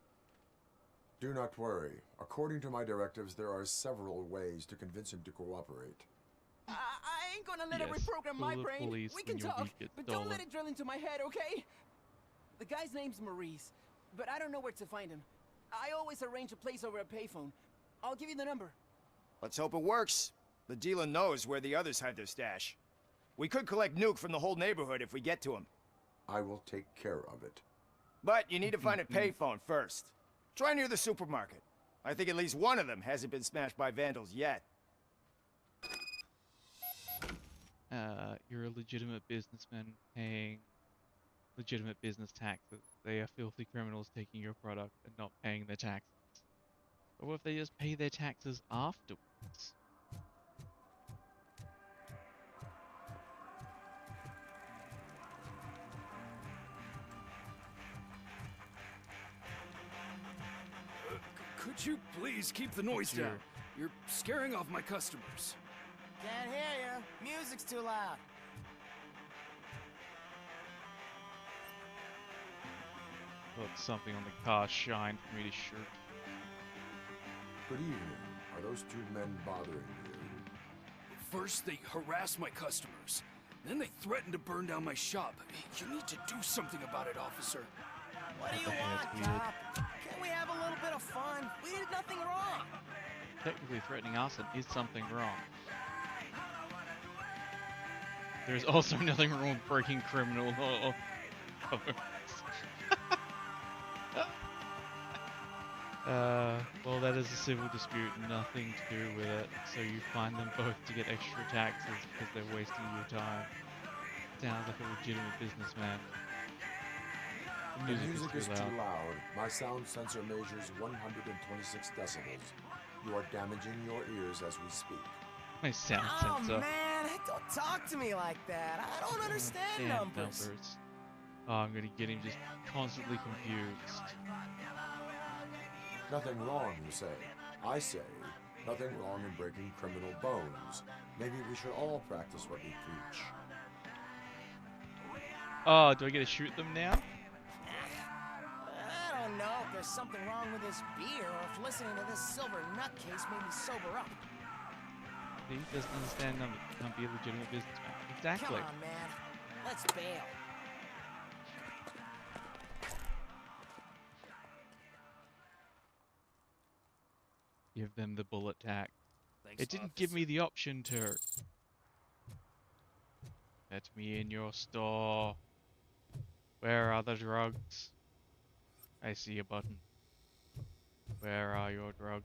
Do not worry. According to my directives, there are several ways to convince him to cooperate. I ain't gonna let it Yes, reprogram my call the brain. police We when can your talk, beef gets but don't let stolen. it drill into my head, okay? The guy's name's Maurice, but I don't know where to find him. I always arrange a place over a payphone. I'll give you the number. Let's hope it works. The dealer knows where the others hide their stash. We could collect nuke from the whole neighborhood if we get to him. I will take care of it. But you need to find a payphone first. Try near the supermarket. I think at least one of them hasn't been smashed by vandals yet. You're a legitimate businessman paying legitimate business taxes. They are filthy criminals taking your product and not paying their taxes. But what if they just pay their taxes afterwards? Could you please keep the noise down? You're scaring off my customers. Can't hear you. Music's too loud. Look, something on the car shine for me to shoot. Good evening. Are those two men bothering you? First, they harass my customers. Then they threaten to burn down my shop. You need to do something about it, officer. What do you want, cop? Can't we have a little bit of fun? We did nothing wrong. Technically threatening us and is something wrong. There's also nothing wrong with breaking criminal law. Well, that is a civil dispute, nothing to do with it. So you fine them both to get extra taxes because they're wasting your time. Sounds like a legitimate businessman. The music is too loud. My sound sensor measures 126 decibels. You are damaging your ears as we speak. My sound Oh sensor. man, don't talk to me like that. I don't understand Damn numbers. Oh, I'm gonna get him just constantly confused. Nothing wrong, you say. I say, nothing wrong in breaking criminal bones. Maybe we should all practice what we preach. Oh, do I get to shoot them now? I don't know if there's something wrong with this beer or if listening to this silver nutcase made me sober up. He doesn't understand numbers. Can't be a legitimate businessman. Exactly. Come on, man. Let's bail. Give them the bullet tack. Thanks, It didn't give me the option to. Let me in your store. Where are the drugs? I see a button. Where are your drugs?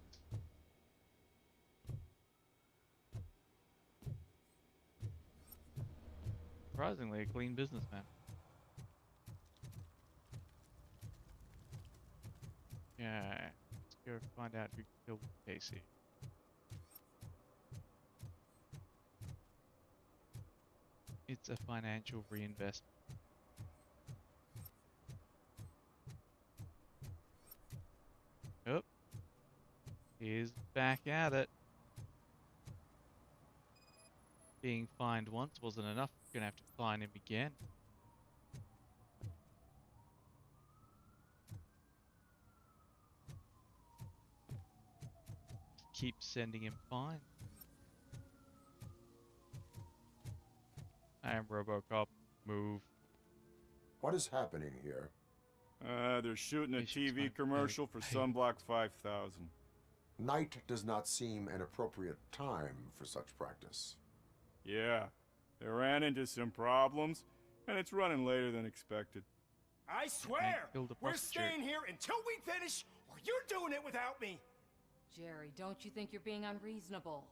Surprisingly, a clean businessman. Yeah, let's go find out who killed Casey. It's a financial reinvestment. Oh, he's back at it. Being fined once wasn't enough. We're gonna have to fine him again. Keep sending him fines. I am Robocop. Move. What is happening here? They're shooting a TV commercial for Sunblock 5000. Night does not seem an appropriate time for such practice. Yeah, they ran into some problems, and it's running later than expected. I swear, killed a we're prostitute. staying here until we finish, or you're doing it without me. Jerry, don't you think you're being unreasonable?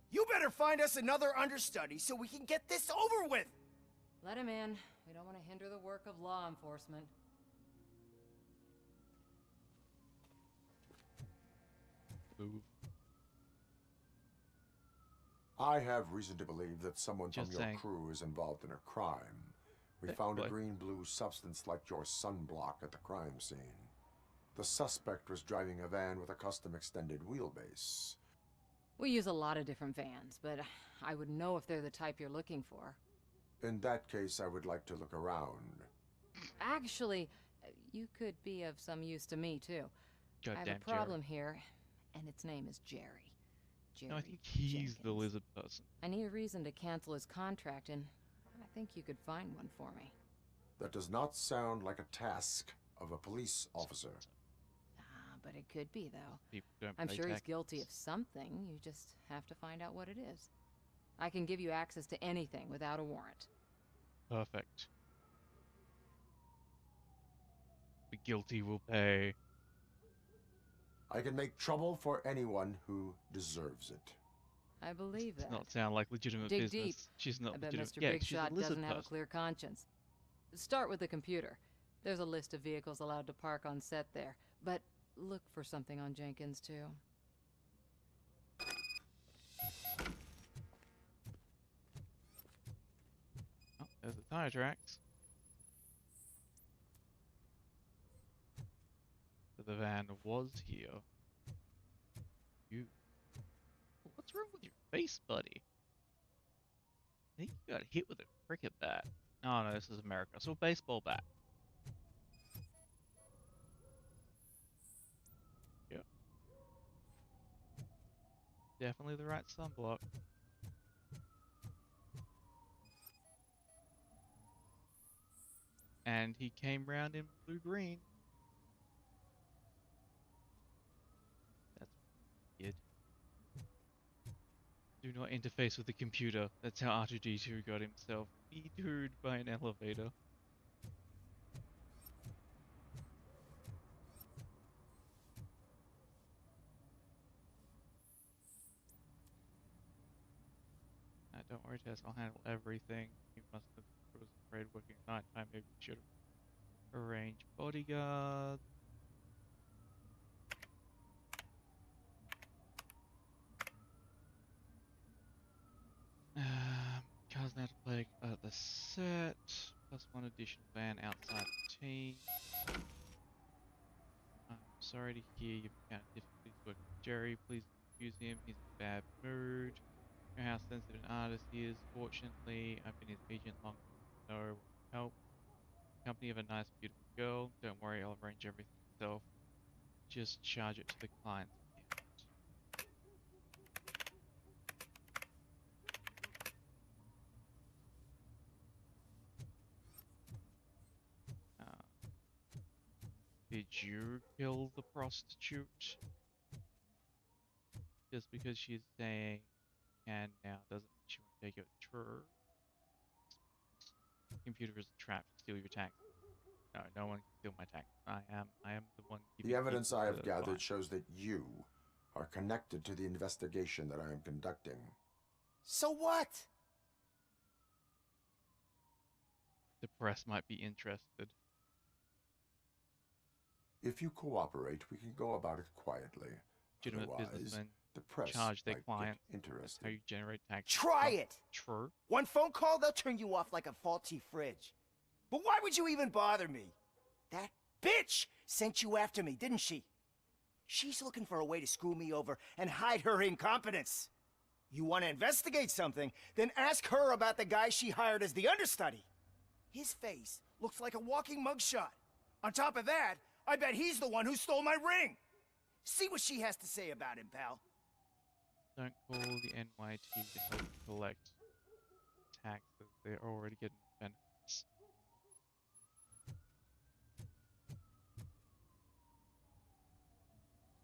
You better find us another understudy so we can get this over with! Let him in. We don't want to hinder the work of law enforcement. Move. I have reason to believe that someone Just from your saying. crew is involved in a crime. We found a green-blue substance like your sunblock at the crime scene. The suspect was driving a van with a custom extended wheelbase. We use a lot of different vans, but I wouldn't know if they're the type you're looking for. In that case, I would like to look around. Actually, you could be of some use to me, too. I have a problem here, and its name is Jerry. No, I think he's the lizard person. I need a reason to cancel his contract, and I think you could find one for me. That does not sound like a task of a police officer. But it could be, though. People don't I'm pay sure he's taxes. guilty of something. You just have to find out what it is. I can give you access to anything without a warrant. Perfect. The guilty will pay. I can make trouble for anyone who deserves it. I believe that. Does not sound like legitimate Dig business. deep. She's not I bet legitimate. Mr. Yeah, Big she's a Shot lizard doesn't have a person. clear conscience. Start with the computer. There's a list of vehicles allowed to park on set there. But look for something on Jenkins, too. Oh, there's the tire tracks. So the van was here. You. What's wrong with your face, buddy? I think you got hit with a cricket bat. Oh no, this is America. So a baseball bat. Yep. Definitely the right sunblock. And he came round in blue-green. That's weird. Do not interface with the computer. That's how R2-D2 got himself E2'd by an elevator. Don't worry, Tess. I'll handle everything. You must have was afraid working at nighttime. Maybe we should have arranged bodyguards. Cars now to play at the set. Plus one additional van outside the team. I'm sorry to hear you've encountered difficulties working with Jerry. Please excuse him. He's in a bad mood. I know how sensitive an artist he is. Fortunately, I've been his agent long enough to know what can help. Company of a nice, beautiful girl. Don't worry, I'll arrange everything myself. Just charge it to the client's account. Did you kill the prostitute? Just because she's saying can now doesn't mean she won't take it true. Computer is a trap to steal your tax. No, no one can steal my tax. I am the one giving The evidence I have the gathered fine. shows that you are connected to the investigation that I am conducting. So what? The press might be interested. If you cooperate, we can go about it quietly. Legitimate Otherwise, businessmen the press charge their might clients. get interested. How you generate tax. Try it! True. One phone call, they'll turn you off like a faulty fridge. But why would you even bother me? That bitch sent you after me, didn't she? She's looking for a way to screw me over and hide her incompetence. You want to investigate something, then ask her about the guy she hired as the understudy. His face looks like a walking mugshot. On top of that, I bet he's the one who stole my ring. See what she has to say about him, pal. Don't call the NYT to help collect taxes. They're already getting benefits.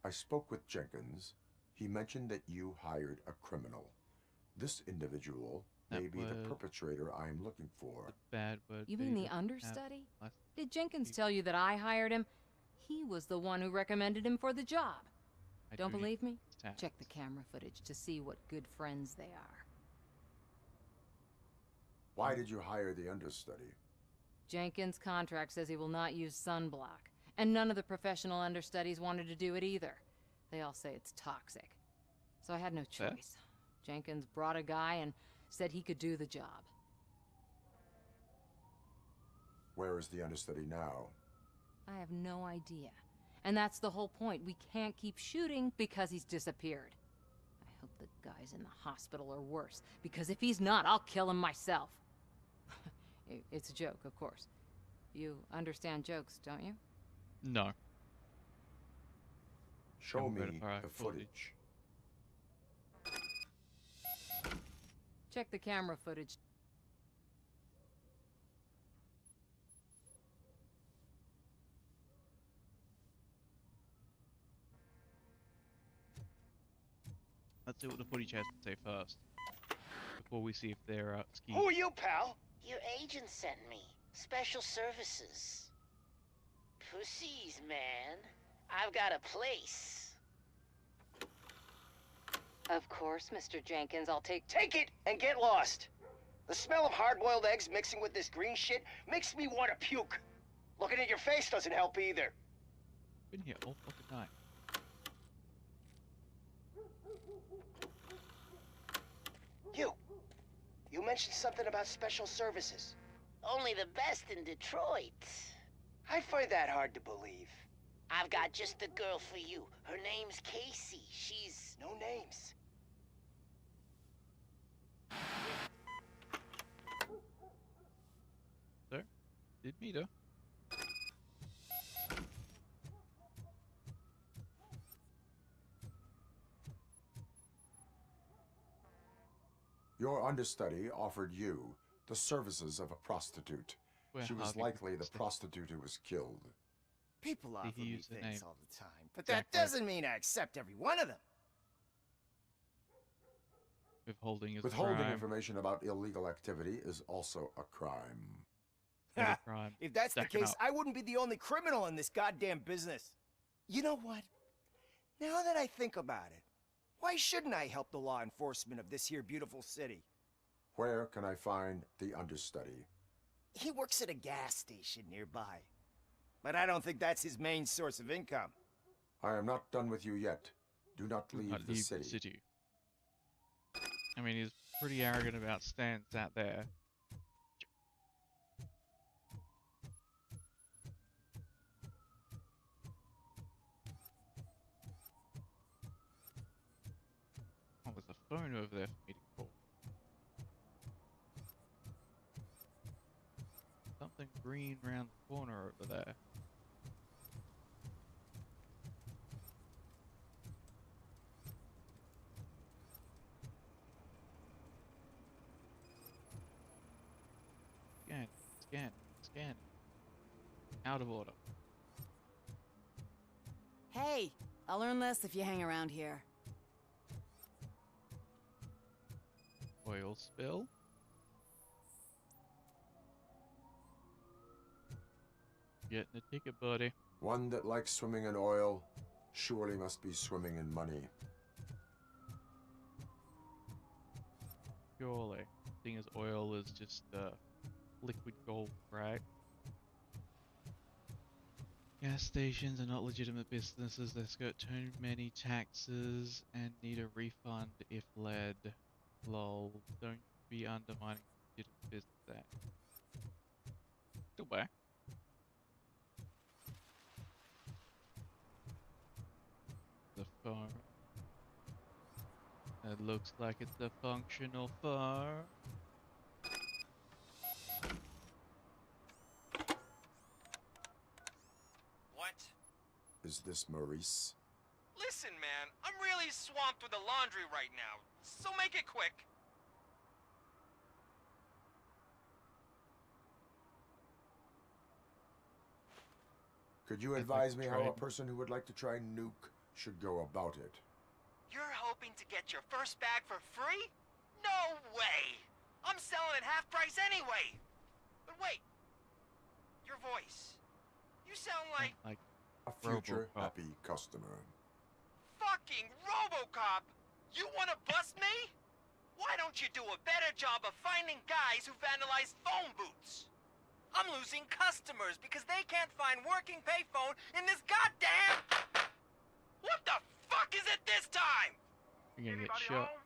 I spoke with Jenkins. He mentioned that you hired a criminal. This individual may be the perpetrator I am looking for. Bad word. You mean the understudy? Did Jenkins tell you that I hired him? He was the one who recommended him for the job. Don't do need believe me? stats. Check the camera footage to see what good friends they are. Why did you hire the understudy? Jenkins' contract says he will not use sunblock, and none of the professional understudies wanted to do it either. They all say it's toxic. So I had no choice. Jenkins brought a guy and said he could do the job. Where is the understudy now? I have no idea. And that's the whole point. We can't keep shooting because he's disappeared. I hope the guy's in the hospital or worse, because if he's not, I'll kill him myself. It's a joke, of course. You understand jokes, don't you? No. Show me the footage. Check the camera footage. Let's see what the footage has to say first, before we see if they're ski. Who are you, pal? Your agent sent me. Special services. Pussies, man. I've got a place. Of course, Mr. Jenkins, I'll take it and get lost. The smell of hard-boiled eggs mixing with this green shit makes me want to puke. Looking at your face doesn't help either. Been here all fucking night. You mentioned something about special services. Only the best in Detroit. I find that hard to believe. I've got just the girl for you. Her name's Casey. She's... No names. So, did meet her. Your understudy offered you the services of a prostitute. She was likely the prostitute who was killed. People offer me things all the time, but that doesn't mean I accept every one of them. Withholding is Withholding crime. information about illegal activity is also a crime. Crime. If that's the Stack 'em case, up. I wouldn't be the only criminal in this goddamn business. You know what? Now that I think about it, why shouldn't I help the law enforcement of this here beautiful city? Where can I find the understudy? He works at a gas station nearby. But I don't think that's his main source of income. I am not done with you yet. Do not leave Not the leave city. I mean, he's pretty arrogant about staying sat there. Oh, there's a phone over there for me to call. Something green round the corner over there. Scan, scan, scan. Out of order. Hey, I'll earn less if you hang around here. Oil spill. Getting a ticket, buddy. One that likes swimming in oil surely must be swimming in money. Surely. Thing is, oil is just liquid gold, right? Gas stations are not legitimate businesses. They skirt too many taxes and need a refund if led. Lol. Don't be undermining legitimate business act. Goodbye. The phone. It looks like it's a functional phone. What? Is this Maurice? Listen, man, I'm really swamped with the laundry right now, so make it quick. Could you advise me how a person who would like to try nuke should go about it? You're hoping to get your first bag for free? No way! I'm selling at half price anyway! But wait, your voice. You sound like A future Robocop. happy customer. Fucking Robocop! You wanna bust me? Why don't you do a better job of finding guys who vandalize phone booths? I'm losing customers because they can't find working payphone in this goddamn... What the fuck is it this time? You're gonna get Anybody shot. home?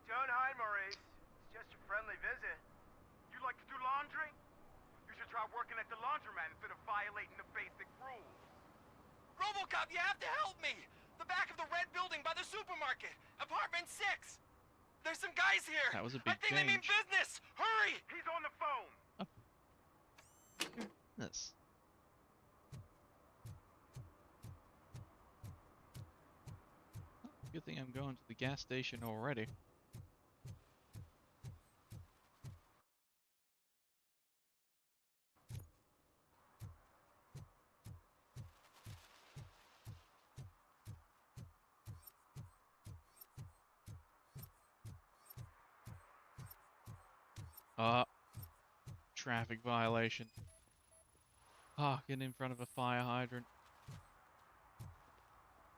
Don't hide, Maurice. It's just a friendly visit. You like to do laundry? You should try working at the laundromat instead of violating the basic rules. Robocop, you have to help me! The back of the red building by the supermarket. Apartment 6. There's some guys here. That was a I big think they mean change. business. Hurry! He's on the phone. Goodness. Good thing I'm going to the gas station already. Traffic violation. Parking in front of a fire hydrant.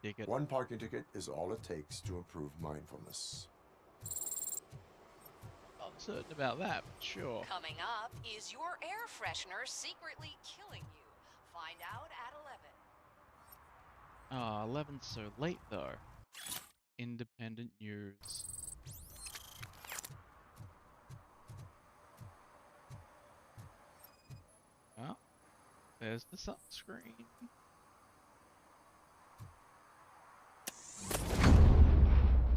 Ticket. One parking ticket is all it takes to improve mindfulness. Uncertain about that, but sure. Coming up, is your air freshener secretly killing you? Find out at 11. 11's so late though. Independent news. Oh, there's the sunscreen.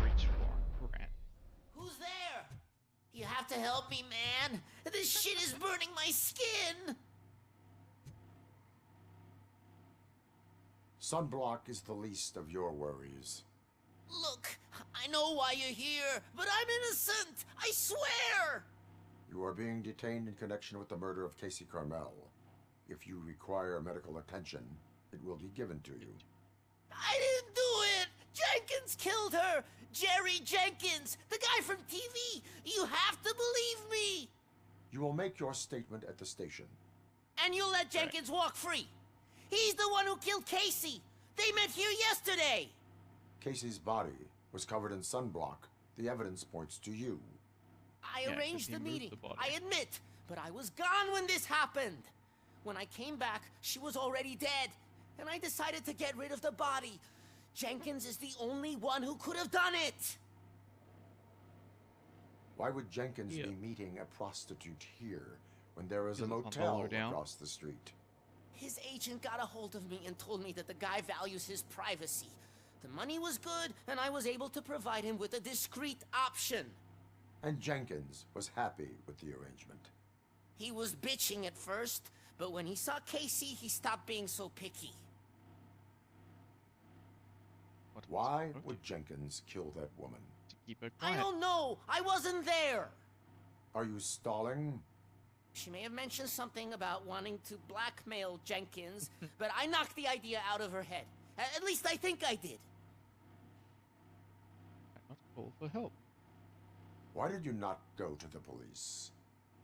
Reach for grant. Who's there? You have to help me, man. This shit is burning my skin. Sunblock is the least of your worries. Look, I know why you're here, but I'm innocent. I swear. You are being detained in connection with the murder of Casey Carmel. If you require medical attention, it will be given to you. I didn't do it. Jenkins killed her. Jerry Jenkins, the guy from TV. You have to believe me. You will make your statement at the station. And you'll let Jenkins walk free. He's the one who killed Casey. They met here yesterday. Casey's body was covered in sunblock. The evidence points to you. I arranged the meeting, I admit, but I was gone when this happened. When I came back, she was already dead, and I decided to get rid of the body. Jenkins is the only one who could have done it. Why would Jenkins be meeting a prostitute here when there is a motel across the street? His agent got a hold of me and told me that the guy values his privacy. The money was good, and I was able to provide him with a discreet option. And Jenkins was happy with the arrangement. He was bitching at first, but when he saw Casey, he stopped being so picky. Why would Jenkins kill that woman? To keep her quiet. I don't know. I wasn't there. Are you stalling? She may have mentioned something about wanting to blackmail Jenkins, but I knocked the idea out of her head. At least I think I did. Not call for help. Why did you not go to the police?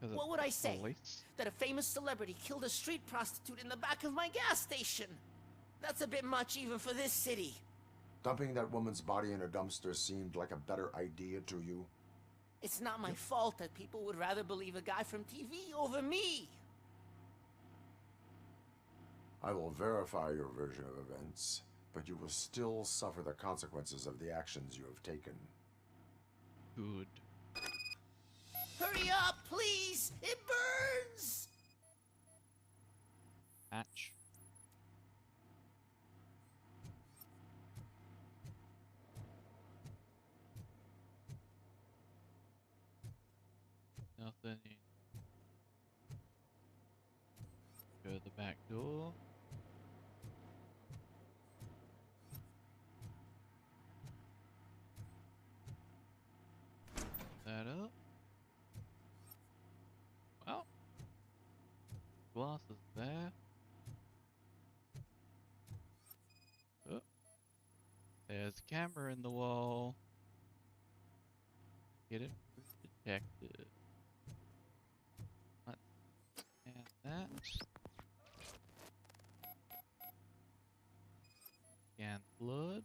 What would I say? That a famous celebrity killed a street prostitute in the back of my gas station? That's a bit much even for this city. Dumping that woman's body in a dumpster seemed like a better idea to you? It's not my fault that people would rather believe a guy from TV over me. I will verify your version of events, but you will still suffer the consequences of the actions you have taken. Good. Hurry up, please! It burns! Hatch. Nothing in. Go to the back door. That up. Well, glass is there. Oh. There's a camera in the wall. Get it detected. Let's scan that. Scan blood.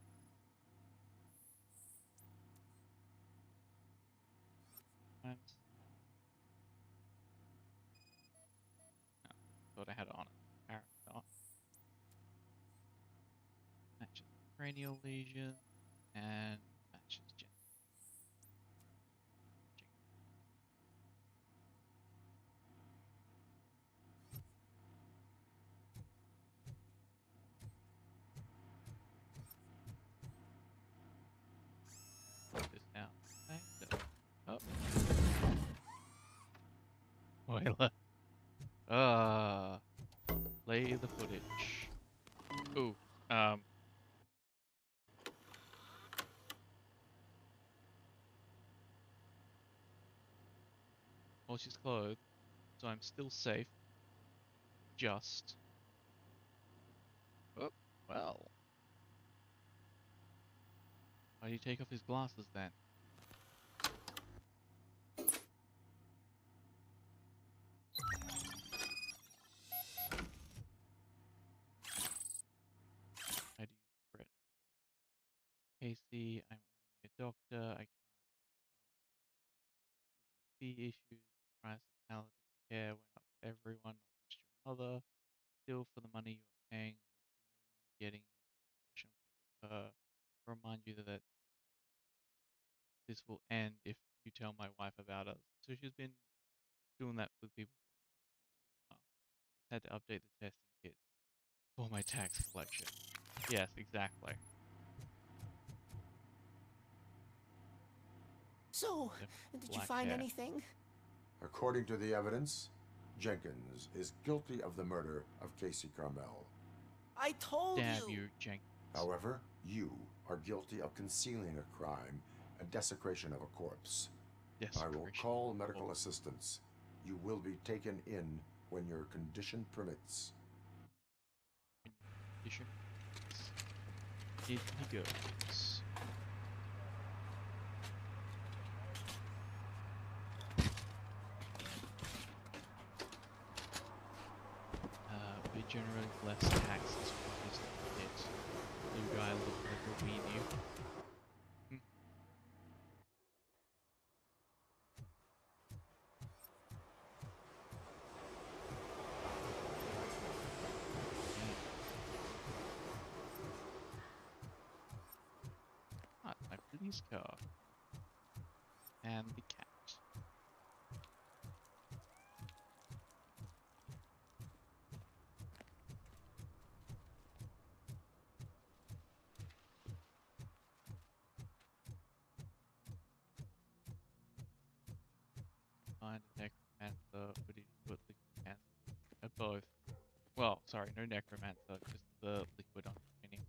times. No, thought I had it on it. Apparently not. Matches cranial lesion and matches gender. Put this now. Oh. Spoiler. Play the footage. Ooh, well, she's clothed, so I'm still safe. Just. Oh, well. Why do you take off his glasses then? How do you threaten me? Casey, I'm only a doctor. I can't fee issues. The price of palliative care went up for everyone, not just your mother. Still, for the money you are paying, there's no one getting professional care. Remind you that this will end if you tell my wife about us. So she's been doing that with people for a while. Had to update the testing kits for my tax collection. Yes, exactly. So, did you find anything? According to the evidence, Jenkins is guilty of the murder of Casey Carmel. I told Damn you, Jenkins. However, you are guilty of concealing a crime, a desecration of a corpse. I will call medical assistance. You will be taken in when your condition permits. Condition. In he goes. We generate less taxes for this hit. Blue guy looked like a weenie. Ah, my police car. And the cat. Find a necromancer. What did you put liquid cancer? Both. Well, sorry, no necromancer, just the liquid on the mini.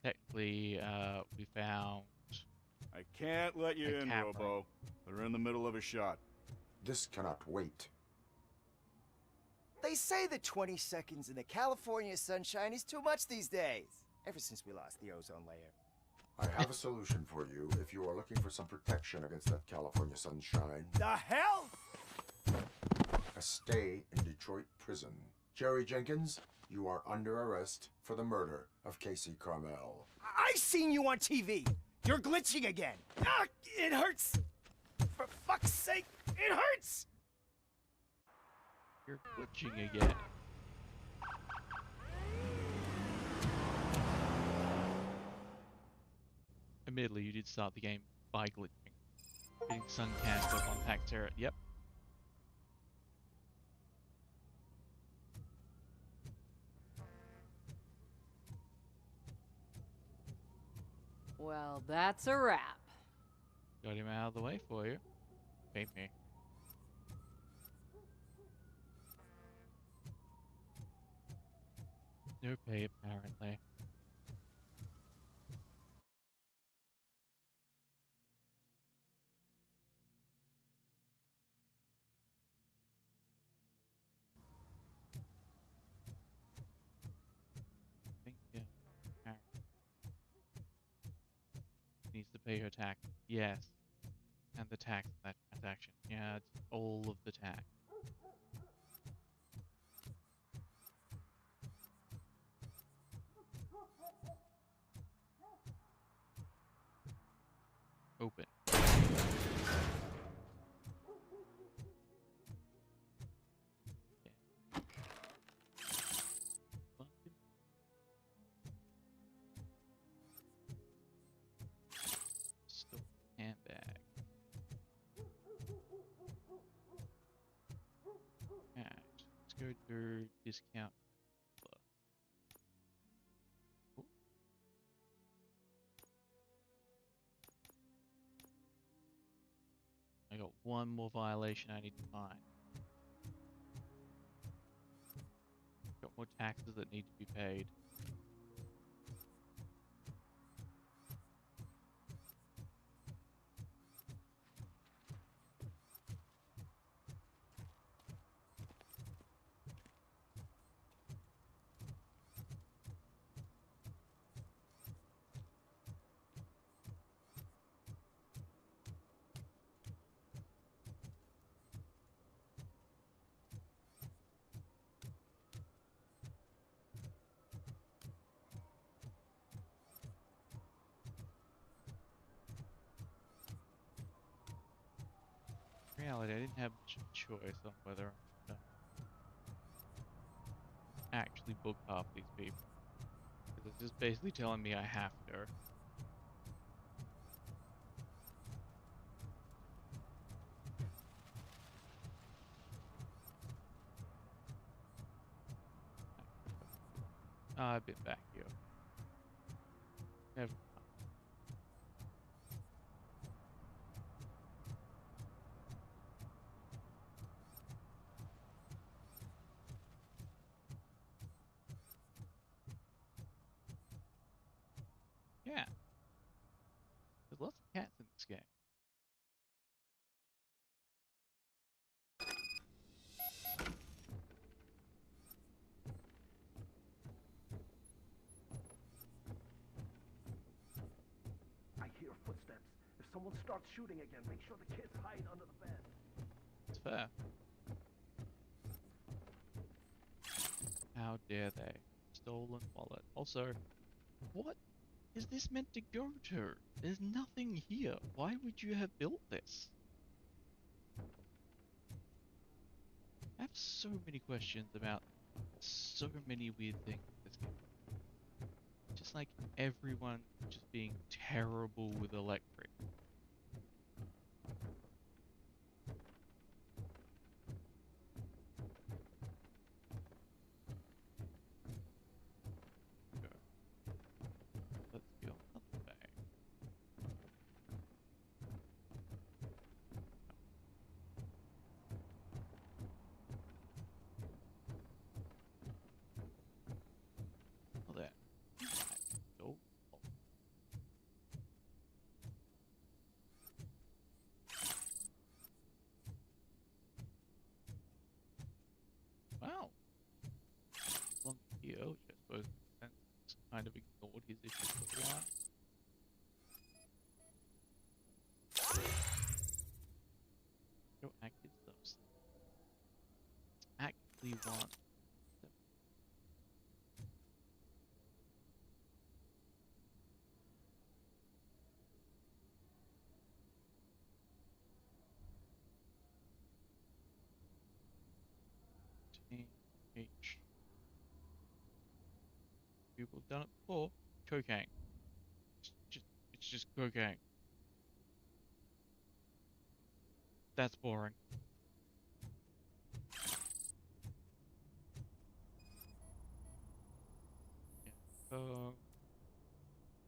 Technically, we found. I can't let you in, Robo. They're in the middle of a shot. This cannot wait. They say that 20 seconds in the California sunshine is too much these days. Ever since we lost the ozone layer. I have a solution for you if you are looking for some protection against that California sunshine. The hell? A stay in Detroit prison. Jerry Jenkins, you are under arrest for the murder of Casey Carmel. I seen you on TV. You're glitching again. Ah, it hurts. For fuck's sake, it hurts. You're glitching again. Admittedly, you did start the game by glitching. Getting sun cancer on Paxterra. Yep. Well, that's a wrap. Got him out of the way for you. Pay me. No pay, apparently. Needs to pay her tax. Yes. And the tax on that transaction. Yeah, it's all of the tax. Open. photo discount. Ooh. I got one more violation I need to find. Got more taxes that need to be paid. In reality, I didn't have much of a choice on whether I'm gonna actually book half these people. Because it's just basically telling me I have to. A bit back here. Never mind. Yeah. There's lots of cats in this game. I hear footsteps. If someone starts shooting again, make sure the kids hide under the bed. It's fair. How dare they? Stolen wallet. Also, what is this meant to go to? There's nothing here. Why would you have built this? I have so many questions about so many weird things in this game. Just like everyone just being terrible with electric. Let's go another way. Oh, there. Go. Wow. Long here, which I suppose makes sense. Just kind of ignored his issues for a while. Go active substance. Actively want. H. People have done it before. Cocaine. It's just cocaine. That's boring. Yeah.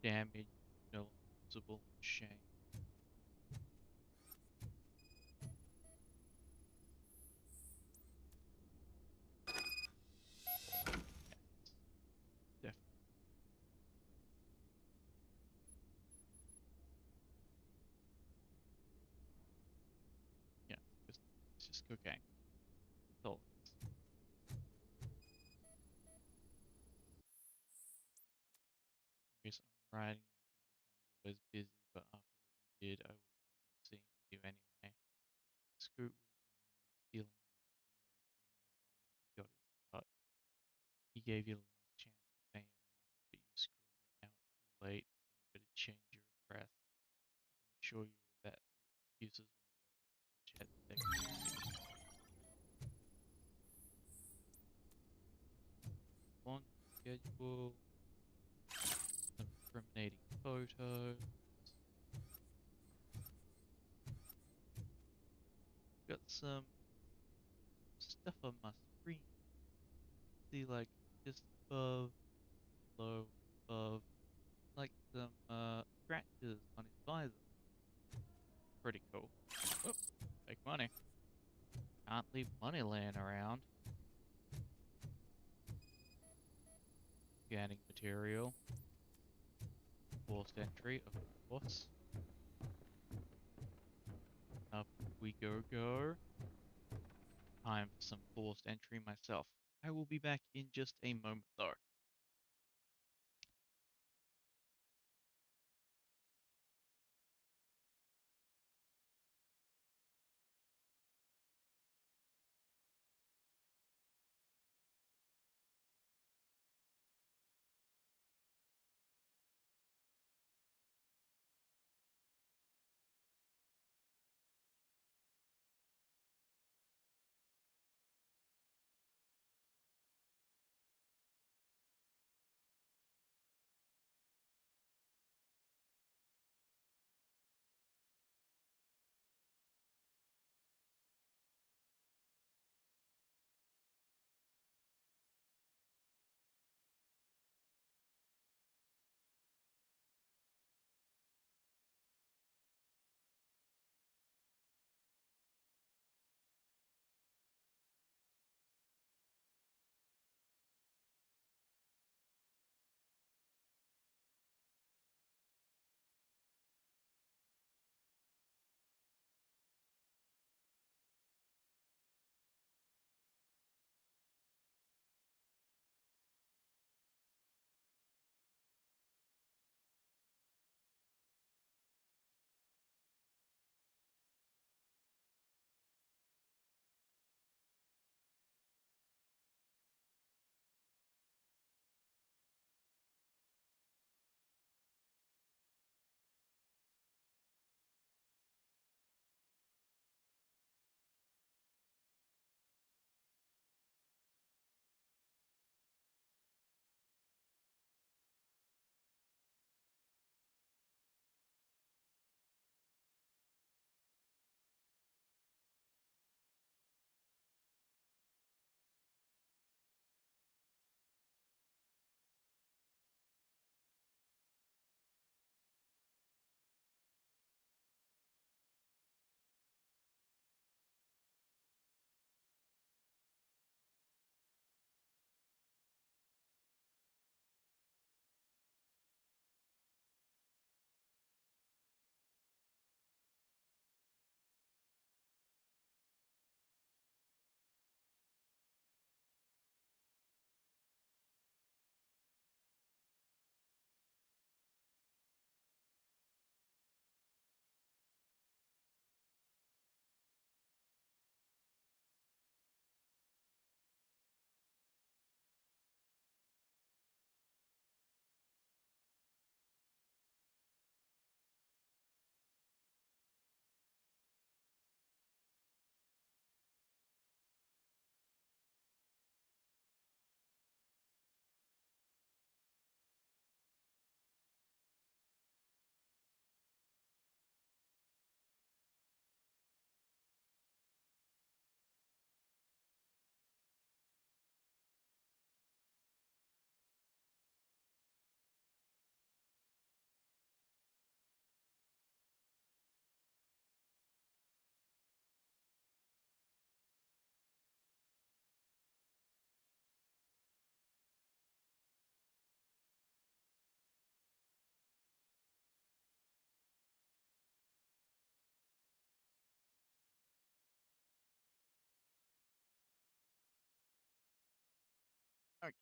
Damage, no usable, shame. Yes, definitely. Yeah, it's just cocaine. That's all it is. Maurice, I'm writing you because you always busy, but after what you did, I wouldn't want to be seen with you anyway. Scoot wouldn't mind you stealing with some little three morons if he got his cut. He gave you the last chance to pay him off, but you screwed it. Now it's too late, so you better change your address. I can assure you that your excuses won't work with the torch head detective. Laundry schedule. Some incriminating photos. Got some stuff on my screen. see like just above, below, above, like some scratches on his visor. Pretty cool. Oh, take money. Can't leave money laying around. Scanning material. Forced entry, of course. Up we go. Time for some forced entry myself. I will be back in just a moment though.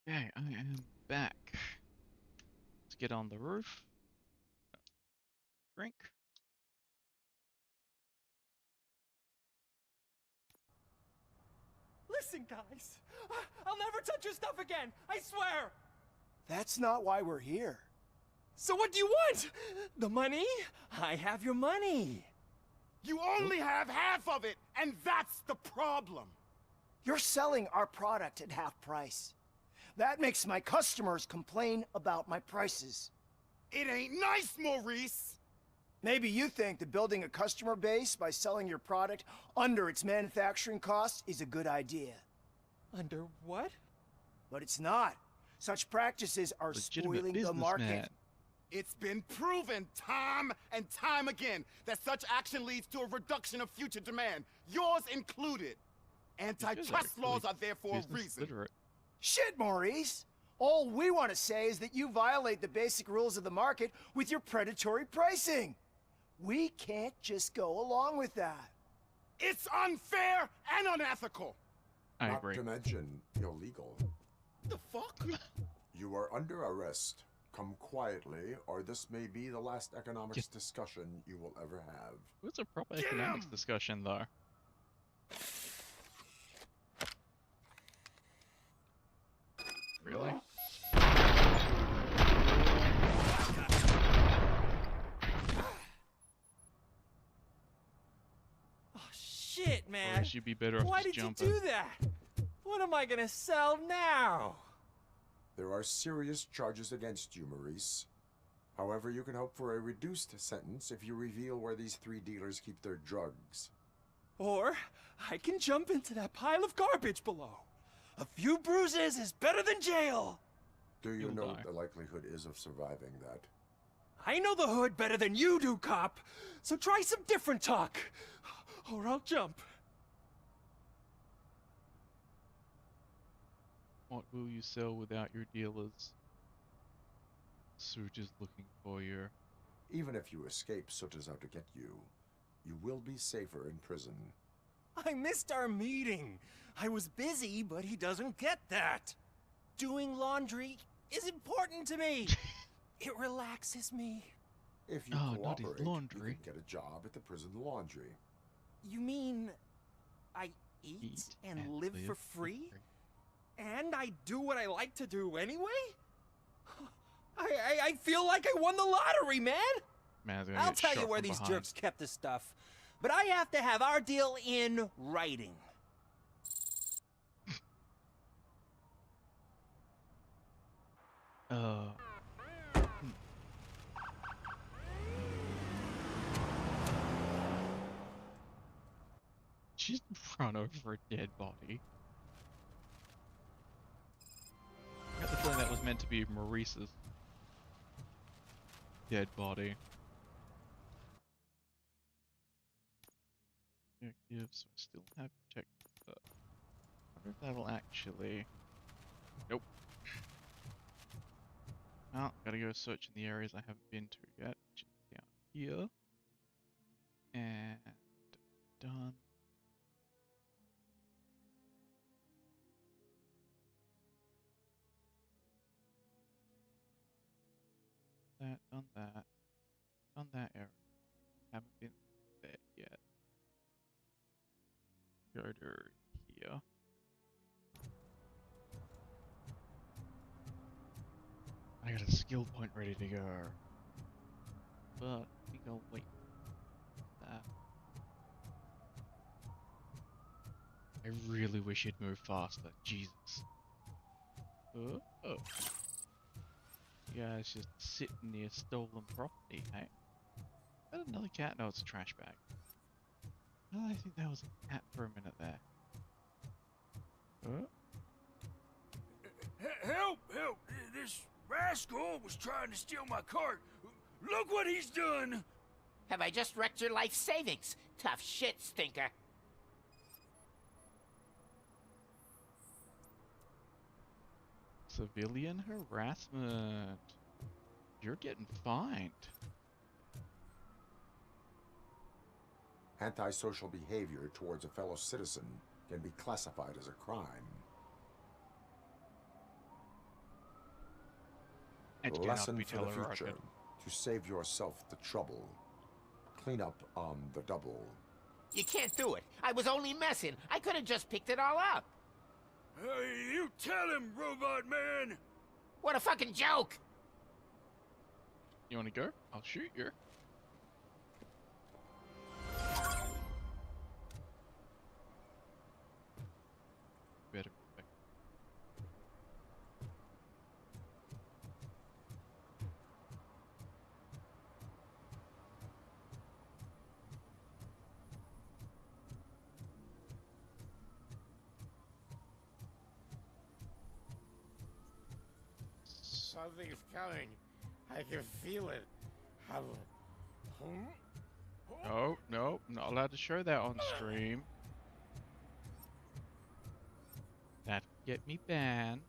Okay, I am back. Let's get on the roof. Drink. Listen, guys. I'll never touch your stuff again. I swear. That's not why we're here. So what do you want? The money? I have your money. You only have half of it, and that's the problem. You're selling our product at half price. That makes my customers complain about my prices. It ain't nice, Maurice! Maybe you think that building a customer base by selling your product under its manufacturing cost is a good idea. Under what? But it's not. Such practices are spoiling the market. It's been proven time and time again that such action leads to a reduction of future demand, yours included. Antitrust laws are there for a reason. Shit, Maurice! All we want to say is that you violate the basic rules of the market with your predatory pricing. We can't just go along with that. It's unfair and unethical. Not to mention illegal. The fuck? You are under arrest. Come quietly, or this may be the last economics discussion you will ever have. It's a proper economics discussion, though. Really? Oh, shit, man. Or you'd be better off Why just did jumping. you do that? What am I gonna sell now? There are serious charges against you, Maurice. However, you can hope for a reduced sentence if you reveal where these 3 dealers keep their drugs. Or I can jump into that pile of garbage below. A few bruises is better than jail. Do you know what the likelihood is of surviving that? I know the hood better than you do, cop. So try some different talk, or I'll jump. What will you sell without your dealers? Soot is looking for you. Even if you escape Soot is out to get you, you will be safer in prison. I missed our meeting. I was busy, but he doesn't get that. Doing laundry is important to me. It relaxes me. If you cooperate, you can get a job at the prison laundry. You mean I eat and live for free? And I do what I like to do anyway? I feel like I won the lottery, man! I'll tell you where these jerks kept the stuff, but I have to have our deal in writing. She's run over a dead body. I got the feeling that was meant to be Maurice's dead body. Objective, so I still have protect. I wonder if that'll actually. Nope. Well, gotta go search in the areas I haven't been to yet, which is down here. And done. Done that area. Haven't been there yet. Go to here. I got a skill point ready to go. But I think I'll wait for that. I really wish you'd move faster. Jesus. Oh. You guys just sitting near stolen property, hey? Is that another cat? No, it's a trash bag. Oh, I think that was a cat for a minute there. Oh. Help! Help! This rascal was trying to steal my cart. Look what he's done! Have I just wrecked your life savings? Tough shit, stinker. Civilian harassment. You're getting fined. Antisocial behavior towards a fellow citizen can be classified as a crime. Lesson for the future. To save yourself the trouble. Clean up on the double. You can't do it. I was only messing. I could have just picked it all up. You tell him, Robot Man! What a fucking joke! You wanna go? I'll shoot you. Better. Something's coming. I can feel it. Oh, no, not allowed to show that on stream. That'll get me banned.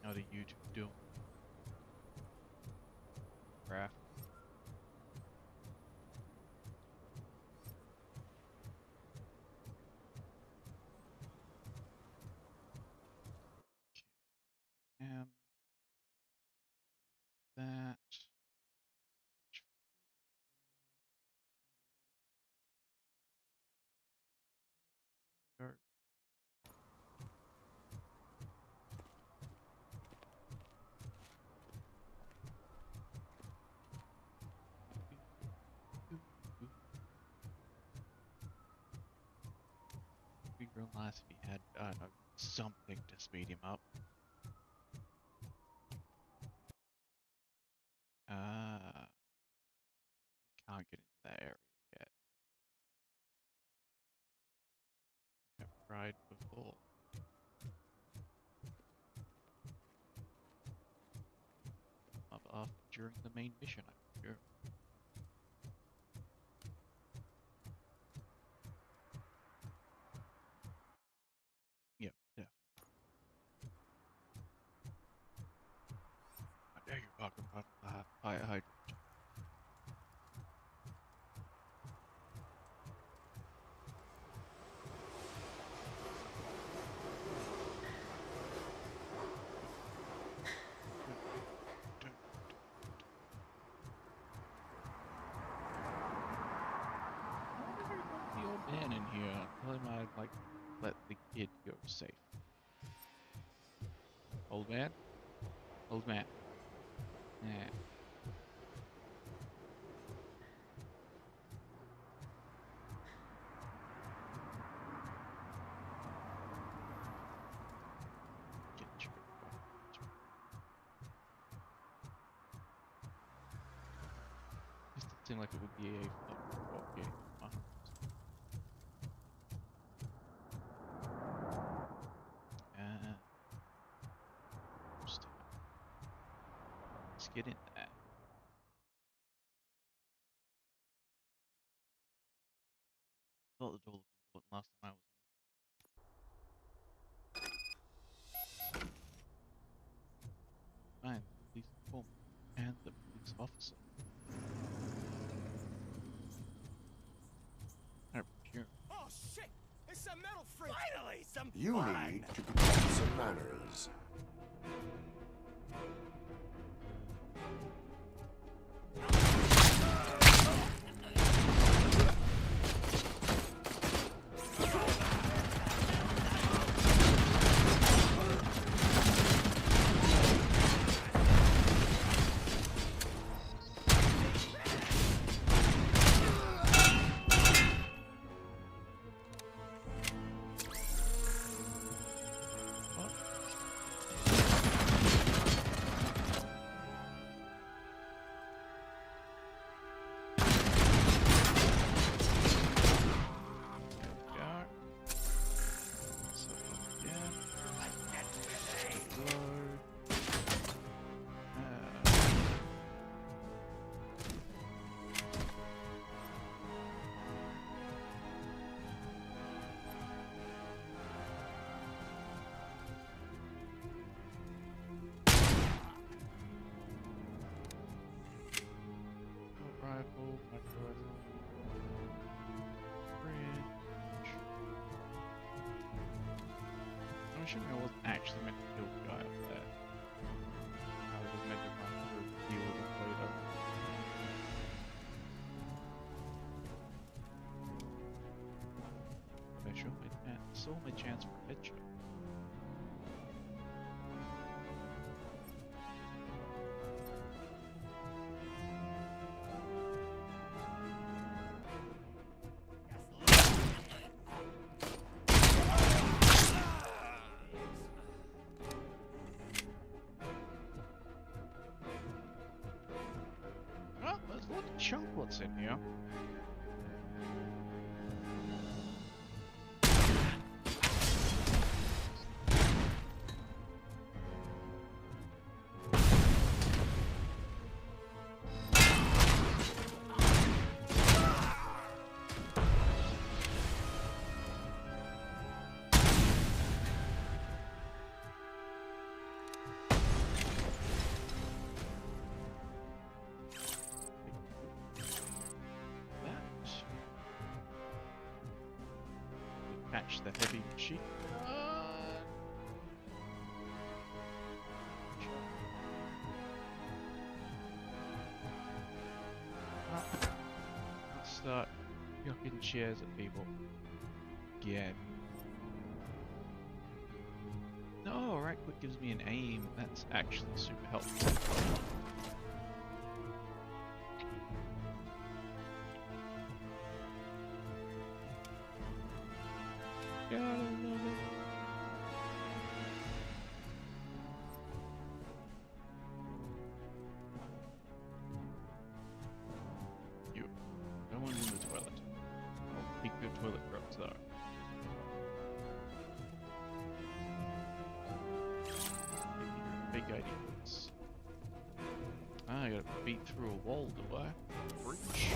How do YouTube do? Crap. That. Go. It'd be real nice if he had, I don't know, something to speed him up. Can't get into that area yet. I have tried before. Up after during the main mission, I can go. Yep, definitely. I beg your pardon, hydrogen. The old man in here. Tell him I'd like let the kid go safe. Old man? Old man. Yeah. This doesn't seem like it would be a co-op game. Let's get in there. I thought the door looked important last time I was here. Find the police informant and the police officer. Oh shit! It's a metal fridge! Finally, some You fun! need to practice some manners. I'm assuming I wasn't actually meant to kill the guy up there. I was just meant to run through and deal with it later. I saw my chance for a headshot. here. Catch the heavy machine gun. Let's start yucking chairs at people again. No, right click gives me an aim. That's actually super helpful. God, I love it. You. No one's in the toilet. I'll pick your toilet drops though. Big ideas. Ah, I gotta beat through a wall, do I? Breach.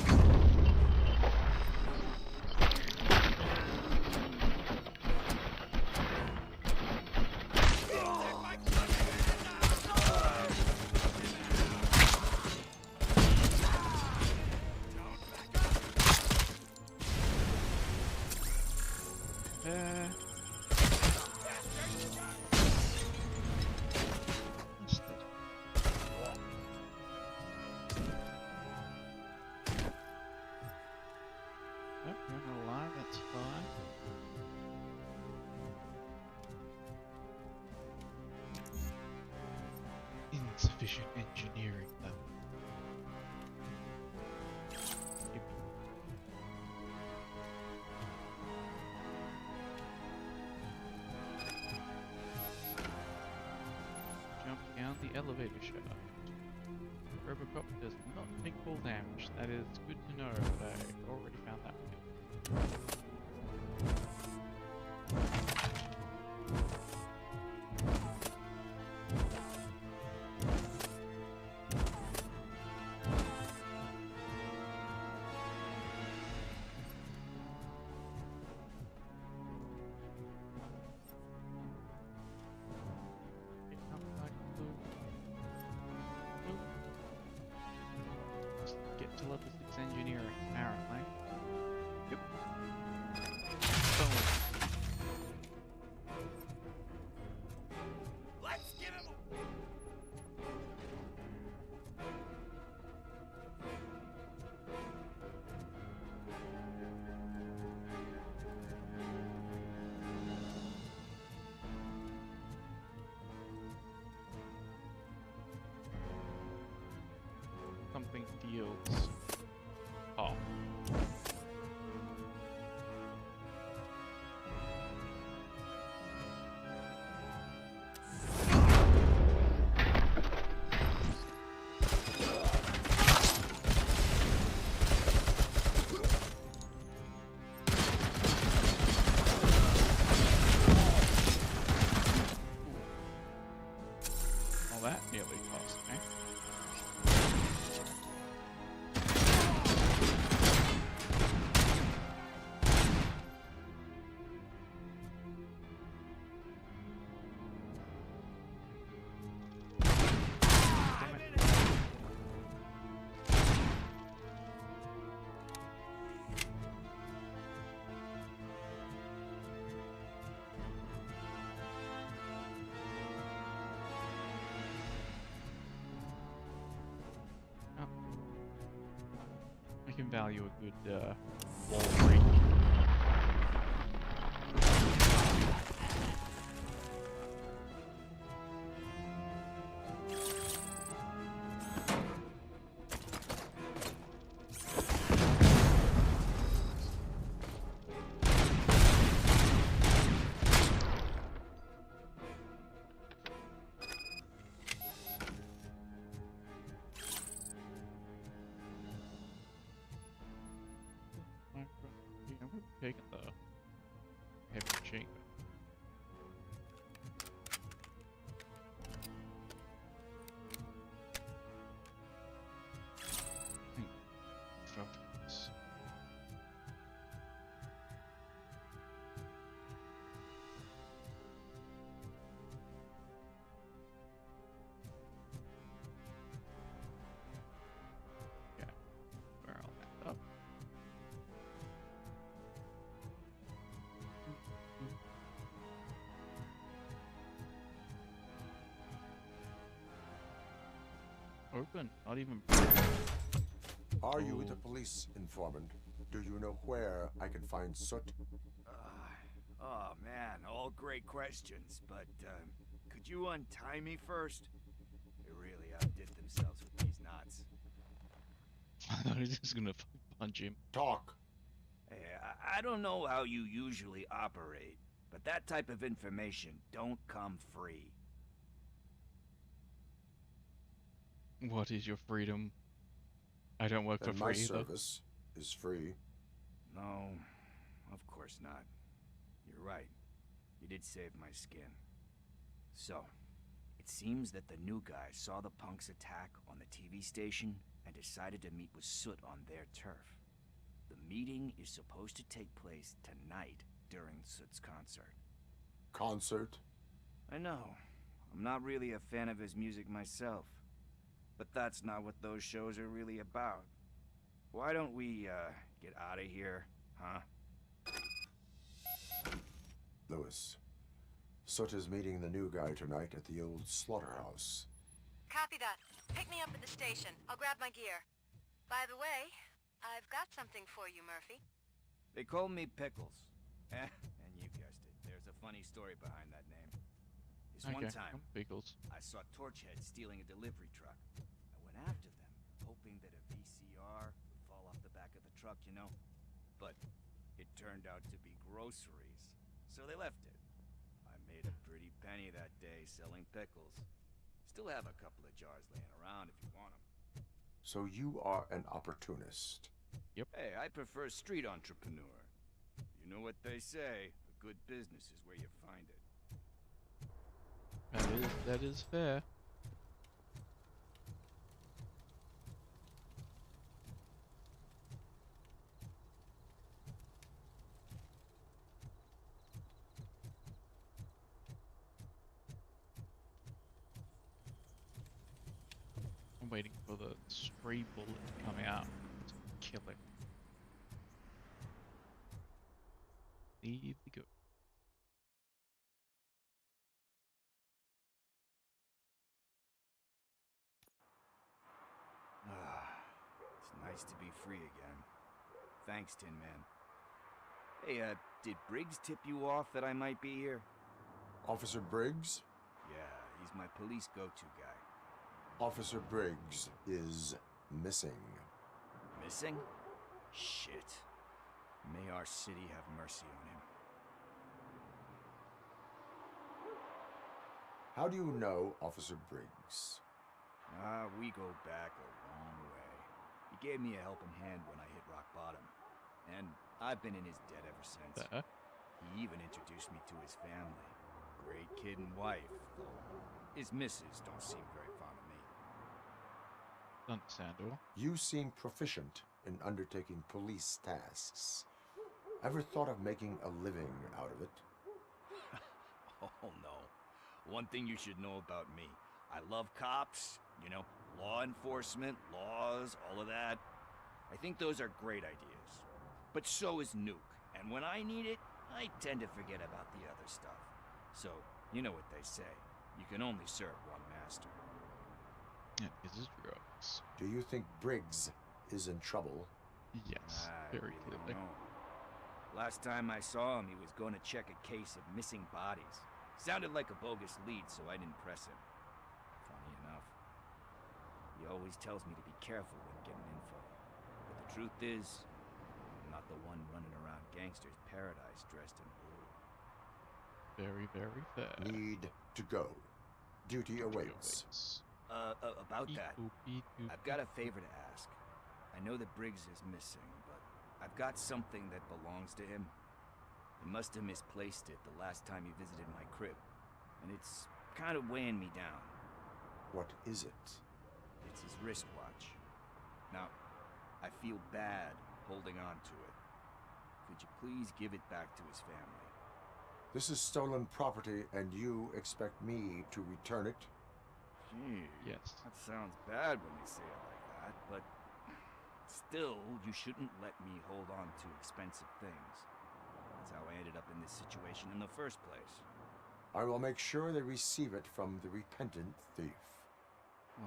Insufficient engineering level. Jump down the elevator shaft. Robocop does not take full damage. That is good to know, but I already found that one. Get to level 6 engineering, apparently. Yep. Boom. Let's give him Something deals. Oh. Well, that nearly cost me. I can value a good wall break. open. Not even. Are you the police informant? Do you know where I can find Soot? Oh man, all great questions, but could you untie me first? They really outdid themselves with these knots. I thought he was just gonna punch him. Talk. Hey, I don't know how you usually operate, but that type of information don't come free. What is your freedom? I don't work for free my either. service is free. No, of course not. You're right. You did save my skin. So, it seems that the new guy saw the punks attack on the TV station and decided to meet with Soot on their turf. The meeting is supposed to take place tonight during Soot's concert. Concert? I know. I'm not really a fan of his music myself. But that's not what those shows are really about. Why don't we, get out of here, huh? Lewis, Soot is meeting the new guy tonight at the old slaughterhouse. Copy that. Pick me up at the station. I'll grab my gear. By the way, I've got something for you, Murphy. They call me Pickles. And you guessed it. There's a funny story behind that name. This one time, Pickles. I saw Torchhead stealing a delivery truck. I went after them, hoping that a VCR would fall off the back of the truck, you know? But it turned out to be groceries, so they left it. I made a pretty penny that day selling pickles. Still have a couple of jars laying around if you want them. So you are an opportunist. Yep. Hey, I prefer street entrepreneur. You know what they say, a good business is where you find it. That is fair. I'm waiting for the stray bullet to come out to kill it. Leave the go. It's nice to be free again. Thanks, Tin Man. Hey, did Briggs tip you off that I might be here? Officer Briggs? Yeah, he's my police go-to guy. Officer Briggs is missing. Missing? Shit. May our city have mercy on him. How do you know Officer Briggs? We go back a long way. He gave me a helping hand when I hit rock bottom. And I've been in his debt ever since. He even introduced me to his family. Great kid and wife, though his missus don't seem very fond of me. Understandable. You seem proficient in undertaking police tasks. Ever thought of making a living out of it? Oh no. One thing you should know about me. I love cops, you know, law enforcement, laws, all of that. I think those are great ideas. But so is Nuke. And when I need it, I tend to forget about the other stuff. So, you know what they say. You can only serve one master. Yeah, this is drugs. Do you think Briggs is in trouble? Yes, I very really clearly. don't know. Last time I saw him, he was going to check a case of missing bodies. Sounded like a bogus lead, so I didn't press him. Funny enough. He always tells me to be careful when getting info. But the truth is, I'm not the one running around Gangster's Paradise dressed in blue. Very, very fair. Need to go. Duty awaits. About that, I've got a favor to ask. I know that Briggs is missing, but I've got something that belongs to him. He must have misplaced it the last time he visited my crib, and it's kind of weighing me down. What is it? It's his wristwatch. Now, I feel bad holding on to it. Could you please give it back to his family? This is stolen property, and you expect me to return it? Gee, yes. That sounds bad when you say it like that, but still, you shouldn't let me hold on to expensive things. That's how I ended up in this situation in the first place. I will make sure they receive it from the repentant thief. Oh,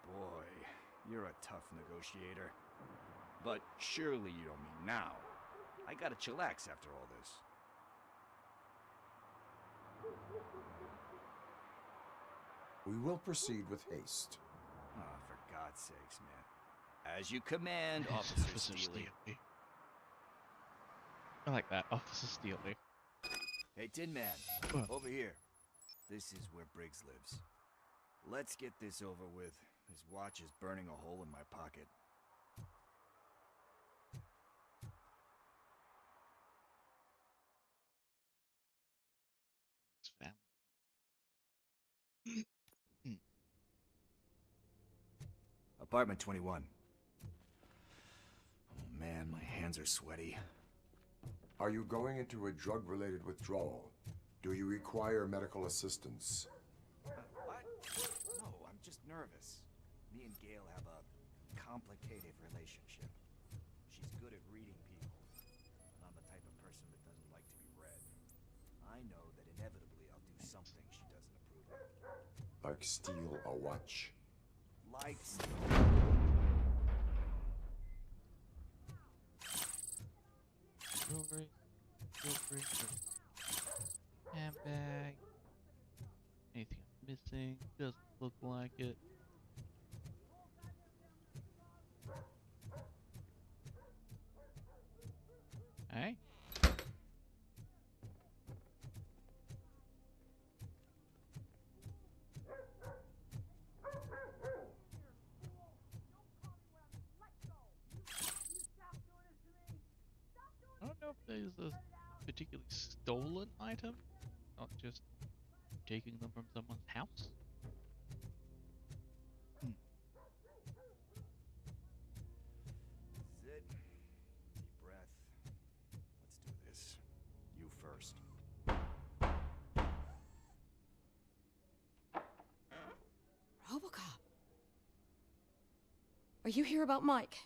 boy. You're a tough negotiator. But surely you don't mean now. I gotta chillax after all this. We will proceed with haste. Oh, for God's sakes, man. As you command, Officer Steely. I like that, Officer Steely. Hey, Tin Man, over here. This is where Briggs lives. Let's get this over with. His watch is burning a hole in my pocket. Apartment 21. Oh man, my hands are sweaty. Are you going into a drug-related withdrawal? Do you require medical assistance? What? No, I'm just nervous. Me and Gail have a complicated relationship. She's good at reading people, but I'm the type of person that doesn't like to be read. I know that inevitably I'll do something she doesn't approve of. Like steal a watch? Like Jewelry, handbag. Anything I'm missing? Doesn't look like it. Hey. I don't know if there's a particularly stolen item, not just taking them from someone's house. Sit. Deep breath. Let's do this. You first. Robocop. Are you here about Mike?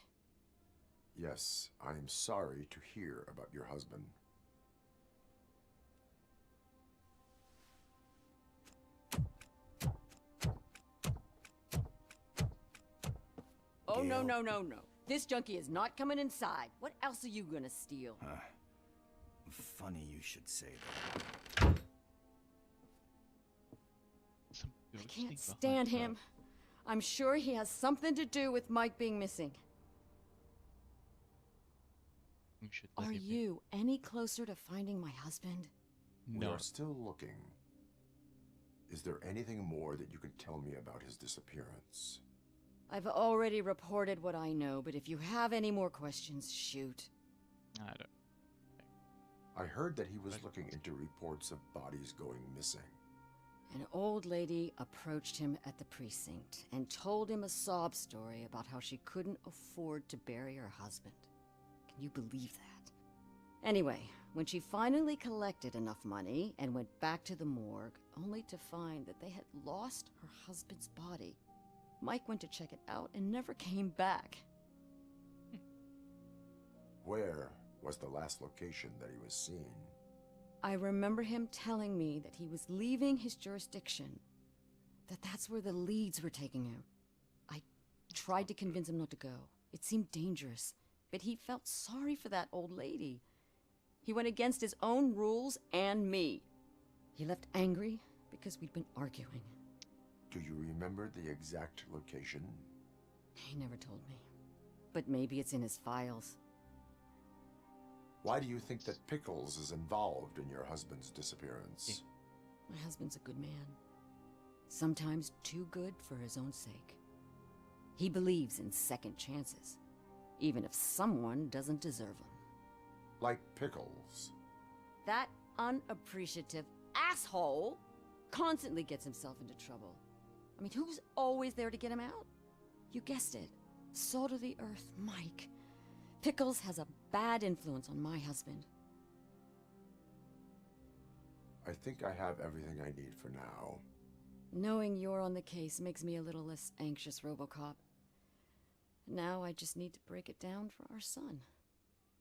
Yes, I am sorry to hear about your husband. Oh, no, no, no, no. This junkie is not coming inside. What else are you gonna steal? Funny you should say that. I can't stand him. I'm sure he has something to do with Mike being missing. Are you any closer to finding my husband? We are still looking. Is there anything more that you can tell me about his disappearance? I've already reported what I know, but if you have any more questions, shoot. I don't. I heard that he was looking into reports of bodies going missing. An old lady approached him at the precinct and told him a sob story about how she couldn't afford to bury her husband. Can you believe that? Anyway, when she finally collected enough money and went back to the morgue, only to find that they had lost her husband's body, Mike went to check it out and never came back. Where was the last location that he was seen? I remember him telling me that he was leaving his jurisdiction, that's where the leads were taking him. I tried to convince him not to go. It seemed dangerous, but he felt sorry for that old lady. He went against his own rules and me. He left angry because we'd been arguing. Do you remember the exact location? He never told me, but maybe it's in his files. Why do you think that Pickles is involved in your husband's disappearance? My husband's a good man. Sometimes too good for his own sake. He believes in second chances, even if someone doesn't deserve them. Like Pickles. That unappreciative asshole constantly gets himself into trouble. I mean, who's always there to get him out? You guessed it. Salt of the earth, Mike. Pickles has a bad influence on my husband. I think I have everything I need for now. Knowing you're on the case makes me a little less anxious, Robocop. Now I just need to break it down for our son.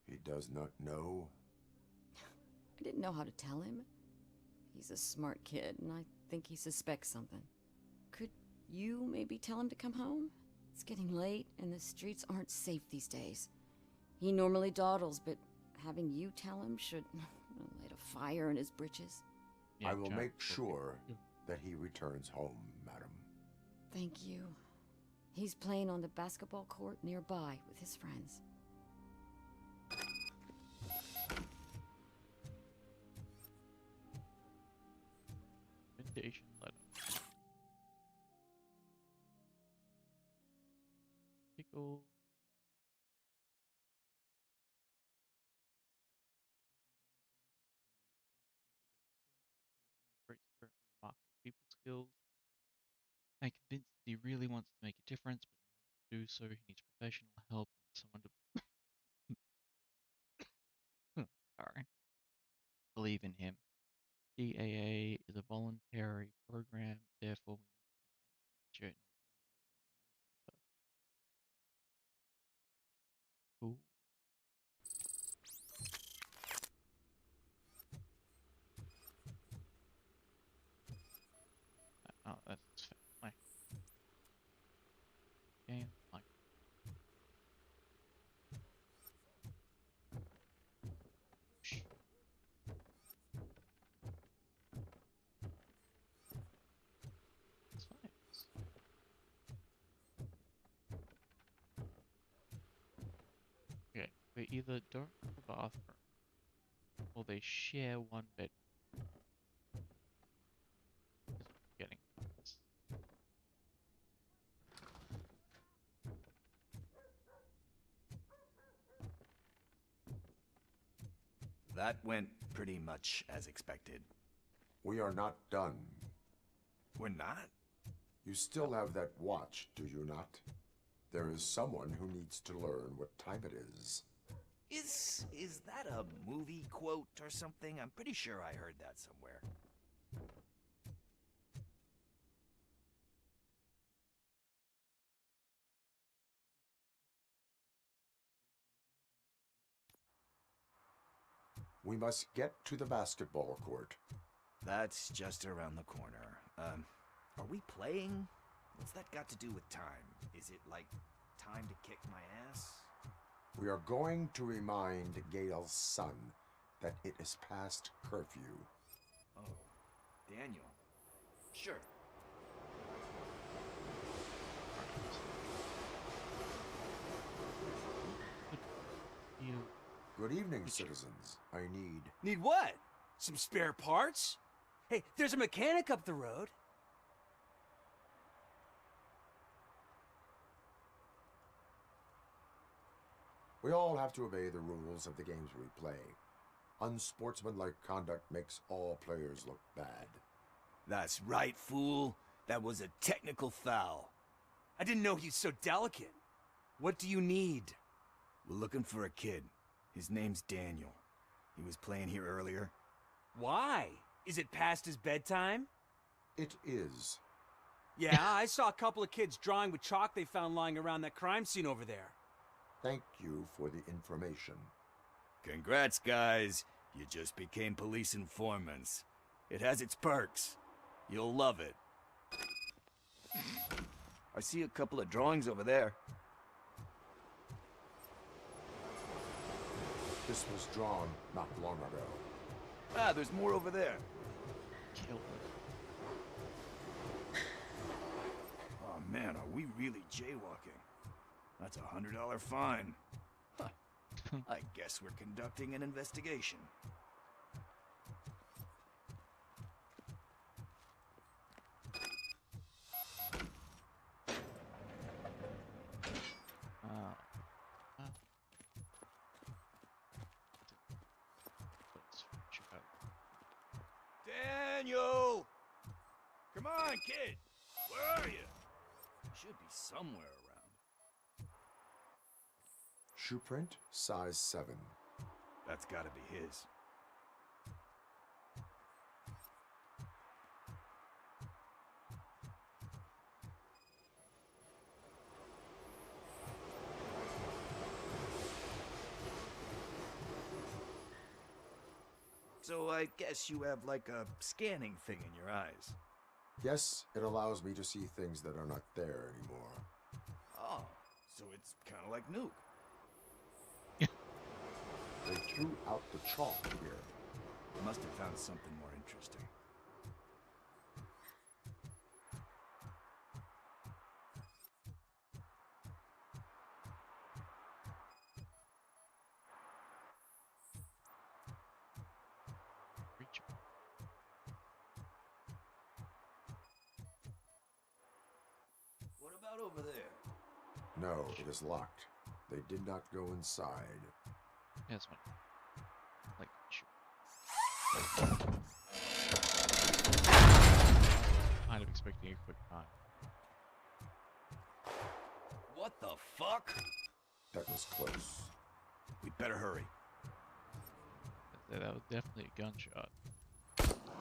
He does not know? I didn't know how to tell him. He's a smart kid, and I think he suspects something. Could you maybe tell him to come home? It's getting late, and the streets aren't safe these days. He normally dawdles, but having you tell him should light a fire in his britches. I will make sure that he returns home, madam. Thank you. He's playing on the basketball court nearby with his friends. Recommendation letter. Pickles. Great spirit and remarkable people skills. I'm convinced that he really wants to make a difference, but in order to do so, he needs professional help and someone to sorry, believe in him. DAA is a voluntary program, therefore we need to Cool. Oh, that's family. Game like. It's fine. Okay, they either don't have a bathroom or they share one bed. Is what I'm getting. That went pretty much as expected. We are not done. We're not? You still have that watch, do you not? There is someone who needs to learn what time it is. Is that a movie quote or something? I'm pretty sure I heard that somewhere. We must get to the basketball court. That's just around the corner. Are we playing? What's that got to do with time? Is it like time to kick my ass? We are going to remind Gale's son that it is past curfew. Oh, Daniel. Sure. Good evening, citizens. I need... Need what? Some spare parts? Hey, there's a mechanic up the road. We all have to obey the rules of the games we play. Unsportsmanlike conduct makes all players look bad. That's right, fool. That was a technical foul. I didn't know he's so delicate. What do you need? We're looking for a kid. His name's Daniel. He was playing here earlier. Why? Is it past his bedtime? It is. Yeah, I saw a couple of kids drawing with chalk they found lying around that crime scene over there. Thank you for the information. Congrats, guys. You just became police informants. It has its perks. You'll love it. I see a couple of drawings over there. This was drawn not long ago. Ah, there's more over there. Kill Oh man, are we really jaywalking? That's $100 fine. Huh. I guess we're conducting an investigation. Daniel! Come on, kid! Where are you? Should be somewhere around. Shoe print, size 7. That's gotta be his. So I guess you have like a scanning thing in your eyes. Yes, it allows me to see things that are not there anymore. Oh, so it's kind of like Nuke. They threw out the chalk here. Must have found something more interesting. What about over there? No, it is locked. They did not go inside. That's fine. Like, sure. Kind of expecting a quick time. What the fuck? That was close. We better hurry. That was definitely a gunshot.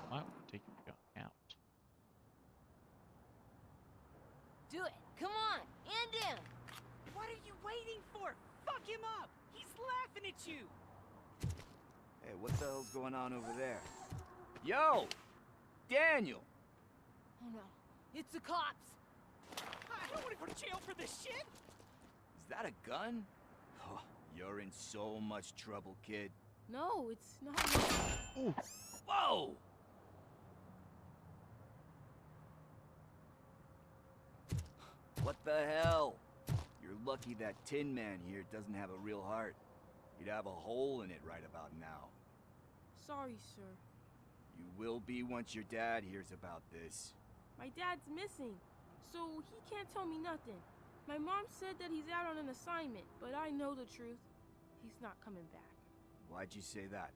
Might want to take your gun out. Do it. Come on. And in. What are you waiting for? Fuck him up. He's laughing at you. Hey, what the hell's going on over there? Yo! Daniel! Oh no. It's the cops. I don't want to go to jail for this shit. Is that a gun? Oh, you're in so much trouble, kid. No, it's not. Ooh. Whoa! What the hell? You're lucky that Tin Man here doesn't have a real heart. You'd have a hole in it right about now. Sorry, sir. You will be once your dad hears about this. My dad's missing, so he can't tell me nothing. My mom said that he's out on an assignment, but I know the truth. He's not coming back. Why'd you say that?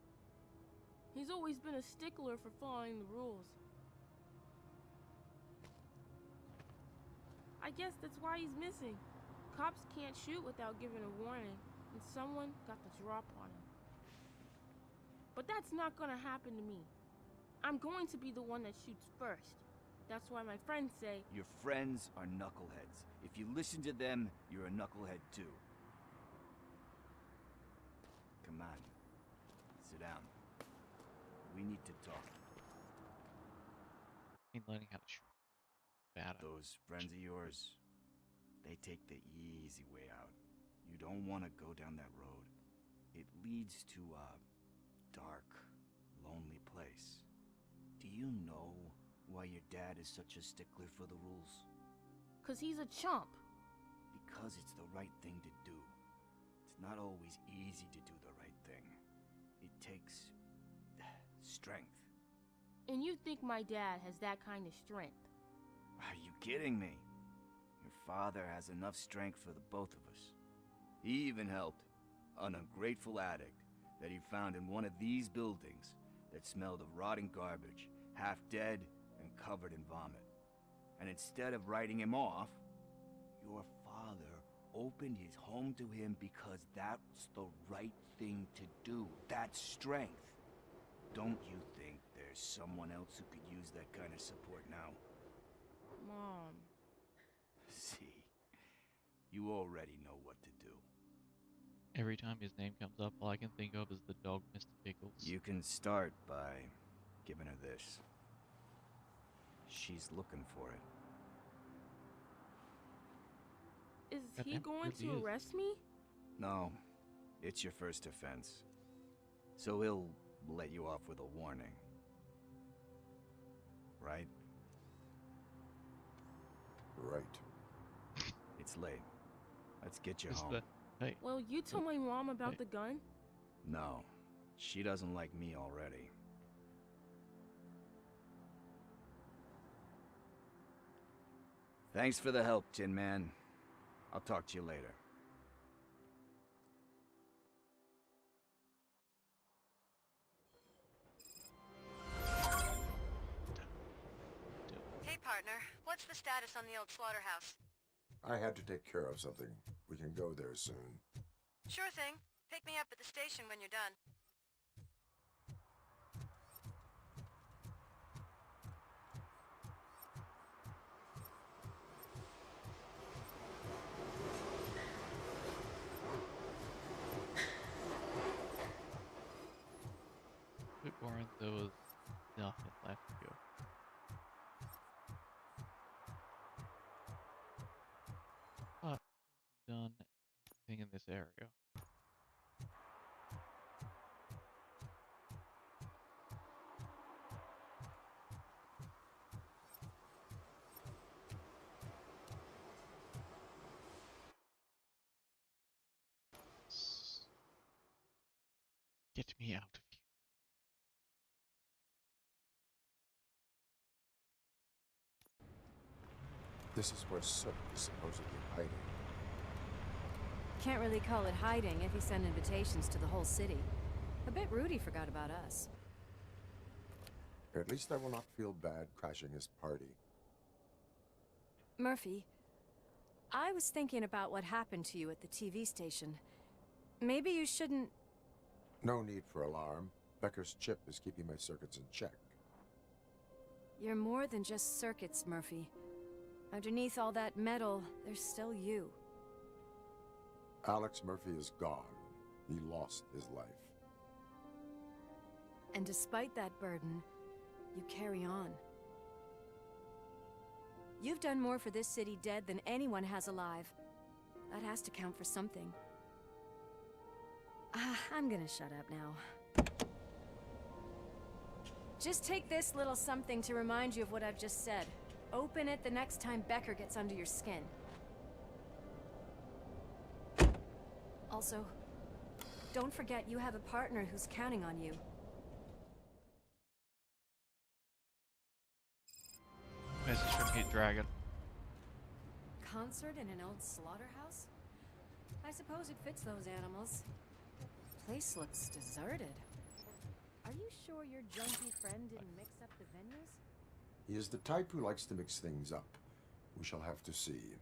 He's always been a stickler for following the rules. I guess that's why he's missing. Cops can't shoot without giving a warning, and someone got the drop on him. But that's not gonna happen to me. I'm going to be the one that shoots first. That's why my friends say... Your friends are knuckleheads. If you listen to them, you're a knucklehead too. Come on. Sit down. We need to talk. In learning how to shoot. Those friends of yours, they take the easy way out. You don't want to go down that road. It leads to a dark, lonely place. Do you know why your dad is such a stickler for the rules? 'Cause he's a chump. Because it's the right thing to do. It's not always easy to do the right thing. It takes strength. And you think my dad has that kind of strength? Are you kidding me? Your father has enough strength for the both of us. He even helped an ungrateful addict that he found in one of these buildings that smelled of rotting garbage, half dead and covered in vomit. And instead of writing him off, your father opened his home to him because that's the right thing to do. That's strength. Don't you think there's someone else who could use that kind of support now? Mom. See, you already know what to do. Every time his name comes up, all I can think of is the dog, Mr. Pickles. You can start by giving her this. She's looking for it. Is he going to arrest me? No, it's your first offense. So he'll let you off with a warning. Right? Right. It's late. Let's get you home. Hey. Well, you told my mom about the gun? No, she doesn't like me already. Thanks for the help, Tin Man. I'll talk to you later. Hey, partner. What's the status on the old slaughterhouse? I had to take care of something. We can go there soon. Sure thing. Pick me up at the station when you're done. Bit boring, there was nothing left to go. But area. Get me out of here. This is where Sook is supposedly hiding. Can't really call it hiding if he sent invitations to the whole city. A bit rude he forgot about us. At least I will not feel bad crashing his party. Murphy, I was thinking about what happened to you at the TV station. Maybe you shouldn't... No need for alarm. Becker's chip is keeping my circuits in check. You're more than just circuits, Murphy. Underneath all that metal, there's still you. Alex Murphy is gone. He lost his life. And despite that burden, you carry on. You've done more for this city dead than anyone has alive. That has to count for something. I'm gonna shut up now. Just take this little something to remind you of what I've just said. Open it the next time Becker gets under your skin. Also, don't forget you have a partner who's counting on you. Message from Hit Dragon. Concert in an old slaughterhouse? I suppose it fits those animals. Place looks deserted. Are you sure your junkie friend didn't mix up the venues? He is the type who likes to mix things up. We shall have to see.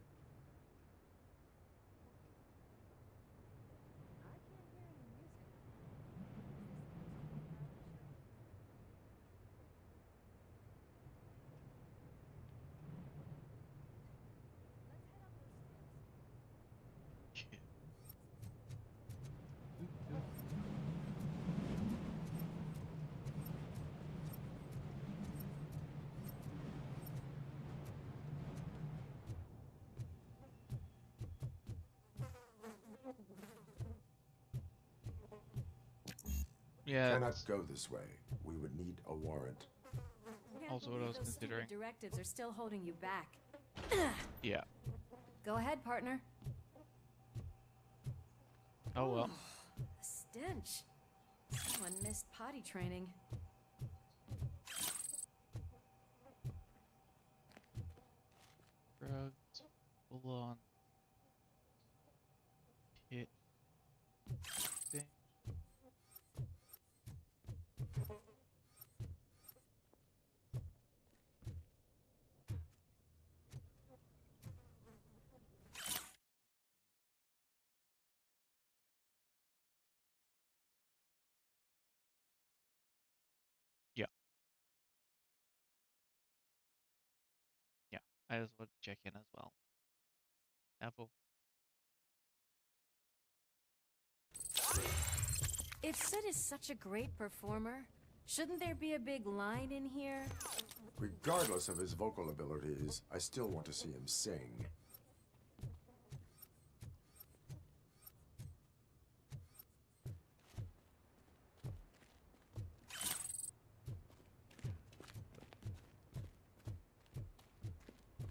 Yeah. Cannot go this way. We would need a warrant. Also, what I was Those considering. stupid directives are still holding you back. Yeah. Go ahead, partner. Oh well. The stench. Someone missed potty training. Drugs. Full on. Hit. Thing. Yeah. Yeah. I just want to check in as well. Apple. If Sid is such a great performer, shouldn't there be a big line in here? Regardless of his vocal abilities, I still want to see him sing.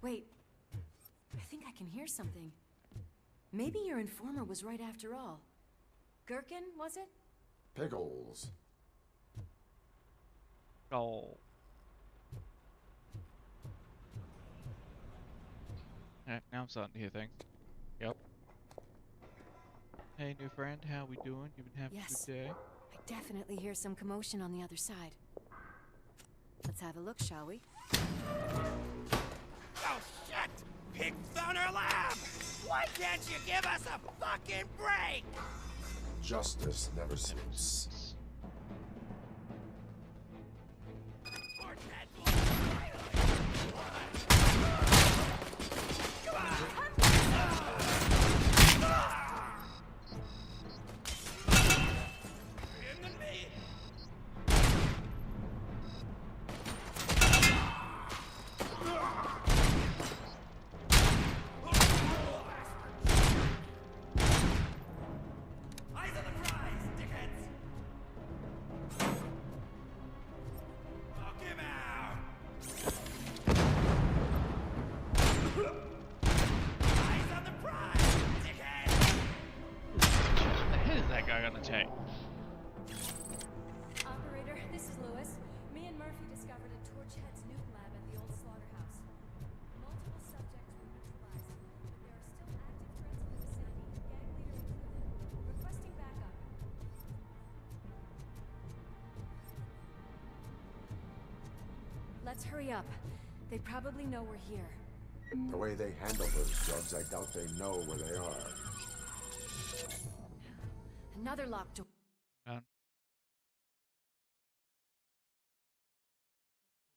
Wait, I think I can hear something. Maybe your informer was right after all. Gherkin, was it? Pickles. Oh. Alright, now I'm starting to hear things. Yep. Hey, new friend, how we doing? You been having a good day? I definitely hear some commotion on the other side. Let's have a look, shall we? Oh, shit! Pigs on our lab! Why can't you give us a fucking break? Justice never sleeps. let's hurry up. They probably know we're here. The way they handle those drugs, I doubt they know where they are. Another locked door.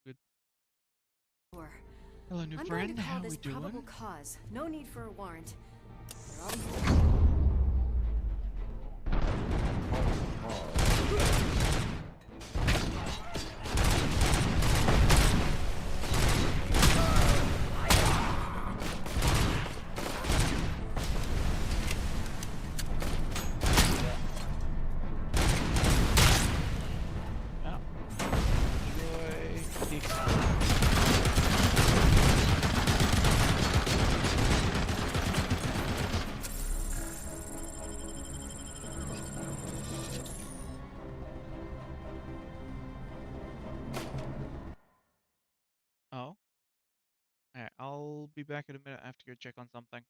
Good. Hello, new I'm friend. going to call How this we doing? probable cause. No need for a warrant. Oh. Alright, I'll be back in a minute. I have to go check on something.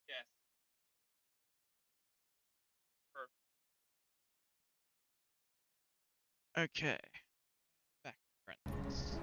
Yes. Perfect. Okay. Back, my friends.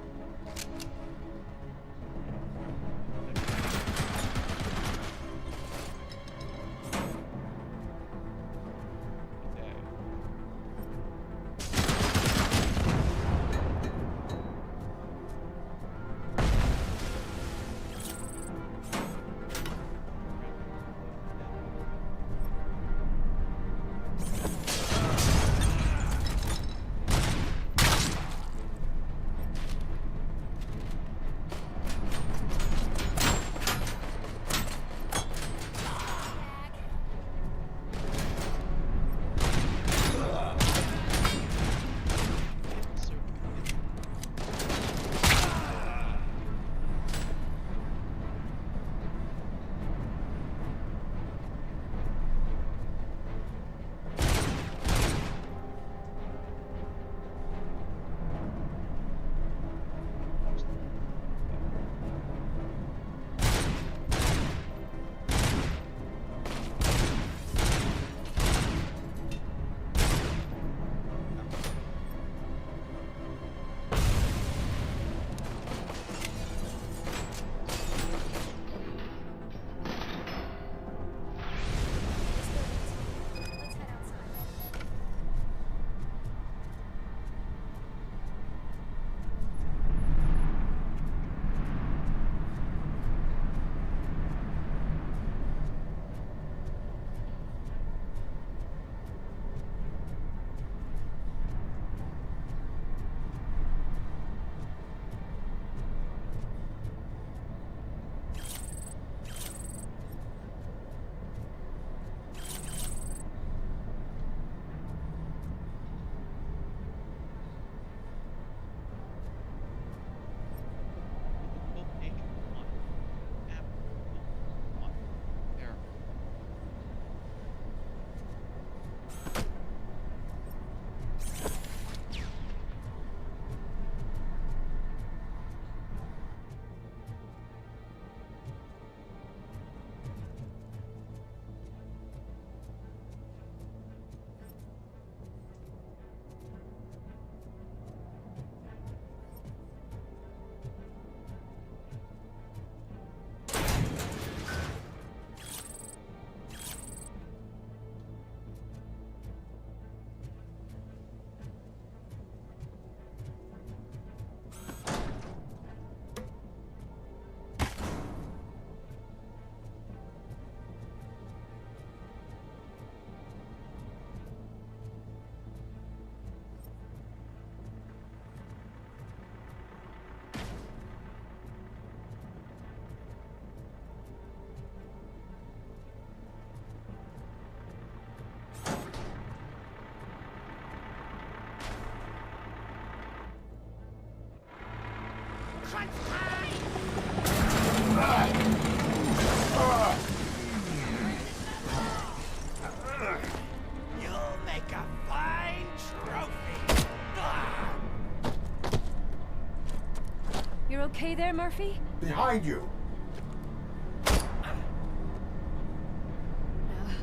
okay there, Murphy? Behind you!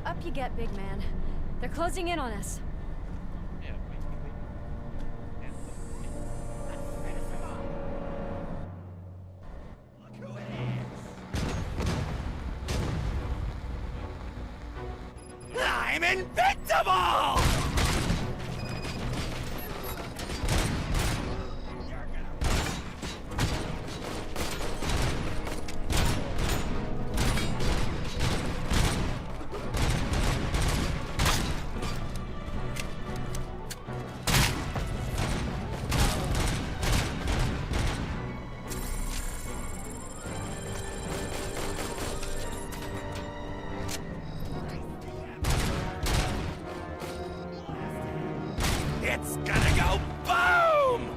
Up you get, big man. They're closing in on us. I'm invincible! It's gonna go boom!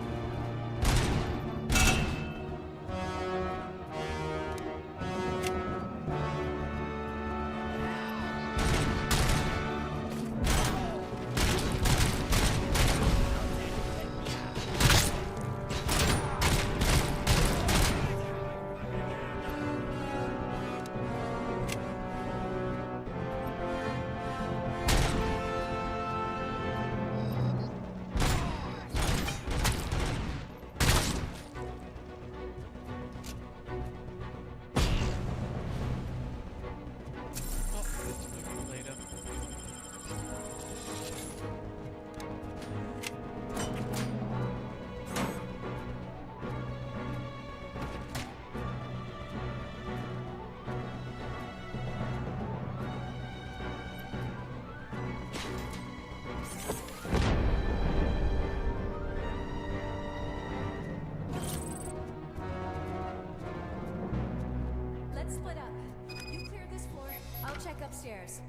Let's split up. You clear this floor. I'll check upstairs.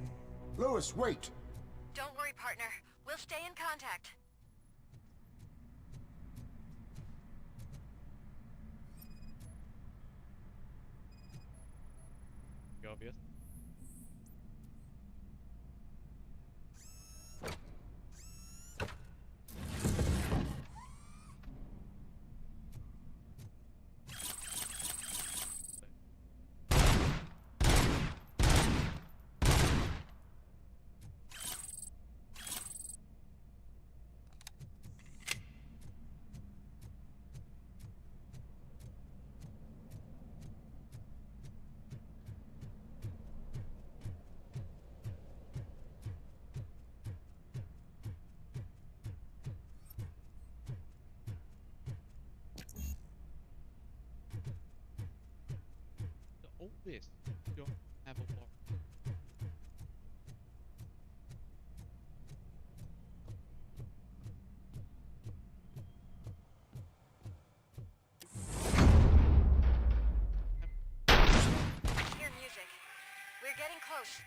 Lewis, wait! Don't worry, partner. We'll stay in contact. Obvious. All this don't have a warrant. Hear music. We're getting close.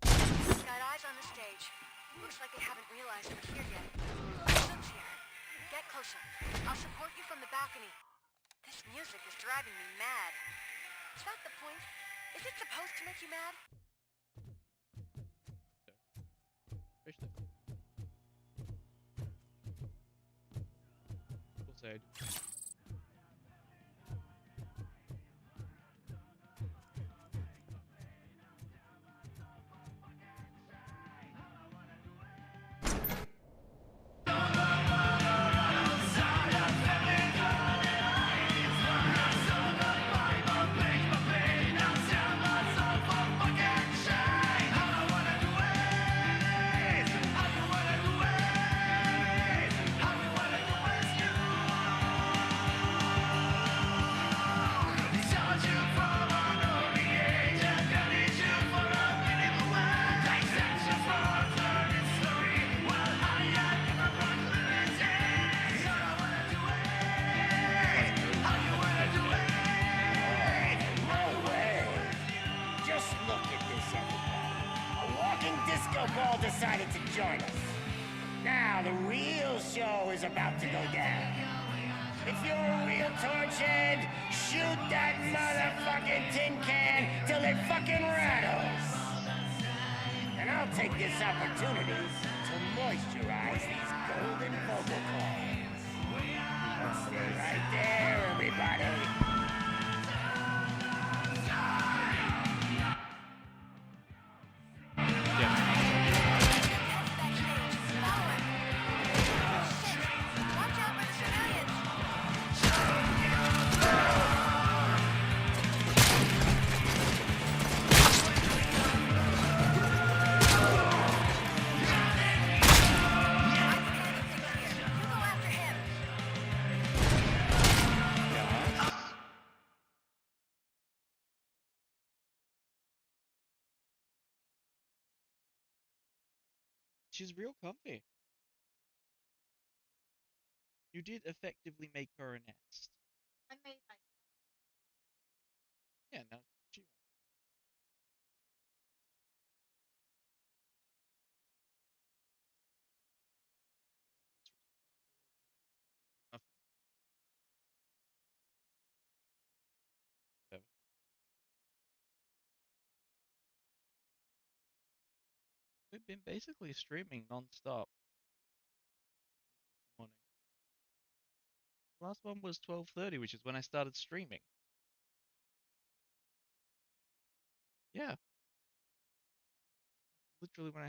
Got eyes on the stage. Looks like they haven't realized we're here yet. Luke's here. Get closer. I'll support you from the balcony. This music is driving me mad. Is that the point? Is it supposed to make you mad? We'll say. Ball decided to join us. Now the real show is about to go down. If you're a real torchhead, shoot that motherfucking tin can till it fucking rattles. And I'll take this opportunity to moisturize these golden vocal cords. Stay right there, everybody. She's real comfy. You did effectively make her a nest. I made myself. Yeah, no, she wants whatever. We've been basically streaming non-stop this morning. Last one was 12:30, which is when I started streaming. Yeah. Literally when I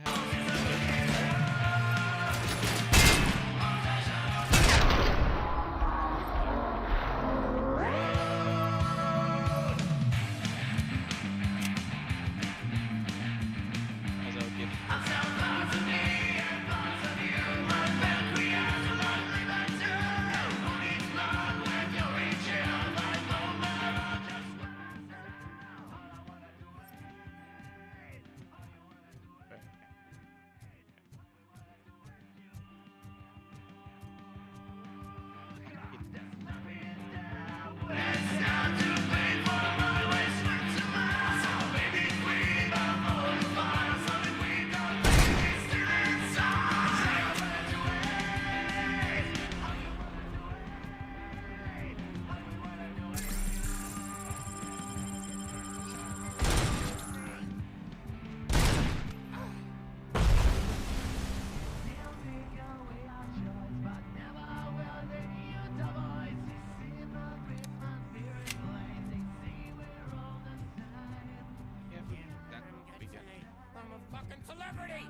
Celebrity!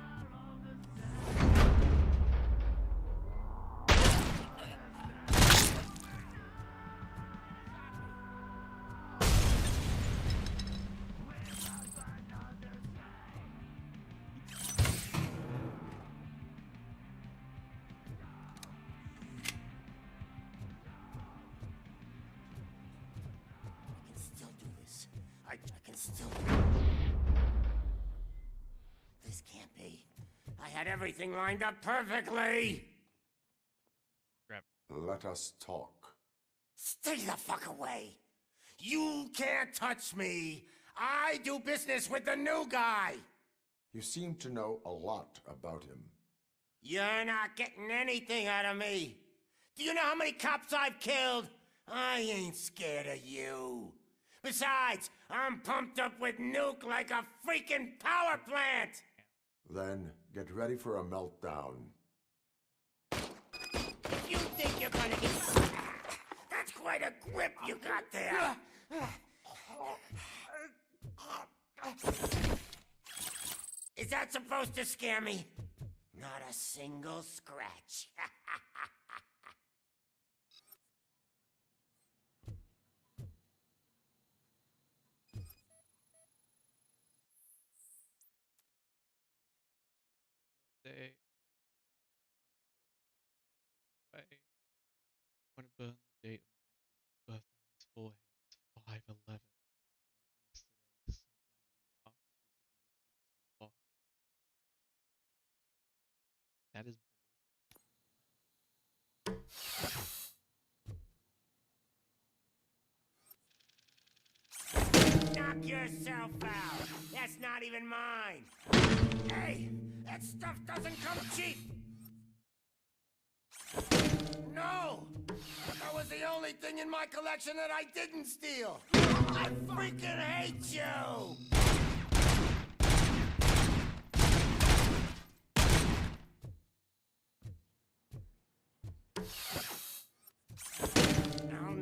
I can still do it. This can't be. I had everything lined up perfectly! Let us talk. Stay the fuck away! You can't touch me! I do business with the new guy! You seem to know a lot about him. You're not getting anything out of me! Do you know how many cops I've killed? I ain't scared of you. Besides, I'm pumped up with nuke like a freaking power plant! Then get ready for a meltdown. You think you're gonna get... That's quite a grip you got there! Is that supposed to scare me? Not a single scratch. Day. Way. I want to burn the date of my actual birthday on his forehead. It's 5/11. Yesterday, sometime boss. That is Knock yourself out! That's not even mine! Hey! That stuff doesn't come cheap! No! That was the only thing in my collection that I didn't steal! I freaking hate you!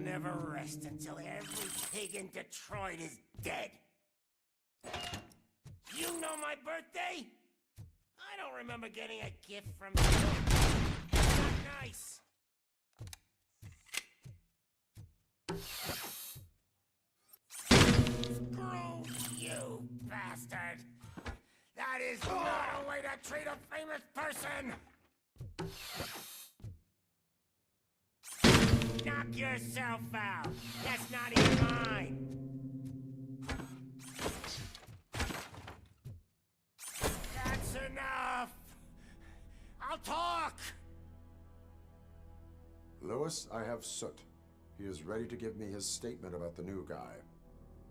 never rest until every pig in Detroit is dead. You know my birthday? I don't remember getting a gift from you. Not nice. Screw you, bastard! That is not a way to treat a famous person! Knock yourself out. That's not even mine. That's enough. I'll talk. Lewis, I have Soot. He is ready to give me his statement about the new guy.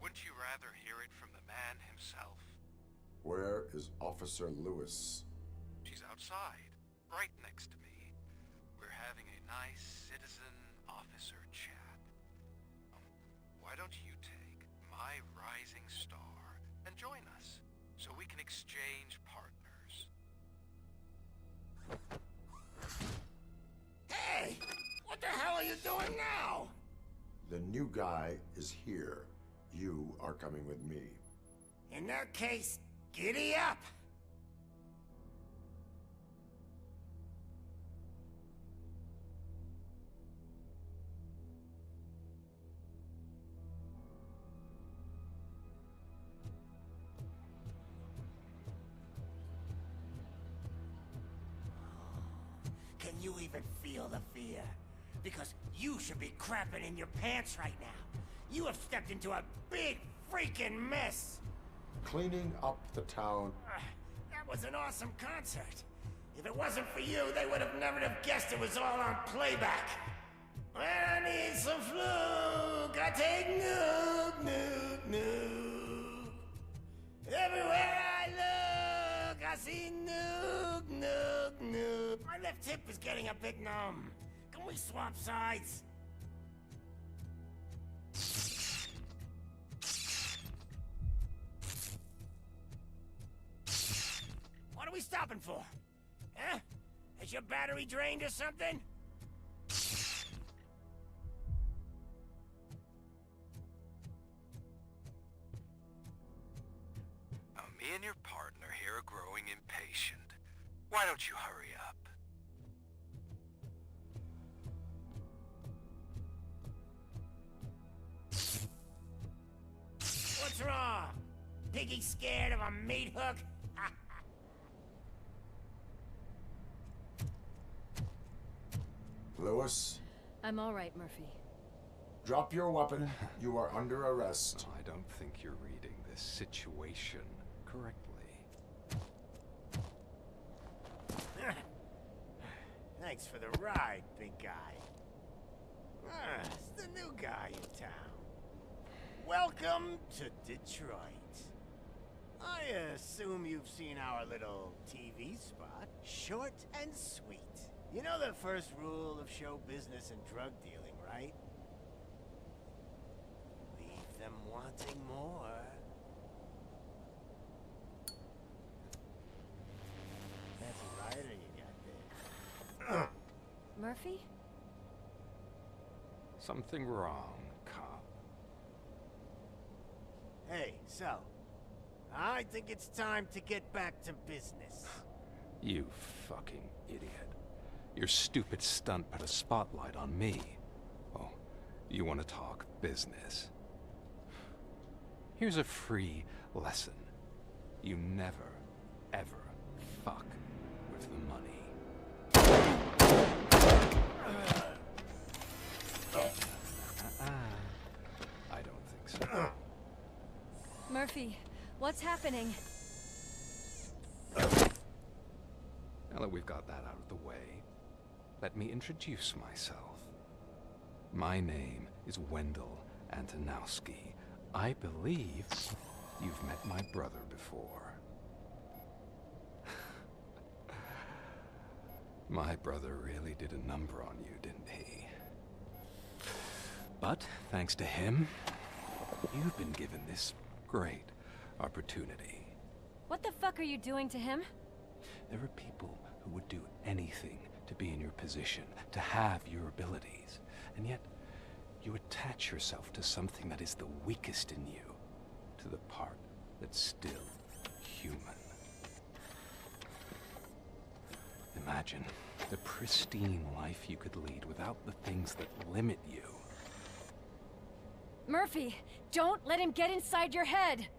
Wouldn't you rather hear it from the man himself? Where is Officer Lewis? She's outside, right next to me. We're having a nice citizen-officer chat. Why don't you take my rising star and join us, so we can exchange partners? Hey! What the hell are you doing now? The new guy is here. You are coming with me. In that case, giddy up! Can you even feel the fear? Because you should be crapping in your pants right now. You have stepped into a big freaking mess. Cleaning up the town. That was an awesome concert. If it wasn't for you, they would have never have guessed it was all on playback. When I need some fluke, I take Nuke, Nuke, Nuke. Everywhere I look, I see Nuke, Nuke, Nuke. My left hip is getting a bit numb. Can we swap sides? What are we stopping for? Huh? Is your battery drained or something? Now, me and your partner here are growing impatient. Why don't you hurry up? What's wrong? Piggy scared of a meat hook? Lewis? I'm all right, Murphy. Drop your weapon. You are under arrest. I don't think you're reading this situation correctly. Thanks for the ride, big guy. It's the new guy in town. Welcome to Detroit. I assume you've seen our little TV spot. Short and sweet. You know the first rule of show business and drug dealing, right? Leave them wanting more. That's a rider you got there. Murphy? Something wrong, cop. Hey, so, I think it's time to get back to business. You fucking idiot. Your stupid stunt put a spotlight on me. Oh, you want to talk business? Here's a free lesson. You never, ever fuck with the money. I don't think so. Murphy, what's happening? Now that we've got that out of the way, let me introduce myself. My name is Wendell Antonowski. I believe you've met my brother before. My brother really did a number on you, didn't he? But thanks to him, you've been given this great opportunity. What the fuck are you doing to him? There are people who would do anything to be in your position, to have your abilities. And yet, You attach yourself to something that is the weakest in you, to the part that's still human. Imagine the pristine life you could lead without the things that limit you. Murphy, don't let him get inside your head!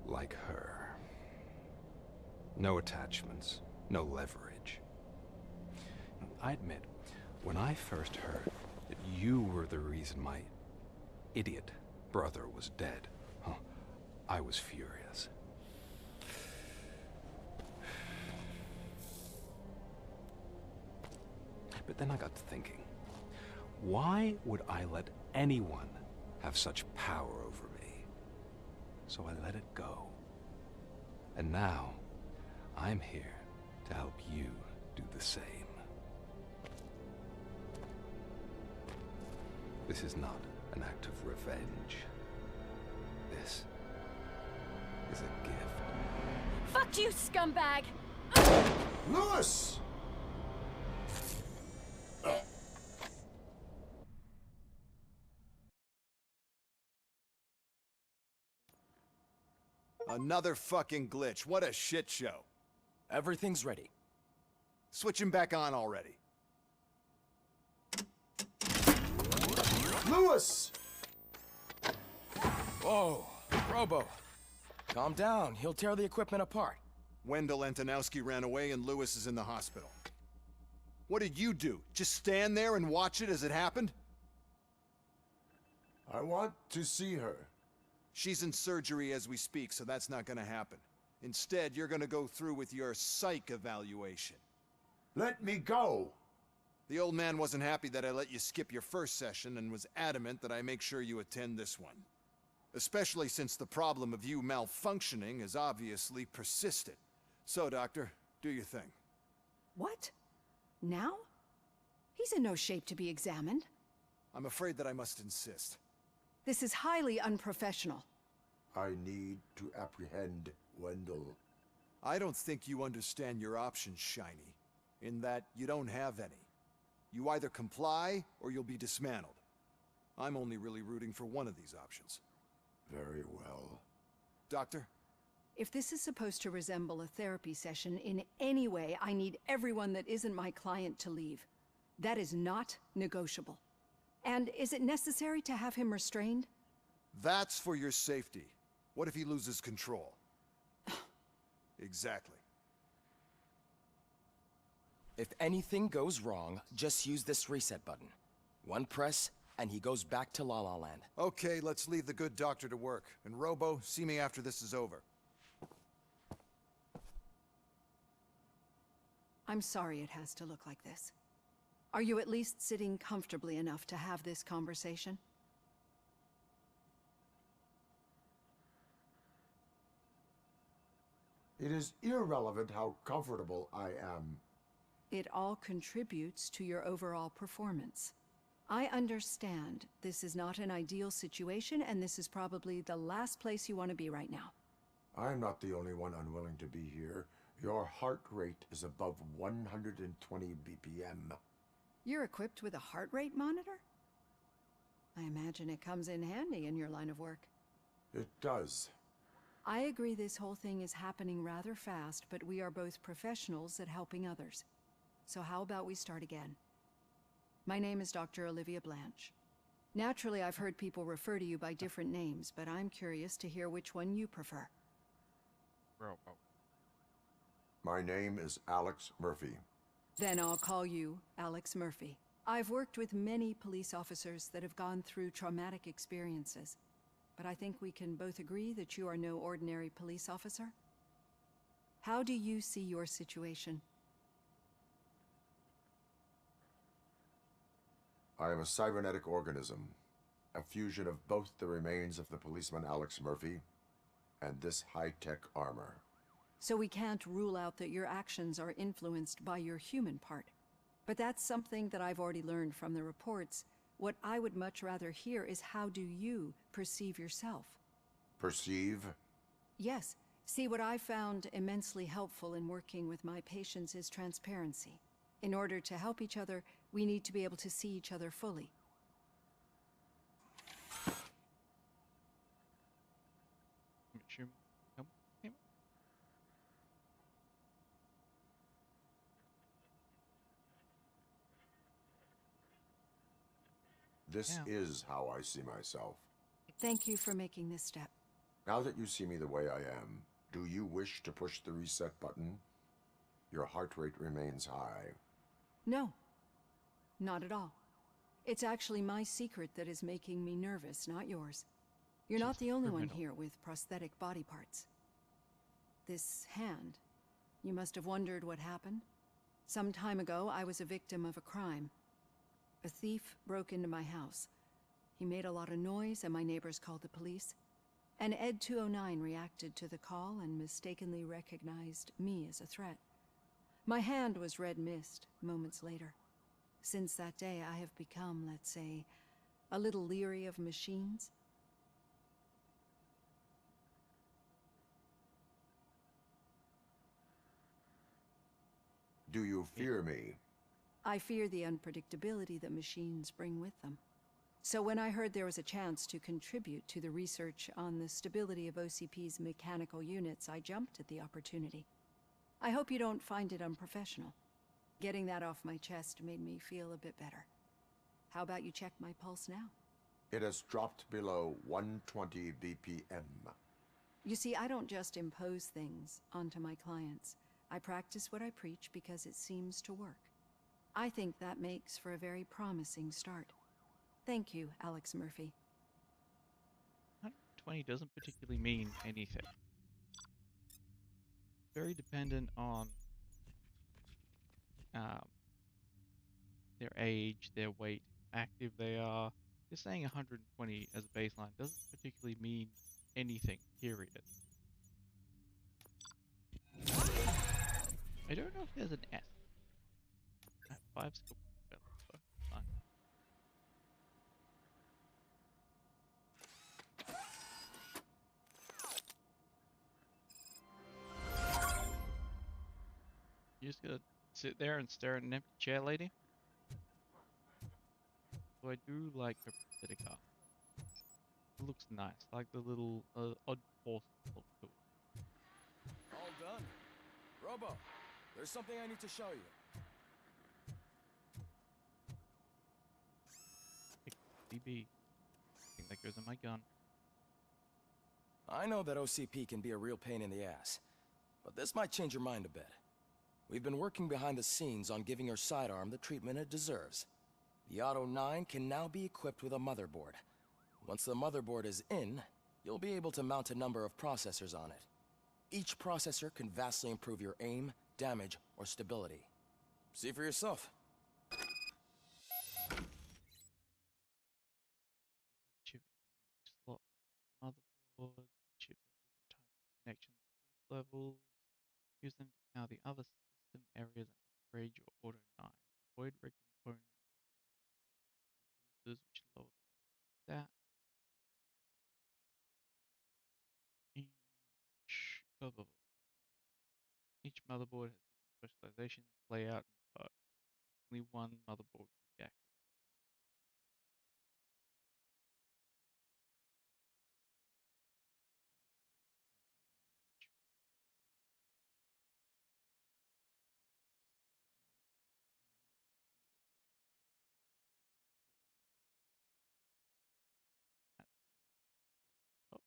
Like her. No attachments, no leverage. I admit, when I first heard that you were the reason my idiot brother was dead, I was furious. But then I got to thinking, why would I let anyone have such power over me? So I let it go. And now, I'm here to help you do the same. This is not an act of revenge. This is a gift. Fuck you, scumbag! Lewis! Another fucking glitch. What a shit show. Everything's ready. Switch him back on already. Lewis! Whoa, Robo. Calm down. He'll tear the equipment apart. Wendell Antonowski ran away and Lewis is in the hospital. What did you do? Just stand there and watch it as it happened? I want to see her. She's in surgery as we speak, so that's not gonna happen. Instead, you're gonna go through with your psych evaluation. Let me go! The old man wasn't happy that I let you skip your first session and was adamant that I make sure you attend this one. Especially since the problem of you malfunctioning has obviously persisted. So, Doctor, do your thing. What? Now? He's in no shape to be examined. I'm afraid that I must insist. This is highly unprofessional. I need to apprehend Wendell. I don't think you understand your options, Shiny. In that, you don't have any. You either comply, or you'll be dismantled. I'm only really rooting for one of these options. Very well. Doctor? If this is supposed to resemble a therapy session in any way, I need everyone that isn't my client to leave. That is not negotiable. And is it necessary to have him restrained? That's for your safety. What if he loses control? Exactly. If anything goes wrong, just use this reset button. One press, and he goes back to La La Land. Okay, let's leave the good doctor to work. And Robo, see me after this is over. I'm sorry it has to look like this. Are you at least sitting comfortably enough to have this conversation? It is irrelevant how comfortable I am. It all contributes to your overall performance. I understand this is not an ideal situation, and this is probably the last place you want to be right now. I'm not the only one unwilling to be here. Your heart rate is above 120 BPM. You're equipped with a heart rate monitor? I imagine it comes in handy in your line of work. It does. I agree this whole thing is happening rather fast, but we are both professionals at helping others. So how about we start again? My name is Dr. Olivia Blanche. Naturally, I've heard people refer to you by different names, but I'm curious to hear which one you prefer. My name is Alex Murphy. Then I'll call you Alex Murphy. I've worked with many police officers that have gone through traumatic experiences, but I think we can both agree that you are no ordinary police officer. How do you see your situation? I am a cybernetic organism, a fusion of both the remains of the policeman Alex Murphy and this high-tech armor. So we can't rule out that your actions are influenced by your human part. But that's something that I've already learned from the reports. What I would much rather hear is how do you perceive yourself? Perceive? Yes. See, what I found immensely helpful in working with my patients is transparency. In order to help each other, we need to be able to see each other fully. This is how I see myself. Thank you for making this step. Now that you see me the way I am, do you wish to push the reset button? Your heart rate remains high. No, not at all. It's actually my secret that is making me nervous, not yours. You're not the only one here with prosthetic body parts. This hand, you must have wondered what happened. Some time ago, I was a victim of a crime. A thief broke into my house. He made a lot of noise and my neighbors called the police. And Ed 209 reacted to the call and mistakenly recognized me as a threat. My hand was red mist moments later. Since that day, I have become, let's say, a little leery of machines. Do you fear me? I fear the unpredictability that machines bring with them. So when I heard there was a chance to contribute to the research on the stability of OCP's mechanical units, I jumped at the opportunity. I hope you don't find it unprofessional. Getting that off my chest made me feel a bit better. How about you check my pulse now? It has dropped below 120 BPM. You see, I don't just impose things onto my clients. I practice what I preach because it seems to work. I think that makes for a very promising start. Thank you, Alex Murphy. 120 doesn't particularly mean anything. Very dependent on their age, their weight, how active they are. Just saying 120 as a baseline doesn't particularly mean anything, period. I don't know if there's an S. 5's still better, so fine. You just gotta sit there and stare at an empty chair, lady? So I do like her prosthetic arm. It looks nice, like the little odd horse look to it. All done. Robo, there's something I need to show you. DB. I think that goes in my gun. I know that OCP can be a real pain in the ass, but this might change your mind a bit. We've been working behind the scenes on giving your sidearm the treatment it deserves. The Auto 9 can now be equipped with a motherboard. Once the motherboard is in, you'll be able to mount a number of processors on it. Each processor can vastly improve your aim, damage, or stability. See for yourself. Chip slot motherboard, chips have different types of connections at boost levels. Use them to power the other system areas and upgrade your Auto 9. Avoid regular components boosters which lower the level of stats. Each motherboard has different specializations, layout, and perks. Only one motherboard can be active at a time. Oh.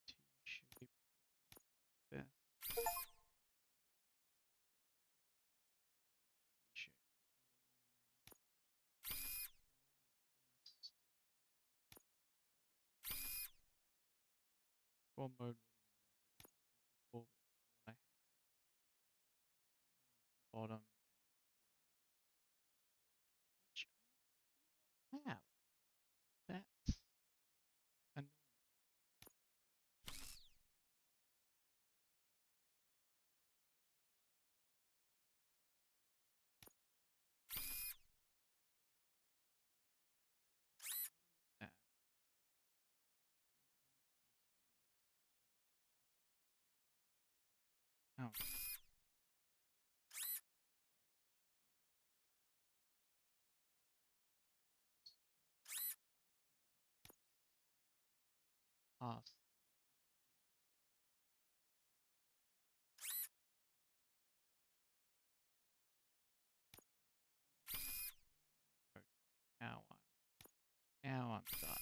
T-shape best. T-shape Core mode wasn't exactly the one I was looking for, but it's the one I had. Bottom and right. Which I have. That's annoying. That. Oh. Pass. Now I'm done.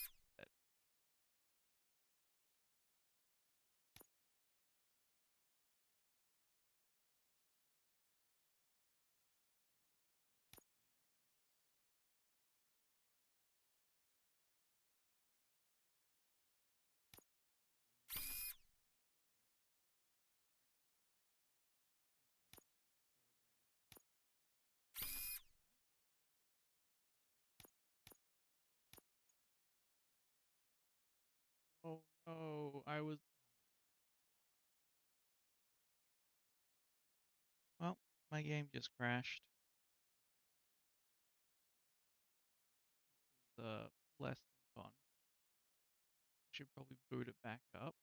Oh no, I was... Well, my game just crashed. Less than fun. I should probably boot it back up.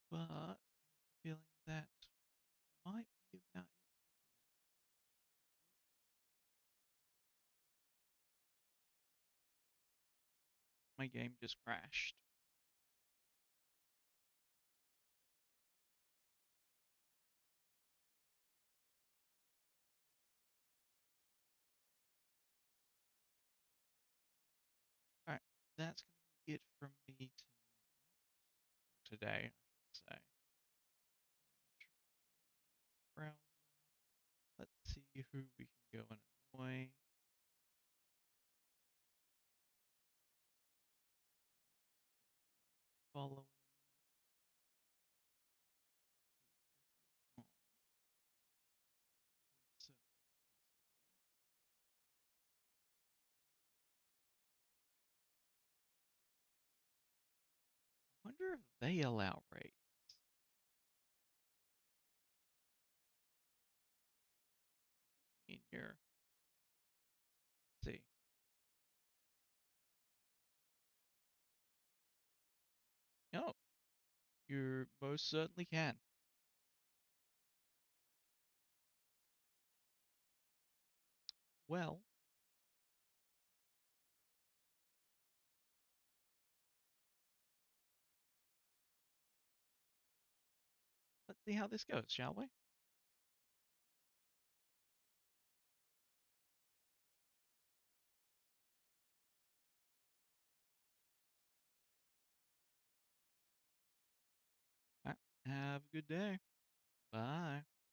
But I have a feeling that might be about it. My game just crashed. Alright, that's going to be it from me tonight. Today, I should say. Browser. Let's see who we can go and annoy. Following. I wonder if they allow raids. In your... See. No, you most certainly can. Well, let's see how this goes, shall we? All right, have a good day. Bye.